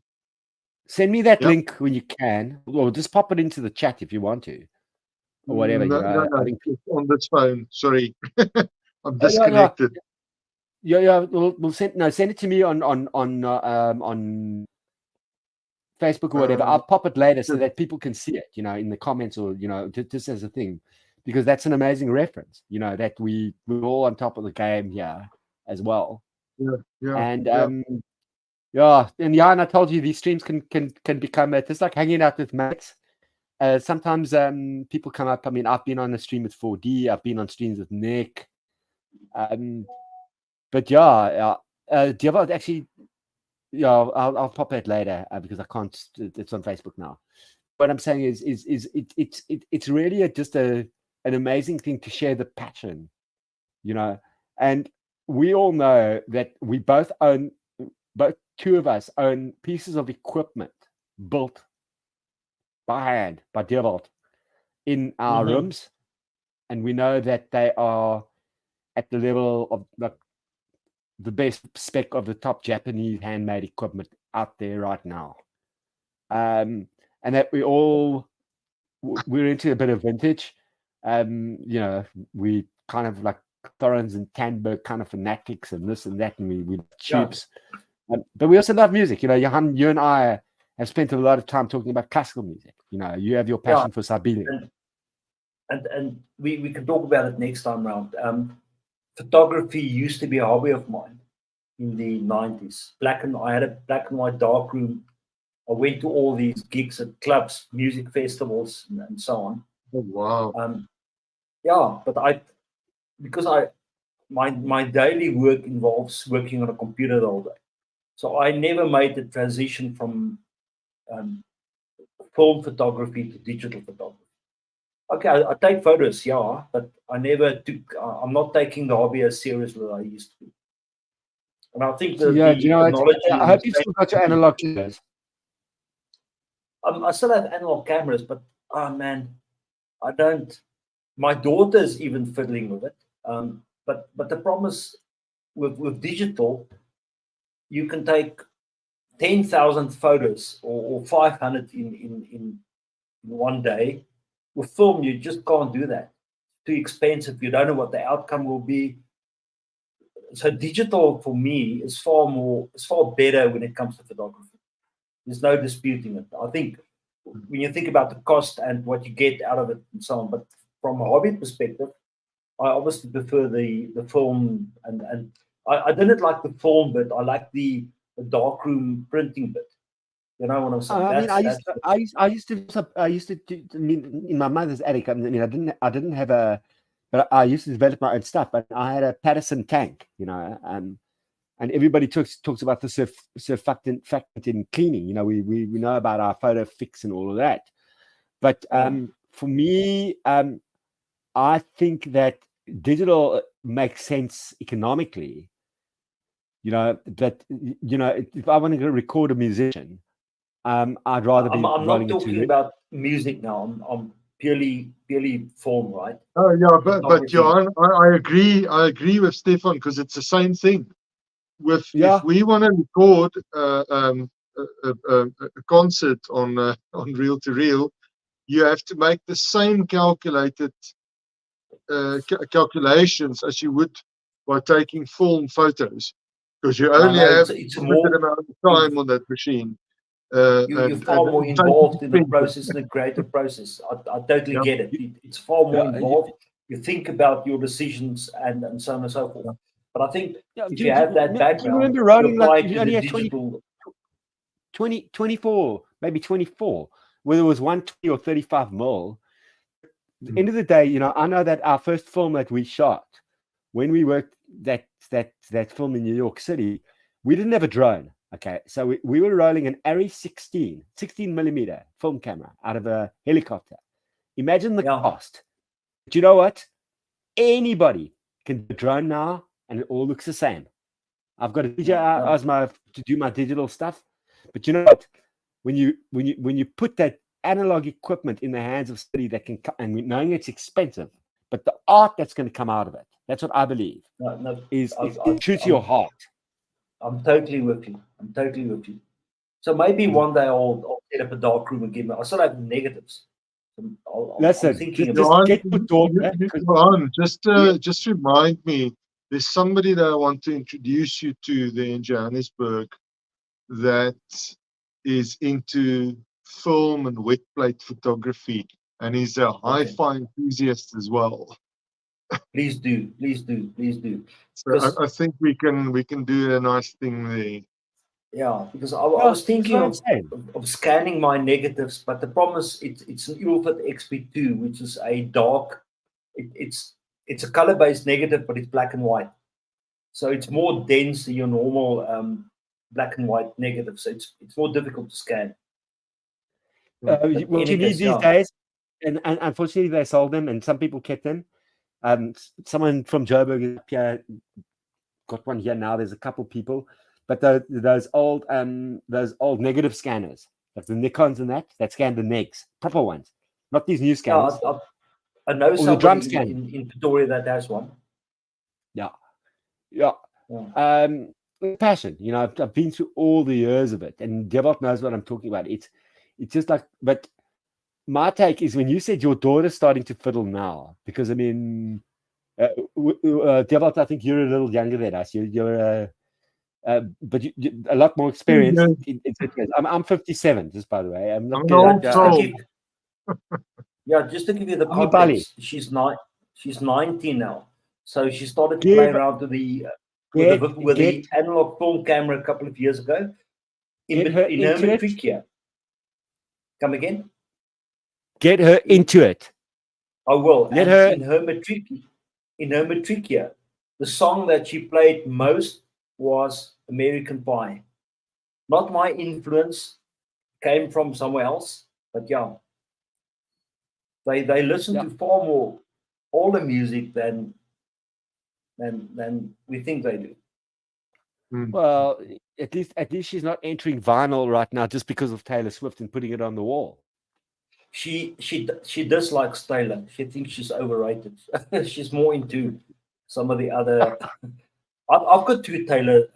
Send me that link when you can, or just pop it into the chat if you want to, or whatever. No, I think it's on this phone. Sorry, I'm disconnected. We'll send it to me on Facebook or whatever. I'll pop it later so that people can see it, in the comments, or just as a thing, because that's an amazing reference. That we're all on top of the game here as well. And and I told you these streams can become just like hanging out with mates. Sometimes people come up. I mean, I've been on a stream with 4D. I've been on streams with Nick. But Devo actually. Yeah, I'll pop it later because I can't. It's on Facebook now. What I'm saying is it's really just an amazing thing to share the passion, And we all know that we both two of us own pieces of equipment built by hand by Dewald in our rooms, and we know that they are at the level of the best spec of the top Japanese handmade equipment out there right now. And that we're into a bit of vintage. We kind of like Thorens and Tandberg kind of fanatics and this and that, and we tubes. But we also love music. Johan, you and I have spent a lot of time talking about classical music. You have your passion for Sibelius. And we can talk about it next time round. Photography used to be a hobby of mine in the 90s. I had a black and white dark room. I went to all these gigs at clubs, music festivals, and so on. Oh, wow. But my daily work involves working on a computer all day. So I never made the transition from film photography to digital photography. Okay, I take photos, yeah, but I never took. I'm not taking the hobby as seriously as I used to. And I think that Yeah, you know, the knowledge. I hope you've still got your analog cameras. I still have analog cameras, but oh man, I don't. My daughter's even fiddling with it. But the problem is with digital, you can take 10,000 photos or 500 in one day. With film, you just can't do that. Too expensive. You don't know what the outcome will be. So digital for me is far better when it comes to photography. There's no disputing it. I think when you think about the cost and what you get out of it and so on, but from a hobby perspective, I obviously prefer the film and I didn't like the film bit. I like the darkroom printing bit. You know what I'm saying? I mean, I used to do, I mean, in my mother's attic. I mean, I didn't have a, but I used to develop my own stuff. But I had a Patterson tank, you know, and everybody talks about the surfactant in cleaning. You know, we know about our photo fix and all of that. But for me, I think that digital makes sense economically. You know, that, you know, if I want to record a musician, I'd rather be. I'm not talking about music now. I'm purely form, right? Oh yeah, but Johan, I agree with Stefan, because it's the same thing. If we want to record a concert on reel to reel, you have to make the same calculations as you would by taking film photos, because you only have a limited amount of time on that machine. You're far more involved in the process, in the creative process. I totally get it. It's far more involved. You think about your decisions and so on and so forth. But I think if you have that background, do you remember rolling like you only had 24, maybe 24, whether it was 120 or 35 mil. At the end of the day, you know, I know that our first film that we shot, when we worked that film in New York City, we didn't have a drone. Okay, so we were rolling an ARRI 16 millimeter film camera out of a helicopter. Imagine the cost. But you know what? Anybody can do a drone now, and it all looks the same. I've got a DJI Osmo to do my digital stuff, but you know what? When you put that analog equipment in the hands of somebody that can, and knowing it's expensive, but the art that's going to come out of it, that's what I believe is true to your heart. I'm totally with you. So maybe one day I'll set up a dark room again. I still have negatives. Listen, just remind me, there's somebody that I want to introduce you to there in Johannesburg that is into film and wet plate photography, and he's a hi-fi enthusiast as well. Please do. So I think we can do a nice thing there. Yeah, because I was thinking of scanning my negatives, but the problem is it's an Ulfit XP2, which is a dark. It's a color-based negative, but it's black and white, so it's more dense than your normal black and white negative. So it's more difficult to scan. What you need these days, and unfortunately they sold them, and some people kept them. Someone from Joburg up here got one here now. There's a couple people, but those old negative scanners, like the Nikons and that scan the negs, proper ones, not these new scanners. I know somebody in Pretoria that has one. Yeah. Passion, you know, I've been through all the years of it, and Devot knows what I'm talking about. It's just like, but my take is when you said your daughter's starting to fiddle now, because I mean, Devot, I think you're a little younger than us. You're but you a lot more experienced. I'm 57, just by the way. I'm not just to give you the context, she's 19 now, so she started to play around with the analog film camera a couple of years ago in her matric year. Come again? Get her into it. I will. In her matric year, the song that she played most was American Pie. Not my influence, came from somewhere else, But yeah, they listen Yeah. to far more older music than we think they do. Well, at least she's not entering vinyl right now just because of Taylor Swift and putting it on the wall. She dislikes Taylor. She thinks she's overrated. She's more into some of the other. I've got 2 Taylor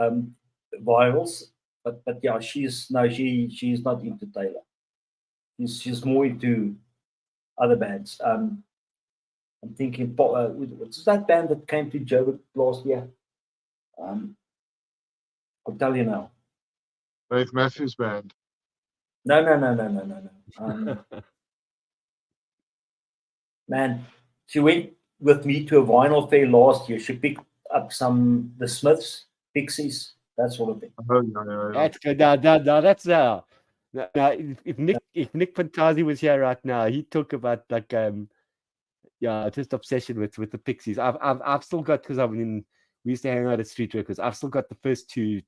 vinyls, but yeah, she's not into Taylor. She's more into other bands. I'm thinking, what's that band that came to Joburg last year? I'll tell you now. Dave Matthews Band. No. Man, she went with me to a vinyl fair last year. She picked up the Smiths, Pixies, that sort of thing. Oh, no. That's good. Now that's now. If Nick Fantazi was here right now, he'd talk about like just obsession with the Pixies. I've still got, because we used to hang out at Street Records. I've still got the first 2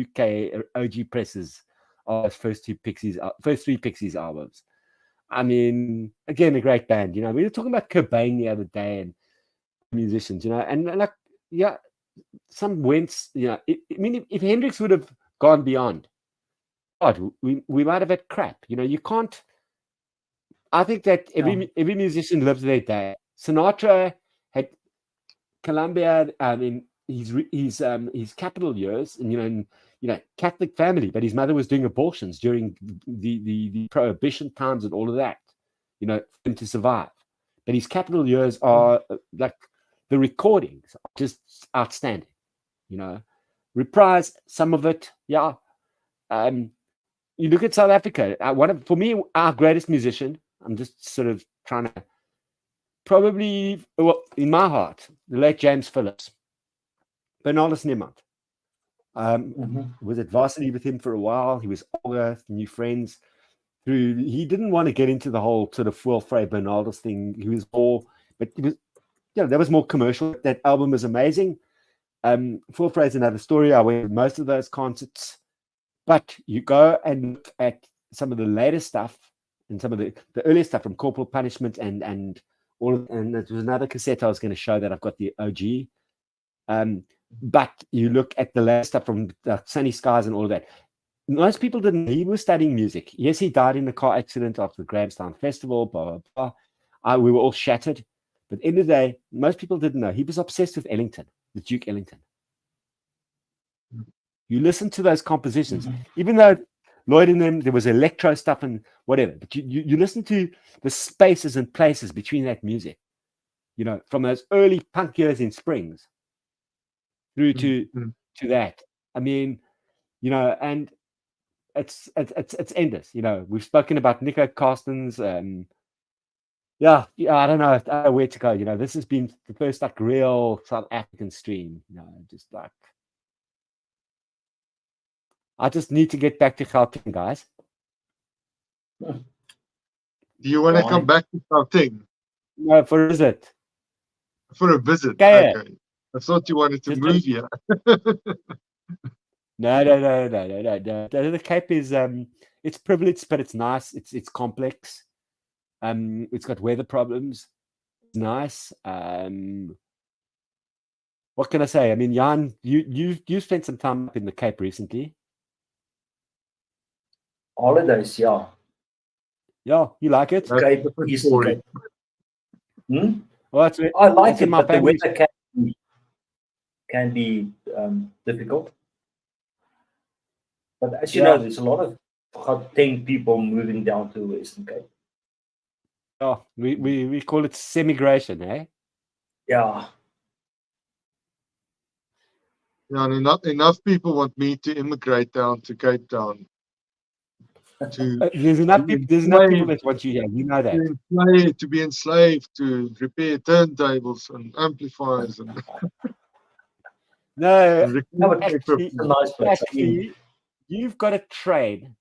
UK OG presses of first 3 Pixies albums. I mean, again, a great band. You know, we were talking about Cobain the other day and musicians. You know, and like some went. You know, I mean, if Hendrix would have gone beyond, God, we might have had crap. You know, you can't. I think that every musician lives their day. Sinatra had Columbia. I mean, his capital years, and Catholic family, but his mother was doing abortions during the prohibition times and all of that. You know, for him to survive. But his capital years are like the recordings are just outstanding. You know, reprise some of it. Yeah. You look at South Africa. For me, our greatest musician. I'm just sort of trying to probably, well, in my heart, the late James Phillips, Bernardus Niemand. Was at varsity with him for a while. He was older, new friends. He didn't want to get into the whole sort of Fuel Frey Bernardus thing. He was more, but he was, that was more commercial. That album was amazing. Fuel Frey is another story. I went to most of those concerts. But you go and look at some of the later stuff and some of the earlier stuff from Corporal Punishment and all, and there was another cassette I was going to show that I've got the OG. But you look at the later stuff from Sunny Skies and all of that. Most people didn't. He was studying music. Yes, he died in a car accident after the Grahamstown Festival. Blah, blah, blah. We were all shattered. But at the end of the day, most people didn't know. He was obsessed with Ellington, with Duke Ellington. You listen to those compositions, even though Lloyd in them, there was electro stuff and whatever, but you listen to the spaces and places between that music, you know, from those early punk years in Springs through to that. I mean, you know, and it's endless. You know, we've spoken about Nico Carstens. I don't know where to go. You know, this has been the first like real South African stream. You know, just like. I just need to get back to Gauteng, guys. Do you want to come back to Gauteng? No, for a visit. For a visit? Okay. I thought you wanted to move here. No. The Cape is it's privileged, but it's nice. It's complex. It's got weather problems. It's nice. What can I say? I mean, Jan, you spent some time up in the Cape recently. Holidays, yeah. Yeah, you like it? Cape, Eastern Cape. Well, I like it, but the weather can be difficult. But as you know, there's a lot of Gauteng people moving down to the Western Cape. Oh, we call it semigration, eh? Yeah. Yeah, and enough people want me to immigrate down to Cape Town. There's enough people that want you here. You know that. To be enslaved, to repair turntables and amplifiers. And no, actually, you've got to train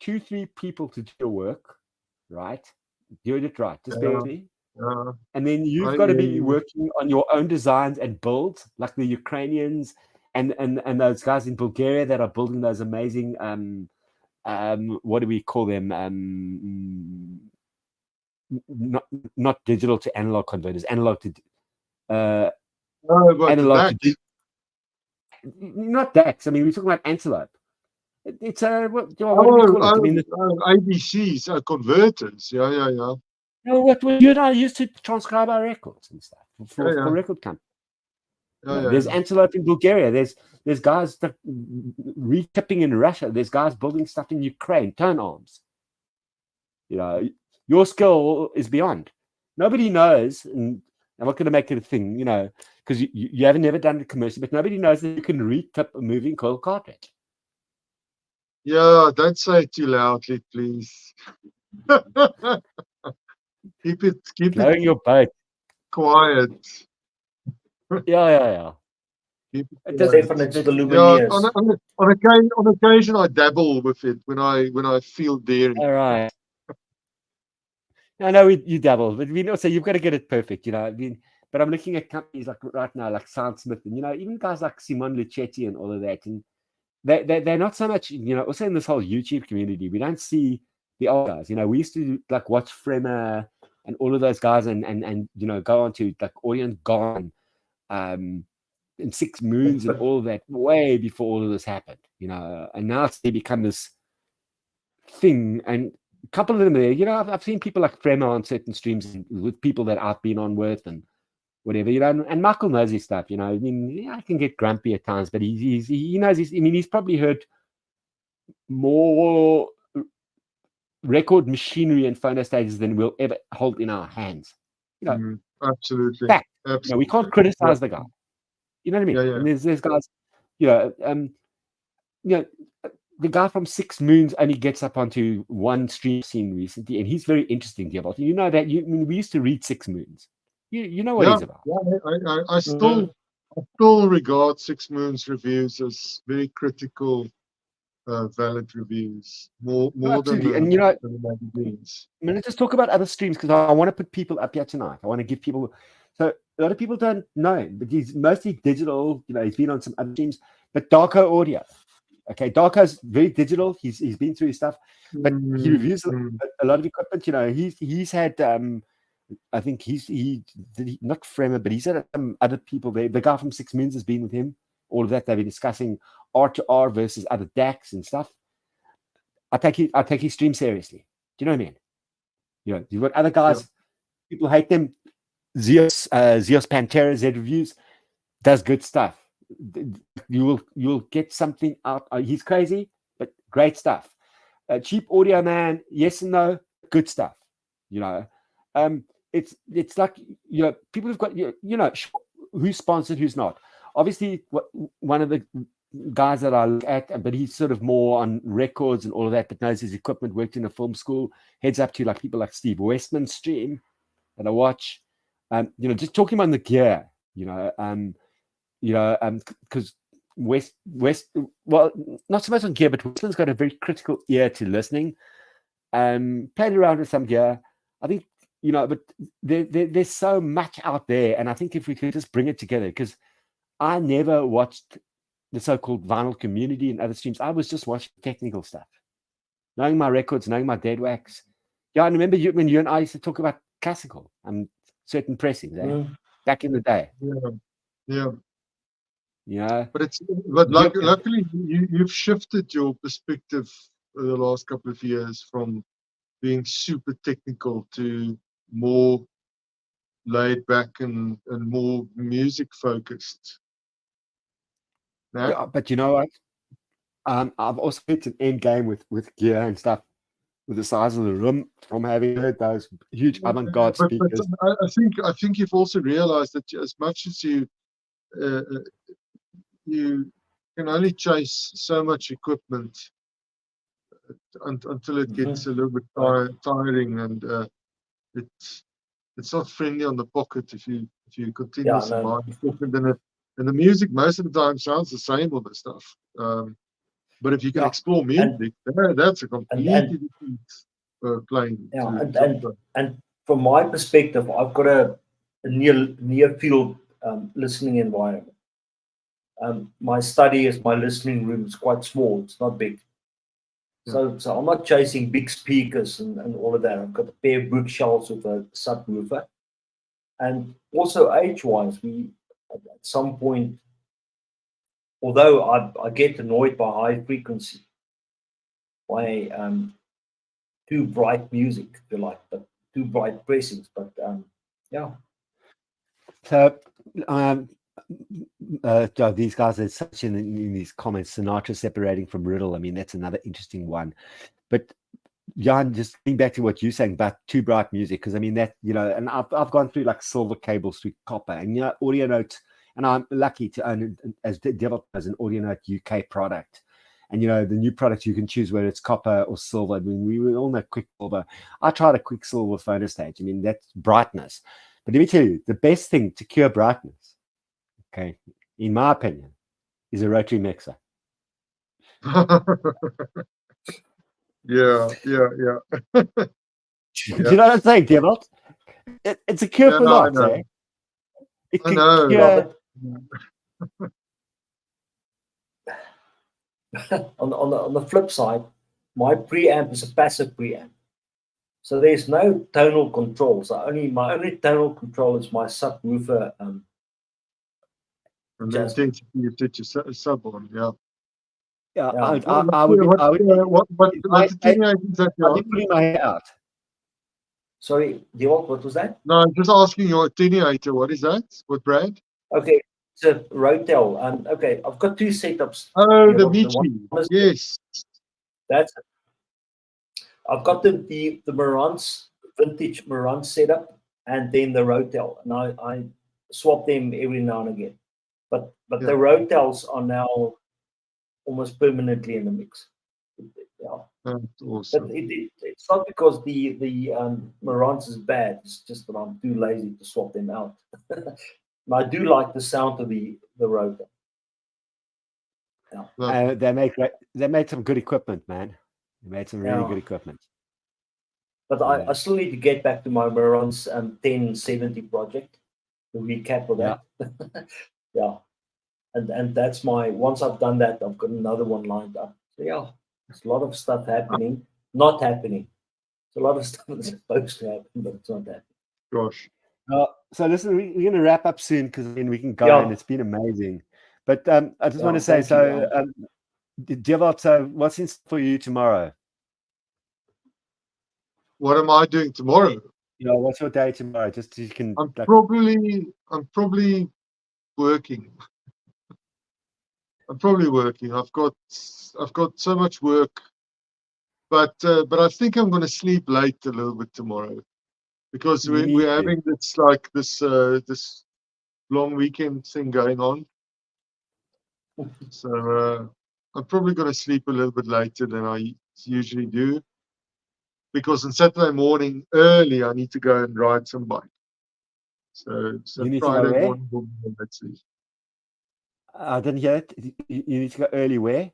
2-3 people to do your work, right? Do it right. Just bear with me. And then you've got to be working on your own designs and builds, like the Ukrainians and those guys in Bulgaria that are building those amazing what do we call them? Not digital to analog converters, analog to analog to not DACs. I mean, we're talking about Antelope. It's a what do we call it? I mean, ADCs, converters. Yeah. You know what you and I used to transcribe our records and stuff for record companies. There's Antelope in Bulgaria. There's guys that retipping in Russia. There's guys building stuff in Ukraine, tone arms. You know, your skill is beyond. Nobody knows, and I'm not going to make it a thing, you know, because you haven't never done a commercial, but nobody knows that you can retip a moving coil cartridge. Yeah, don't say it too loudly, please. keep it Blowing your boat. Quiet. Yeah. Definitely the lumineers. On occasion, I dabble with it when I feel daring. All right. I know you dabble, but we also you've got to get it perfect, you know. I mean, but I'm looking at companies like right now, like Soundsmith, and you know, even guys like Simon Lucetti and all of that, and they're not so much, you know. Also in this whole YouTube community, we don't see the old guys. You know, we used to like watch Fremer and all of those guys, and you know, go on to like Orient Gone, and Six Moons and all of that way before all of this happened, you know. And now they become this thing, and a couple of them there, you know, I've seen people like Fremer on certain streams with people that I've been on with and whatever, you know, and Michael knows his stuff, you know. I mean, yeah, I can get grumpy at times, but he knows I mean, he's probably heard more record machinery and phono stages than we'll ever hold in our hands. You know, absolutely. Fact. You know, we can't criticize the guy. You know what I mean? Yeah. And there's guys, you know, the guy from Six Moons only gets up onto one stream scene recently, and he's very interesting here. But you know that I mean, we used to read Six Moons. You know what he's about. Yeah, I still regard Six Moons reviews as very critical, valid reviews. More Absolutely. than and you know, the magazines. I'm going to just talk about other streams because I want to put people up here tonight. I want to give people. So a lot of people don't know him, but he's mostly digital. You know, he's been on some other streams, but Darko Audio. Okay, Darko's very digital. He's been through his stuff, but he reviews a lot of equipment. You know, he's had I think he not Fremer, but he's had some other people there. The guy from Six Moons has been with him. All of that they've been discussing R2R versus other DACs and stuff. I take his stream seriously. Do you know what I mean? You know, you've got other guys. People hate them. Zeus Pantera Z Reviews does good stuff. You'll get something out. He's crazy, but great stuff. Cheap Audio Man, yes and no, good stuff. You know, it's like, you know, people have got, you know, who's sponsored, who's not. Obviously, one of the guys that I look at, but he's sort of more on records and all of that, but knows his equipment, worked in a film school, heads up to like people like Steve Westman's stream that I watch. You know, just talking about the gear, you know, because West, well, not so much on gear, but Westman's got a very critical ear to listening. Played around with some gear, I think, you know, but there's so much out there, and I think if we could just bring it together, because I never watched the so-called vinyl community and other streams. I was just watching technical stuff, knowing my records, knowing my dead wax. Yeah, I remember when you and I used to talk about classical and certain pressings back in the day. Yeah. Yeah. But luckily you've shifted your perspective the last couple of years from being super technical to more laid back and more music focused. Yeah, but you know what? I've also hit an end game with gear and stuff, with the size of the room from having heard those huge avant-garde speakers. But I think you've also realized that as much as you can only chase so much equipment until it gets a little bit tiring, and it's not friendly on the pocket if you continuously buy equipment. And the music most of the time sounds the same on the stuff. But if you can explore music, that's a completely different playing. And from my perspective, I've got a near field listening environment. My study is my listening room. It's quite small. It's not big. So I'm not chasing big speakers and all of that. I've got a pair of bookshelves with a subwoofer. And also age-wise, we at some point, although I get annoyed by high frequency, by too bright music, if you like, but too bright pressings. But yeah. So, these guys are such in these comments, Sinatra separating from Riddle. I mean, that's another interesting one. But Jan, just getting back to what you're saying about too bright music, because I mean that, and I've gone through like silver cables through copper, and Audio Note, and I'm lucky to own, as developed as an Audio Note UK product. And the new product you can choose whether it's copper or silver. I mean, we all know Quicksilver. I tried a Quicksilver Phonostage. I mean, that's brightness. But let me tell you, the best thing to cure brightness, okay, in my opinion, is a rotary mixer. Yeah. Do you know what I'm saying, Devil? It's a cure for lots, eh? It I can know. cure. On the flip side, my preamp is a passive preamp, so there's no tonal control. So my only tonal control is my subwoofer. And the intensity you set your sub on, yeah. Yeah, Yeah. I would. What's the attenuator is that I'll you're be putting my hair out. Sorry, Dewald, what was that? No, I'm just asking your attenuator. What is that? What brand? Okay, it's a Rotel. Okay, I've got two setups. Oh, the Dewald. Michi. one is- Yes. That's it. I've got the Marantz, vintage Marantz setup, and then the Rotel, and I swap them every now and again. But Yeah. the Rotels are now almost permanently in the mix. Yeah. That's But awesome. it's not because the Marantz is bad. It's just that I'm too lazy to swap them out. And I do like the sound of the Rotel. Yeah. They made some good equipment, man. They made some really good equipment. But I still need to get back to my Marantz 1070 project, the recap of that. Yeah. And that's once I've done that, I've got another one lined up. So yeah, there's a lot of stuff happening, not happening. There's a lot of stuff that's supposed to happen, but it's not happening. Gosh. So listen, we're going to wrap up soon because then we can go, Yeah. and it's been amazing. But I just want to say, thank you, Devot, so what's in store for you tomorrow? What am I doing tomorrow? What's your day tomorrow? Just so you can. I'm probably working. I'm probably working. I've got so much work, but I think I'm going to sleep late a little bit tomorrow because we're having this long weekend thing going on. So I'm probably going to sleep a little bit later than I usually do, because on Saturday morning early I need to go and ride some bike. So You need to Friday go where? morning will be, let's see. I didn't hear it. You need to go early where?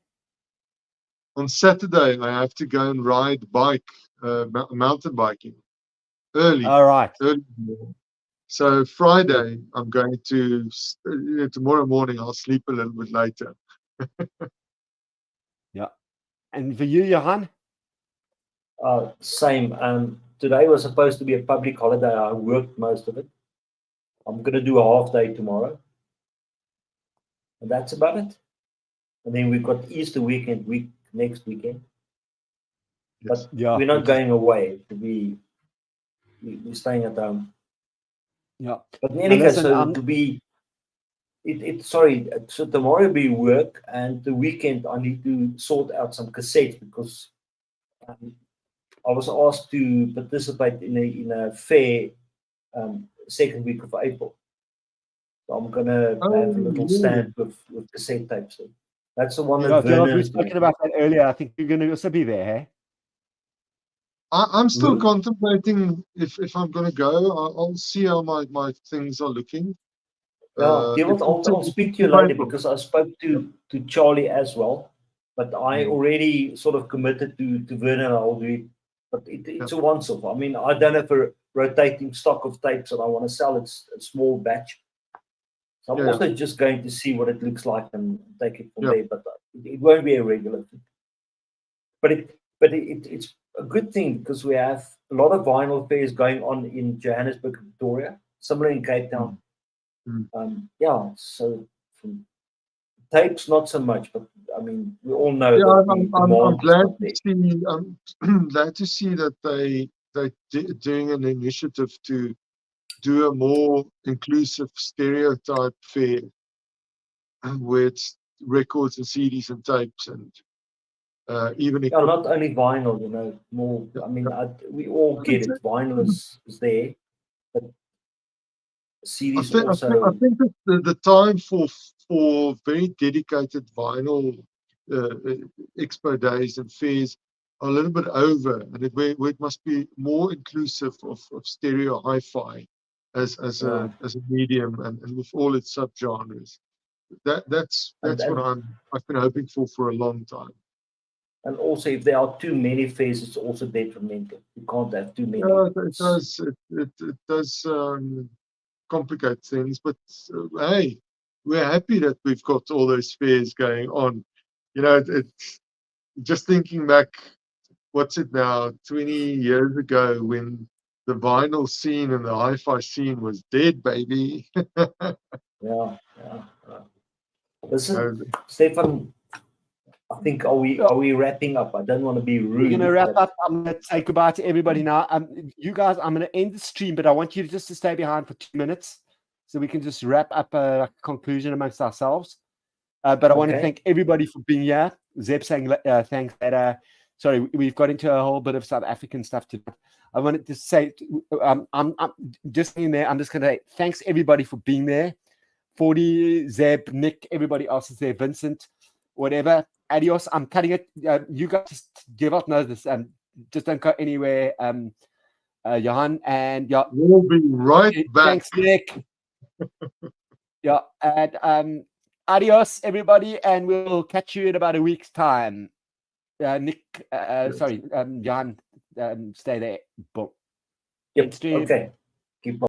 On Saturday I have to go and ride bike, mountain biking early. All right. Early. So Friday I'm going to tomorrow morning I'll sleep a little bit later. Yeah. And for you, Johan? Same. Today was supposed to be a public holiday. I worked most of it. I'm going to do a half day tomorrow. And that's about it. And then we've got Easter weekend next weekend. Yes. But we're not going away. We're staying at home. Yeah. But in any case, listen, so tomorrow will be work, and the weekend I need to sort out some cassettes because I was asked to participate in a fair second week of April. So I'm gonna have a little stand with cassette tapes. So that's the one that Werner we is doing. spoken about that earlier. I think you're going to also be there, hey? I'm still contemplating if I'm going to go. I'll see how my things are looking. Yeah, I'll speak to you later because I spoke to Charlie as well, but I already sort of committed to Werner. I'll do it, but it's a once-off. I mean, I don't have a rotating stock of tapes that I want to sell. It's a small batch. So I'm also just going to see what it looks like and take it from there, but it won't be a regular thing. But but it's a good thing because we have a lot of vinyl fairs going on in Johannesburg, Victoria, similar in Cape Town. Yeah, so from tapes not so much, but I mean we all know Yeah, that I'm demand is glad not there. to see. I'm glad to see that they're doing an initiative to do a more inclusive stereotype fair, where it's records and CDs and tapes and even Yeah, not only vinyl, you know, more. I mean, we all get it. Vinyl is there, but CDs also. I think that the time for very dedicated vinyl expo days and fairs are a little bit over, and where it must be more inclusive of stereo hi-fi as Yeah. a medium and with all its subgenres. That's what I've been hoping for a long time. And also, if there are too many fairs, it's also detrimental. You can't have too many. Yeah, it does complicate things, but hey, we're happy that we've got all those fairs going on. You know, it's just thinking back, what's it now, 20 years ago when the vinyl scene and the hi-fi scene was dead, baby. Yeah. Listen, Stefan, I think are we wrapping up? I don't want to be rude. We're gonna wrap up. I'm gonna say goodbye to everybody now. You guys, I'm gonna end the stream, but I want you to stay behind for 2 minutes so we can just wrap up a conclusion amongst ourselves. But I want to thank everybody for being here. Zeb saying thanks. Sorry, we've got into a whole bit of South African stuff today. I wanted to say, I'm just in there. I'm just gonna say thanks everybody for being there. 40, Zeb, Nick, everybody else is there. Vincent, whatever. Adios. I'm cutting it. You guys just give up notice and just don't go anywhere. Johan and yeah, we'll be right back. Thanks, Nick. Yeah, and adios, everybody, and we'll catch you in about a week's time. Nick, sorry, Johan, stay there. Boom. Yep. Okay.